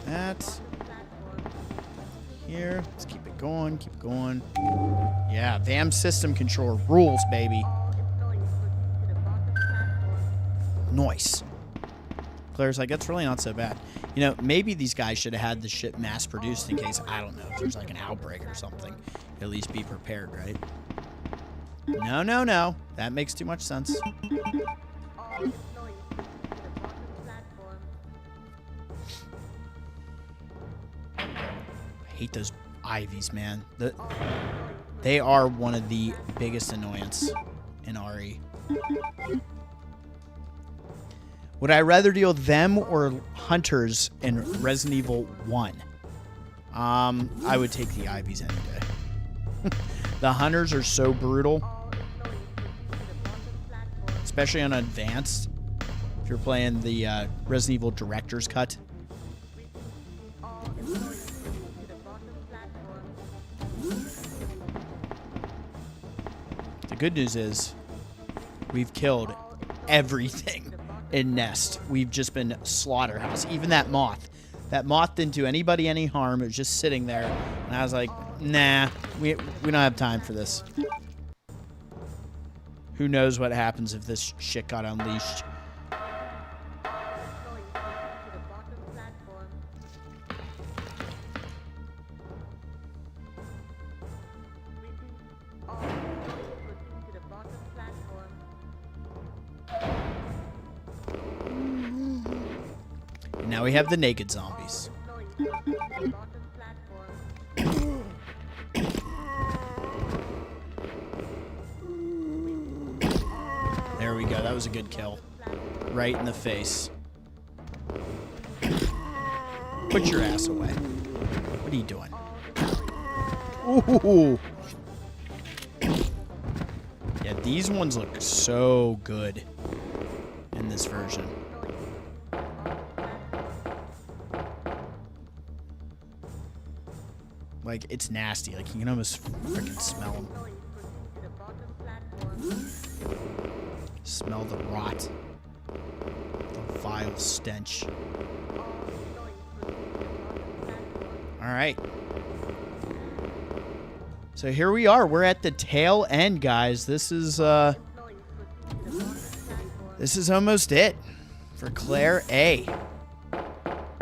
That here. Let's keep it going. Keep going. Yeah, VAM system control rules, baby. Nice. Claire's like, that's really not so bad. You know, maybe these guys should have had this shit mass produced in case, I don't know, if there's like an outbreak or something. At least be prepared, right? No, no, no. That makes too much sense. I hate those Ivies, man. They are one of the biggest annoyance in RE. Would I rather deal them or hunters in Resident Evil 1? I would take the Ivies any day. The hunters are so brutal. Especially on advanced. If you're playing the Resident Evil Director's Cut. The good news is we've killed everything in Nest. We've just been slaughterhouse. Even that moth. That moth didn't do anybody any harm. It was just sitting there. And I was like, nah, we don't have time for this. Who knows what happens if this shit got unleashed. Now we have the naked zombies. There we go. That was a good kill. Right in the face. Put your ass away. What are you doing? Ooh. Yeah, these ones look so good in this version. Like, it's nasty. Like, you can almost freaking smell them. Smell the rot. The vile stench. Alright. So here we are. We're at the tail end, guys. This is almost it for Claire A.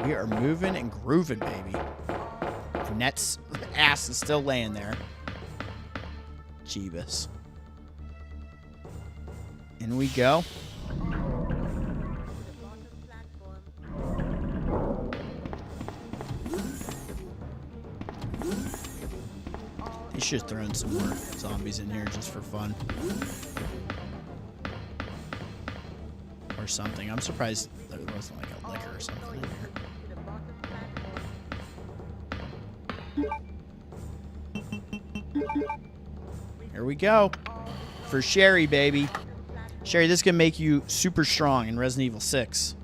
We are moving and grooving, baby. Net's ass is still laying there. Jeebus. In we go. They should have thrown some more zombies in here just for fun. Or something. I'm surprised there wasn't like a liquor or something in here. Here we go. For Sherry, baby. Sherry, this is going to make you super strong in Resident Evil 6.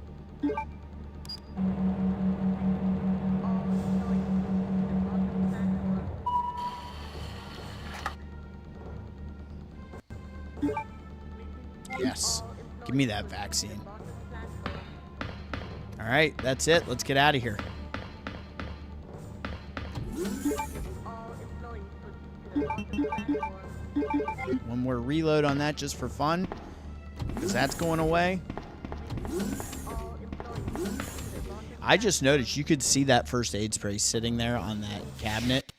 Yes. Give me that vaccine. All right, that's it. Let's get out of here. One more reload on that just for fun, because that's going away. I just noticed you could see that first aid spray sitting there on that cabinet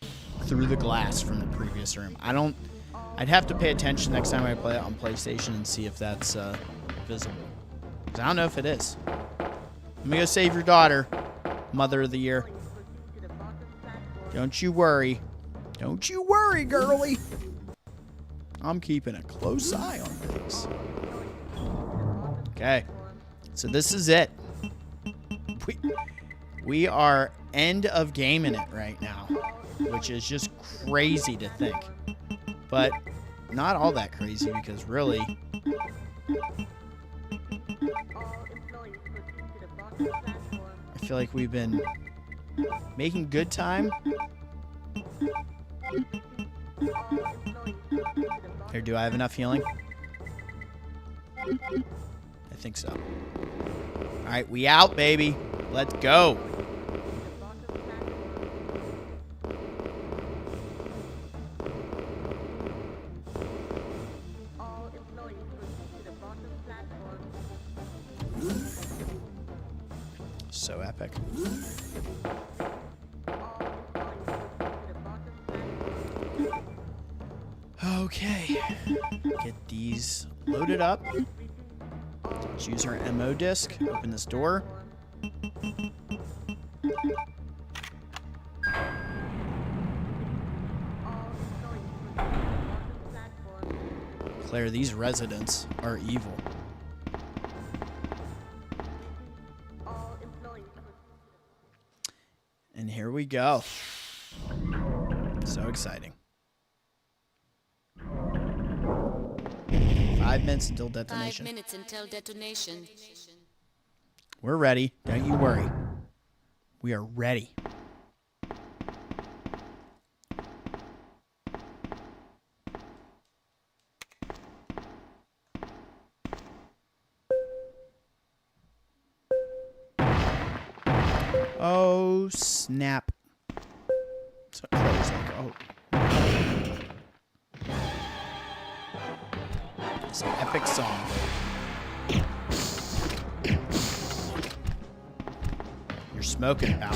through the glass from the previous room. I'd have to pay attention next time I play it on PlayStation and see if that's visible. 'Cause I don't know if it is. Let me go save your daughter, Mother of the Year. Don't you worry. Don't you worry, girlie. I'm keeping a close eye on things. Okay. So this is it. We are end of game in it right now, which is just crazy to think. But not all that crazy, because really, I feel like we've been making good time. Here, do I have enough healing? I think so. Alright, we out, baby. Let's go. So epic. Okay. Get these loaded up. Let's use our MO disc. Open this door. Claire, these residents are evil. And here we go. So exciting. 5 minutes until detonation. 5 minutes until detonation. We're ready. Don't you worry. We are ready. Oh, snap. So Claire's like, oh. It's an epic song. You're smoking, pal.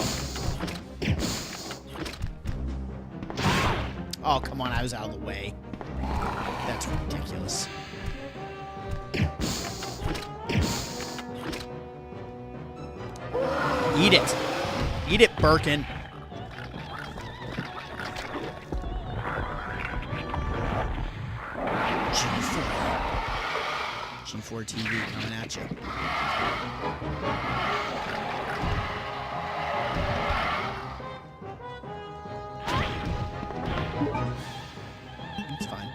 Oh, come on. I was out of the way. That's ridiculous. Eat it. Eat it, Birkin. G4 TV coming at you. It's fine.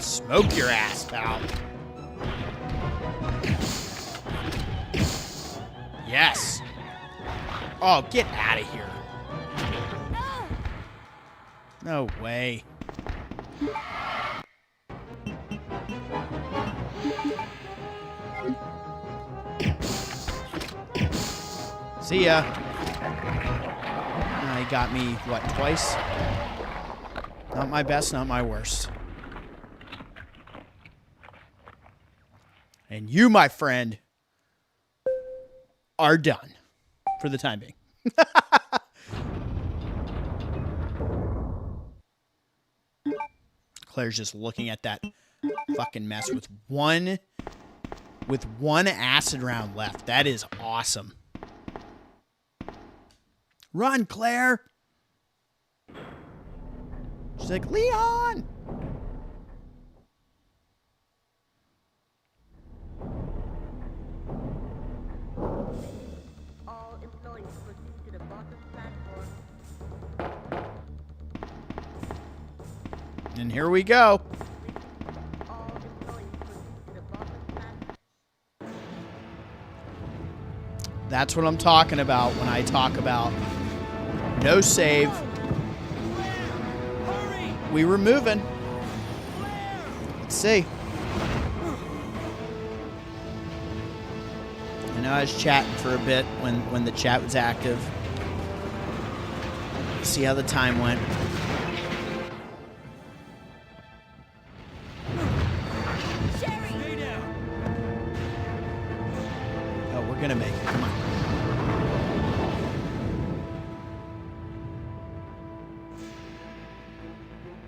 Smoke your ass, pal. Yes. Oh, get out of here. No way. See ya. He got me, what, twice? Not my best, not my worst. And you, my friend, are done for the time being. Claire's just looking at that fucking mess with one acid round left. That is awesome. Run, Claire. She's like, Leon. All employees proceed to the bottom platform. And here we go. All employees proceed to the bottom platform. That's what I'm talking about when I talk about no save. We were moving. Let's see. I know I was chatting for a bit when the chat was active. See how the time went. Oh, we're gonna make it. Come on.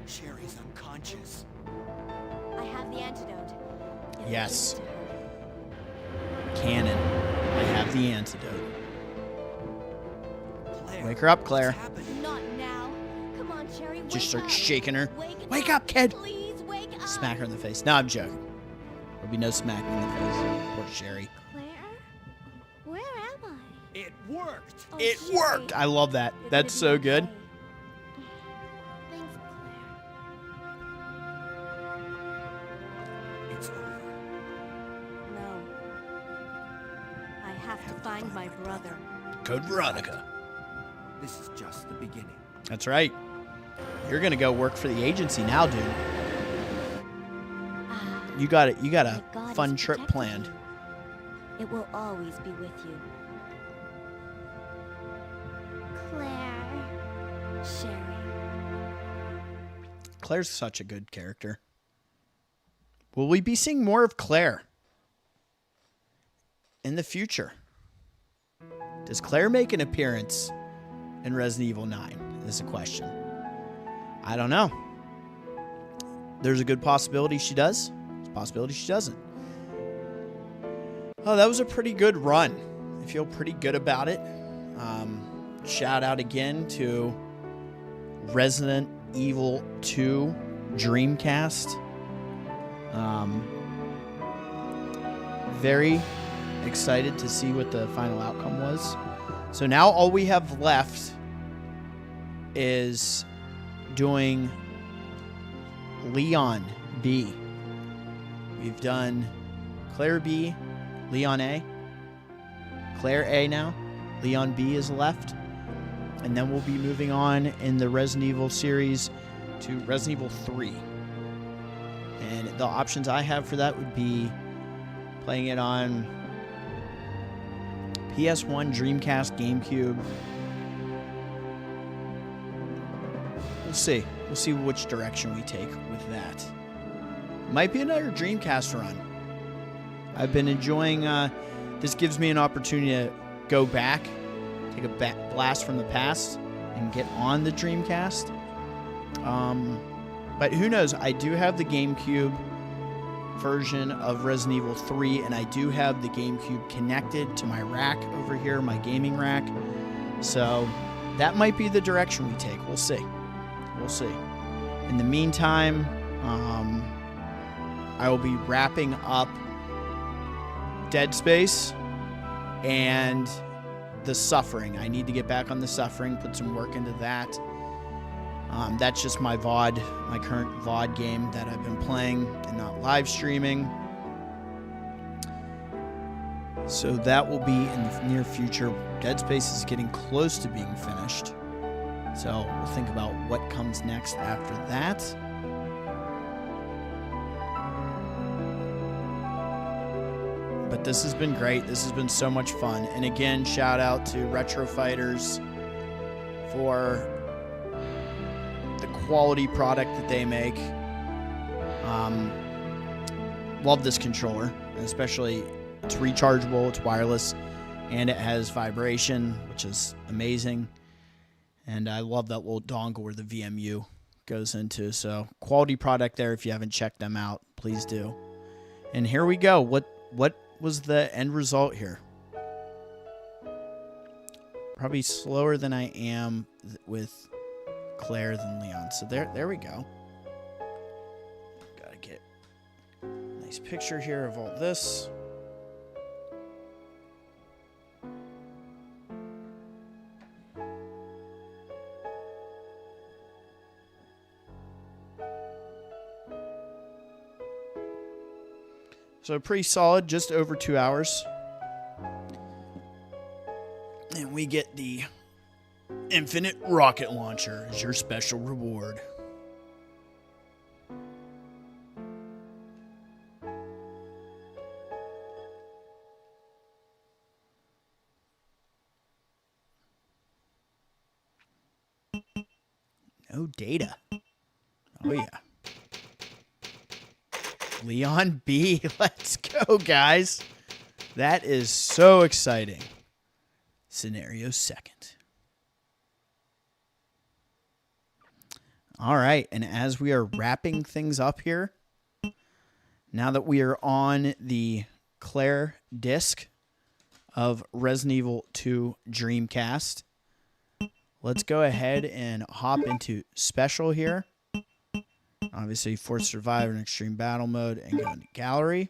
Sherry's unconscious. I have the antidote. If Yes. I give it to her. Cannon. I have the antidote. Claire, Wake her up, Claire. what's happening? Not now. Come on, Cherry. Just wake start up. shaking her. Wake up, kid. Please wake up. Smack her in the face. No, I'm joking. There'll be no smacking in the face. Poor Sherry. Claire? Where am I? It worked! Oh, It Sherry. worked. I love that. You're That's gonna so be good. okay. Thanks, Claire. It's over. No. I have to find my brother. Code Veronica. This is just the beginning. That's right. You're gonna go work for the agency now, dude. Ah, You got it. You got my a God is fun trip protecting planned. you. It will always be with you. Claire. Sherry. Claire's such a good character. Will we be seeing more of Claire in the future? Does Claire make an appearance in Resident Evil 9? Is a question. I don't know. There's a good possibility she does. Possibility she doesn't. Oh, that was a pretty good run. I feel pretty good about it. Shout out again to Resident Evil 2 Dreamcast. Very excited to see what the final outcome was. So now all we have left is doing Leon B. We've done Claire B, Leon A, Claire A now, Leon B is left, and then we'll be moving on in the Resident Evil series to Resident Evil 3. And the options I have for that would be playing it on PS1, Dreamcast, GameCube. We'll see. We'll see which direction we take with that. Might be another Dreamcast run. I've been enjoying, this gives me an opportunity to go back, take a blast from the past, and get on the Dreamcast. But who knows? I do have the GameCube version of Resident Evil 3, and I do have the GameCube connected to my rack over here, my gaming rack. So that might be the direction we take. We'll see. We'll see. In the meantime, I will be wrapping up Dead Space and The Suffering. I need to get back on The Suffering, put some work into that. That's just my VOD, my current VOD game that I've been playing and not live streaming. So that will be in the near future. Dead Space is getting close to being finished. So we'll think about what comes next after that. But this has been great. This has been so much fun. And again, shout out to Retro Fighters for the quality product that they make. Love this controller, especially it's rechargeable, it's wireless, and it has vibration, which is amazing. And I love that little dongle where the VMU goes into. So quality product there. If you haven't checked them out, please do. And here we go. What was the end result here? Probably slower than I am with Claire than Leon. So there we go. Gotta get a nice picture here of all this. So pretty solid, just over 2 hours. And we get the Infinite Rocket Launcher as your special reward. No data. Oh yeah. Leon B. Let's go, guys. That is so exciting. Scenario second. All right. And as we are wrapping things up here, now that we are on the Claire disc of Resident Evil 2 Dreamcast, let's go ahead and hop into special here. Obviously, Force Survivor and Extreme Battle Mode, and go into Gallery.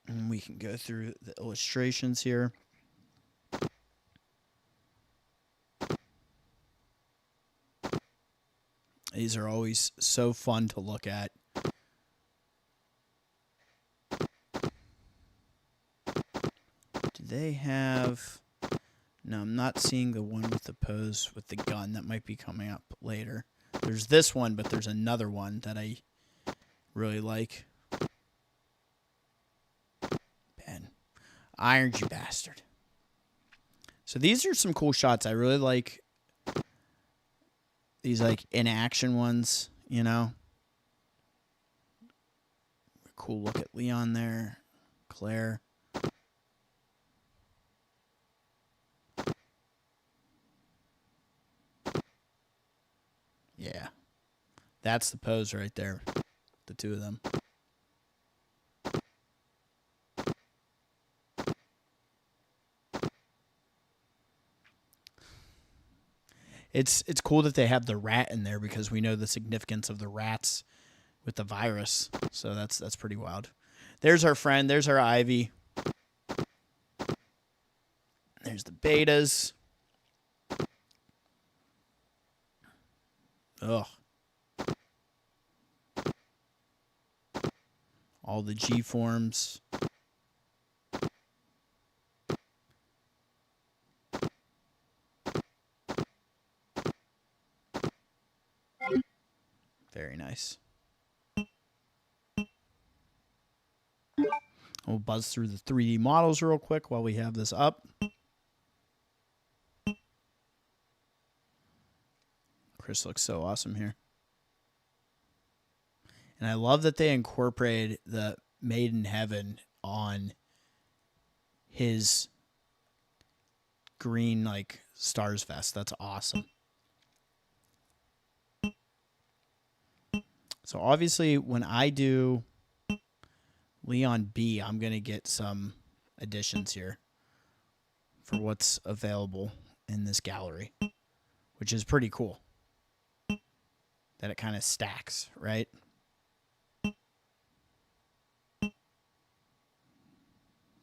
And we can go through the illustrations here. These are always so fun to look at. Do they have... No, I'm not seeing the one with the pose with the gun. That might be coming up later. There's this one, but there's another one that I really like. Ben. Irons, you bastard. So these are some cool shots. I really like these like in-action ones, you know. Cool look at Leon there. Claire. That's the pose right there. The two of them. It's cool that they have the rat in there because we know the significance of the rats with the virus. So that's pretty wild. There's our friend. There's our Ivy. There's the betas. Ugh. All the G forms. Very nice. We'll buzz through the 3D models real quick while we have this up. Chris looks so awesome here. And I love that they incorporated the Made in Heaven on his green, like, S.T.A.R.S vest. That's awesome. So obviously when I do Leon B, I'm going to get some additions here for what's available in this gallery, which is pretty cool. That it kind of stacks, right?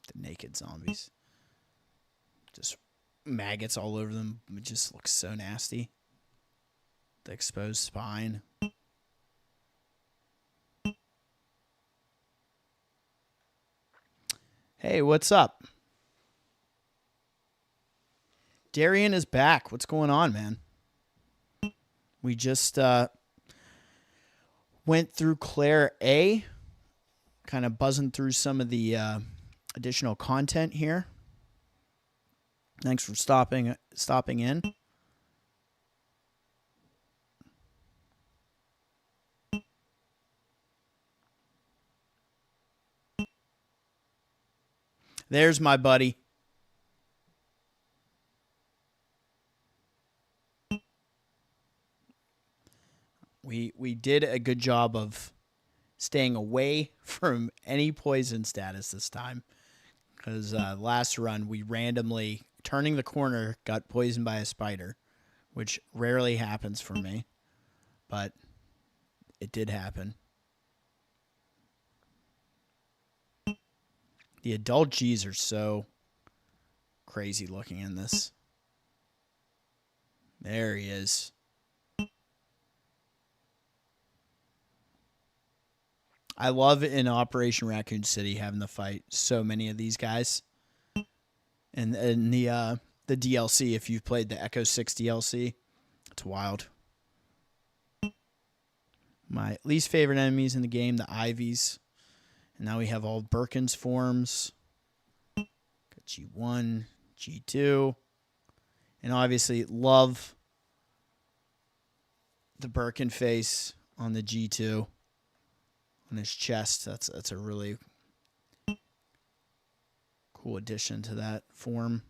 The naked zombies. Just maggots all over them. It just looks so nasty. The exposed spine. Hey, what's up? Darian is back. What's going on, man? We just went through Claire A, kind of buzzing through some of the additional content here. Thanks for stopping in. There's my buddy. We did a good job of staying away from any poison status this time. Because last run, we randomly, turning the corner, got poisoned by a spider. Which rarely happens for me. But it did happen. The adult G's are so crazy looking in this. There he is. I love in Operation Raccoon City having to fight so many of these guys. And the DLC, if you've played the Echo 6 DLC, it's wild. My least favorite enemies in the game, the Ivies. And now we have all Birkin's forms. Got G1, G2. And obviously love the Birkin face on the G2. On his chest. That's a really cool addition to that form.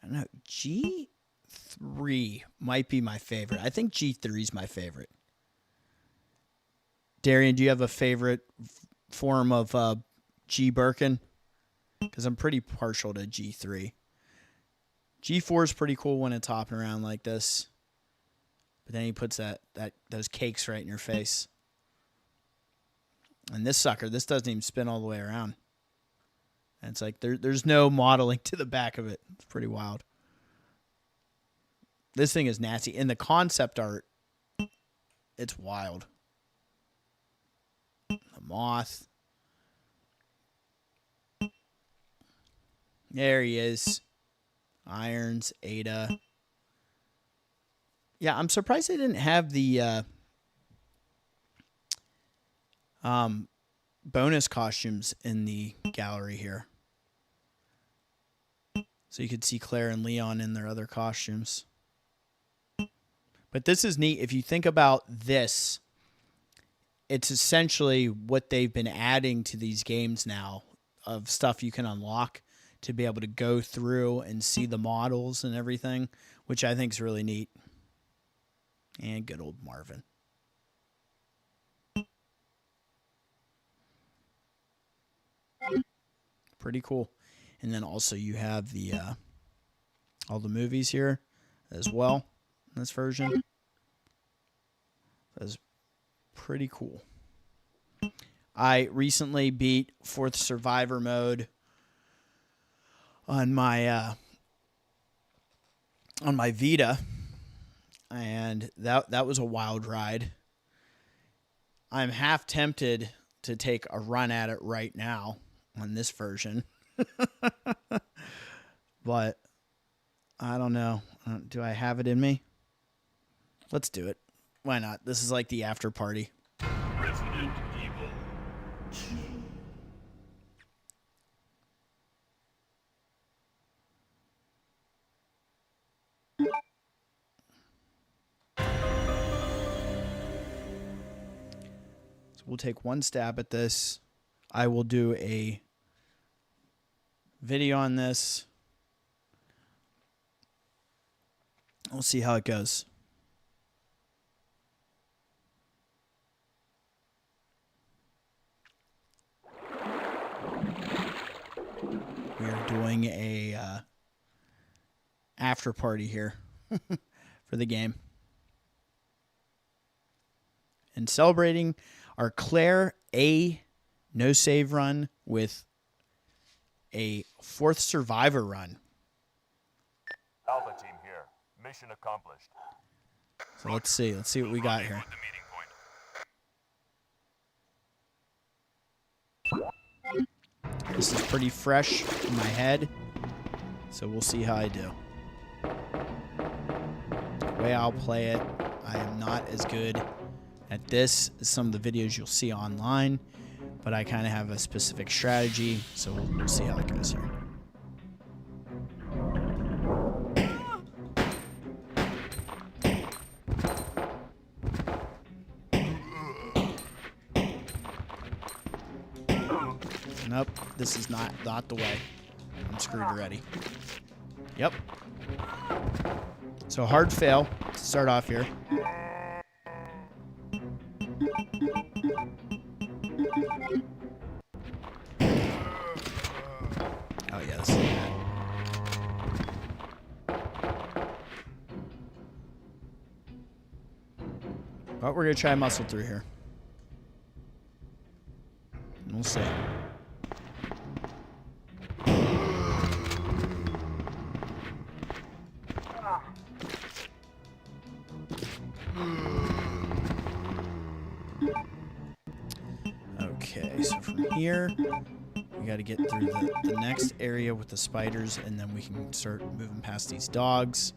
I don't know. G3 might be my favorite. I think G3 is my favorite. Darian, do you have a favorite form of G Birkin? Because I'm pretty partial to G3. G4 is pretty cool when it's hopping around like this. But then he puts those cakes right in your face. And this sucker, this doesn't even spin all the way around. And it's like there's no modeling to the back of it. It's pretty wild. This thing is nasty. In the concept art, it's wild. The Moth. There he is. Irons, Ada. Yeah, I'm surprised they didn't have the bonus costumes in the gallery here. So you could see Claire and Leon in their other costumes. But this is neat. If you think about this, it's essentially what they've been adding to these games now of stuff you can unlock to be able to go through and see the models and everything, which I think is really neat. And good old Marvin. Pretty cool. And then also you have the all the movies here as well in this version. That's pretty cool. I recently beat 4th Survivor mode on my Vita, and that was a wild ride. I'm half tempted to take a run at it right now on this version. But I don't know. Do I have it in me? Let's do it. Why not? This is like the after party. Resident Evil 2. So we'll take one stab at this. I will do a video on this. We'll see how it goes. We are doing a after party here for the game. And celebrating our Claire A no save run with a 4th Survivor run. Alpha team here. Mission accomplished. So let's see what we got here. This is pretty fresh in my head, so we'll see how I do. The way I'll play it, I am not as good at this as some of the videos you'll see online, but I kind of have a specific strategy, so we'll see how it goes here. Nope, this is not the way. I'm screwed already. Yep. So hard fail to start off here. Oh yeah, this is bad. But we're gonna try muscle through here. We'll see. Okay, so from here, we got to get through the next area with the spiders, and then we can start moving past these dogs.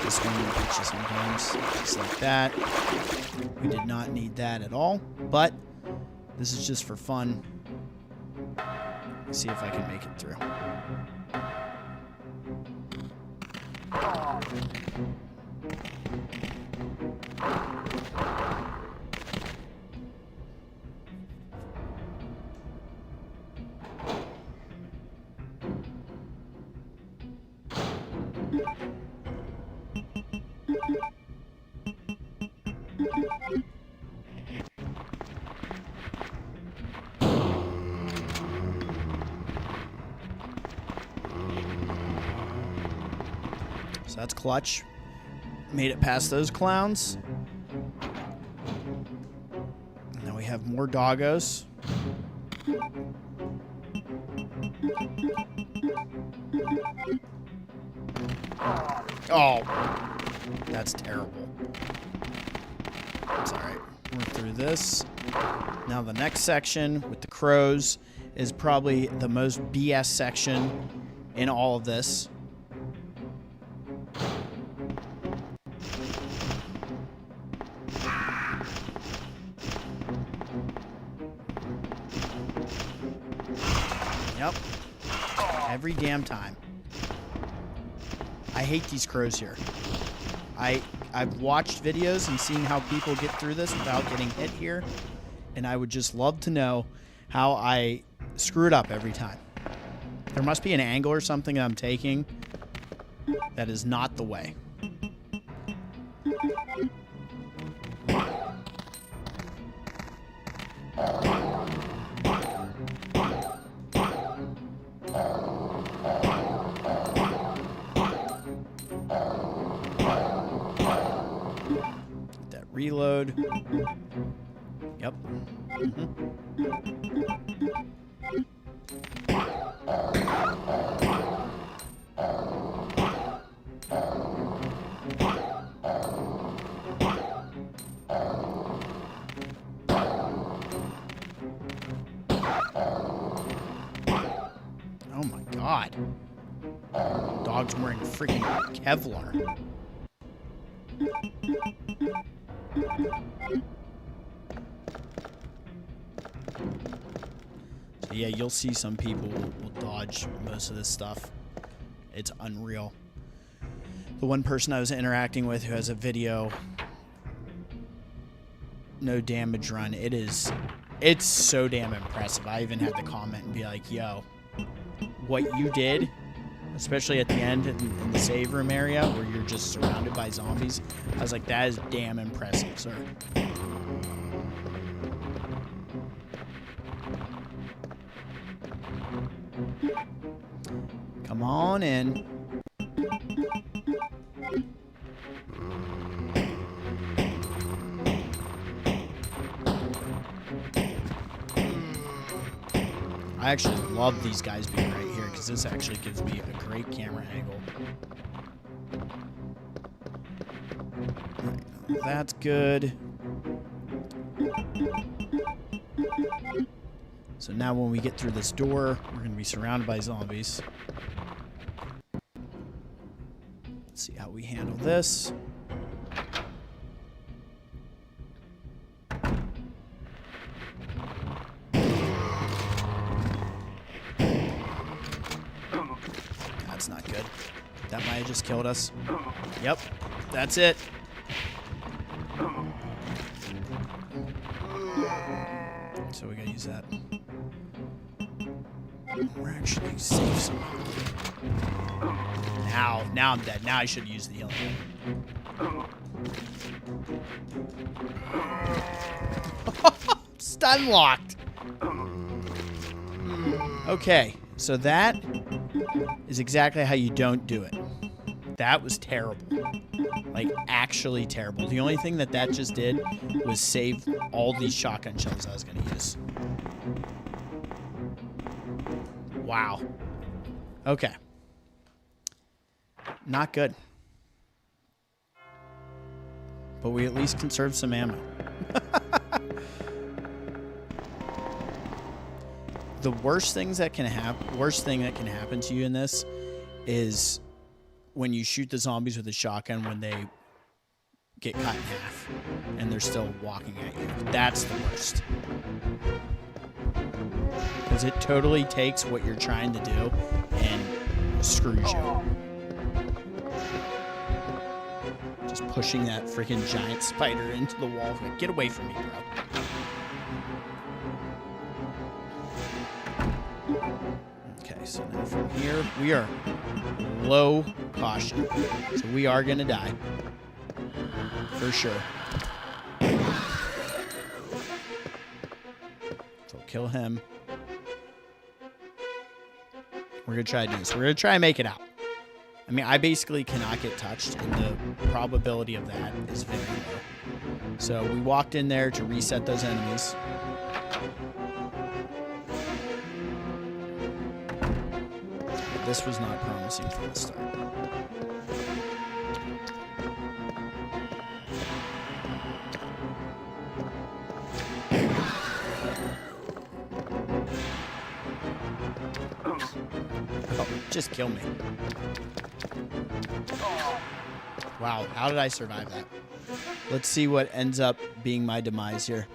This one will hit you sometimes, just like that. We did not need that at all, but this is just for fun. Let's see if I can make it through. So that's clutch. Made it past those clowns. Now we have more doggos. Oh, that's terrible. It's alright. We're through this. Now the next section with the crows is probably the most BS section in all of this. Yep. Every damn time. I hate these crows here. I've watched videos and seen how people get through this without getting hit here, and I would just love to know how I screw it up every time. There must be an angle or something that I'm taking that is not the way. That reload. Yep. Oh my god. Dog's wearing freaking Kevlar. So yeah, you'll see some people will dodge most of this stuff. It's unreal. The one person I was interacting with who has a video, no damage run, it's so damn impressive. I even had to comment and be like, yo, what you did, especially at the end in the save room area where you're just surrounded by zombies, I was like, that is damn impressive, sir. Come on in. I actually love these guys being right here because this actually gives me a great camera angle. Right, that's good. So now when we get through this door, we're going to be surrounded by zombies. Let's see how we handle this. That's not good. That might have just killed us. Yep, that's it. So we gotta use that. We're actually safe somehow. Now I'm dead. Now I should use the healing. Stun locked. Okay, so that is exactly how you don't do it. That was terrible. Like, actually terrible. The only thing that just did was save all these shotgun shells I was going to use. Wow. Okay. Not good. But we at least conserved some ammo. The worst thing that can happen to you in this is when you shoot the zombies with a shotgun when they get cut in half and they're still walking at you. That's the worst. Because it totally takes what you're trying to do and screws you. Just pushing that freaking giant spider into the wall. Like, get away from me, bro. Okay, so now from here, we are low caution. So we are going to die. For sure. So kill him. We're going to try to do this. We're going to try and make it out. I mean, I basically cannot get touched, and the probability of that is very low. So we walked in there to reset those enemies. This was not promising from the start. Oh, just kill me. Wow, how did I survive that? Let's see what ends up being my demise here.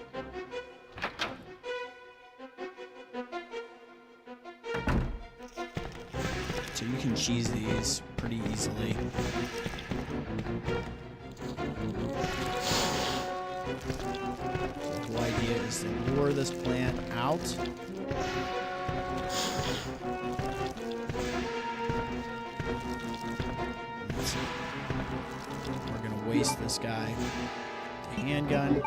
So you can cheese these pretty easily. The whole idea is to lure this plant out. We're going to waste this guy. The handgun.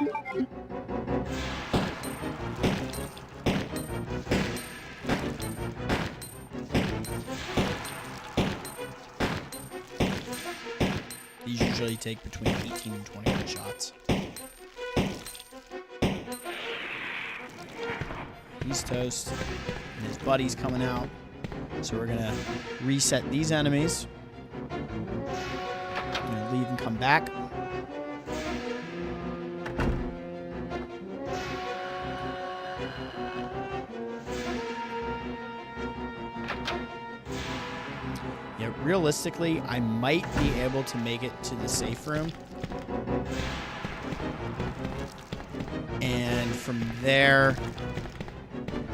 These usually take between 18 and 21 shots. He's toast. And his buddy's coming out. So we're going to reset these enemies. I'm going to leave and come back. Yeah, realistically, I might be able to make it to the safe room. And from there,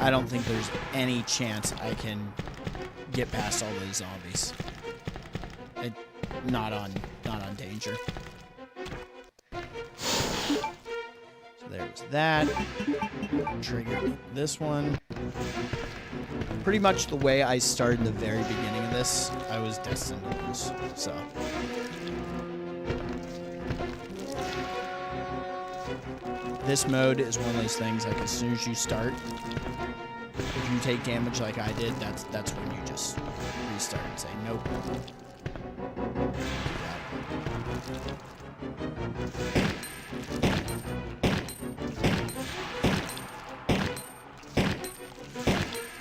I don't think there's any chance I can get past all those zombies. Not on danger. So there's that. Trigger this one. Pretty much the way I started in the very beginning of this, I was destined to lose. So. This mode is one of those things, like as soon as you start, if you take damage like I did, that's when you just restart and say, nope.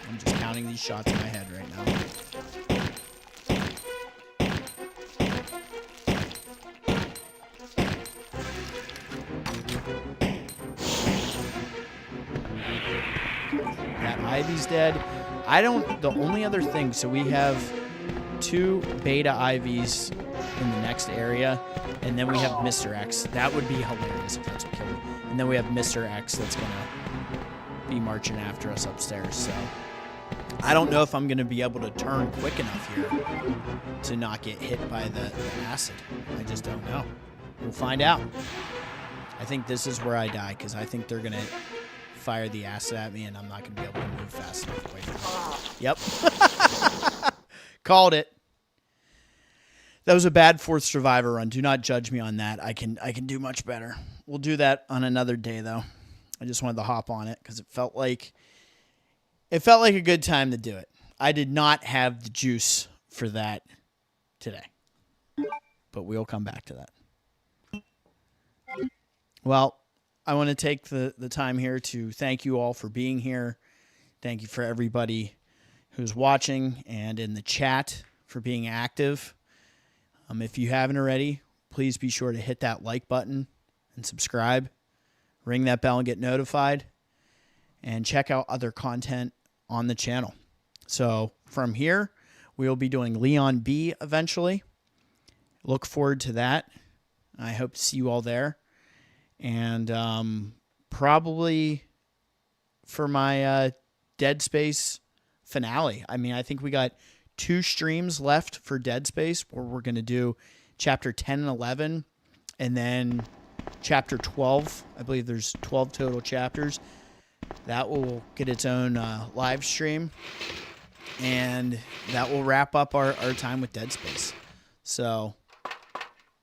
I'm just counting these shots in my head right now. That Ivy's dead. The only other thing, so we have 2 beta IVs in the next area, and then we have Mr. X. That would be hilarious if that's what killed me. And then we have Mr. X that's going to be marching after us upstairs, so I don't know if I'm going to be able to turn quick enough here to not get hit by the acid. I just don't know. We'll find out. I think this is where I die, because I think they're going to fire the acid at me, and I'm not going to be able to move fast enough away from it. Yep. Called it. That was a bad 4th Survivor run. Do not judge me on that. I can do much better. We'll do that on another day, though. I just wanted to hop on it because it felt like a good time to do it. I did not have the juice for that today, but we'll come back to that. Well, I want to take the time here to thank you all for being here. Thank you for everybody who's watching and in the chat for being active. If you haven't already, please be sure to hit that like button and subscribe. Ring that bell and get notified. And check out other content on the channel. So from here, we'll be doing Leon B eventually. Look forward to that. I hope to see you all there. And probably for my Dead Space finale. I mean, I think we got 2 streams left for Dead Space where we're going to do Chapter 10 and 11 and then Chapter 12. I believe there's 12 total chapters. That will get its own live stream. And that will wrap up our time with Dead Space. So,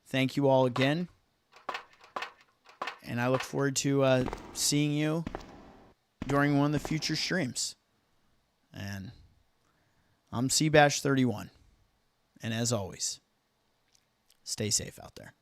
thank you all again. And I look forward to seeing you during one of the future streams. And I'm Seabash31. And as always, stay safe out there.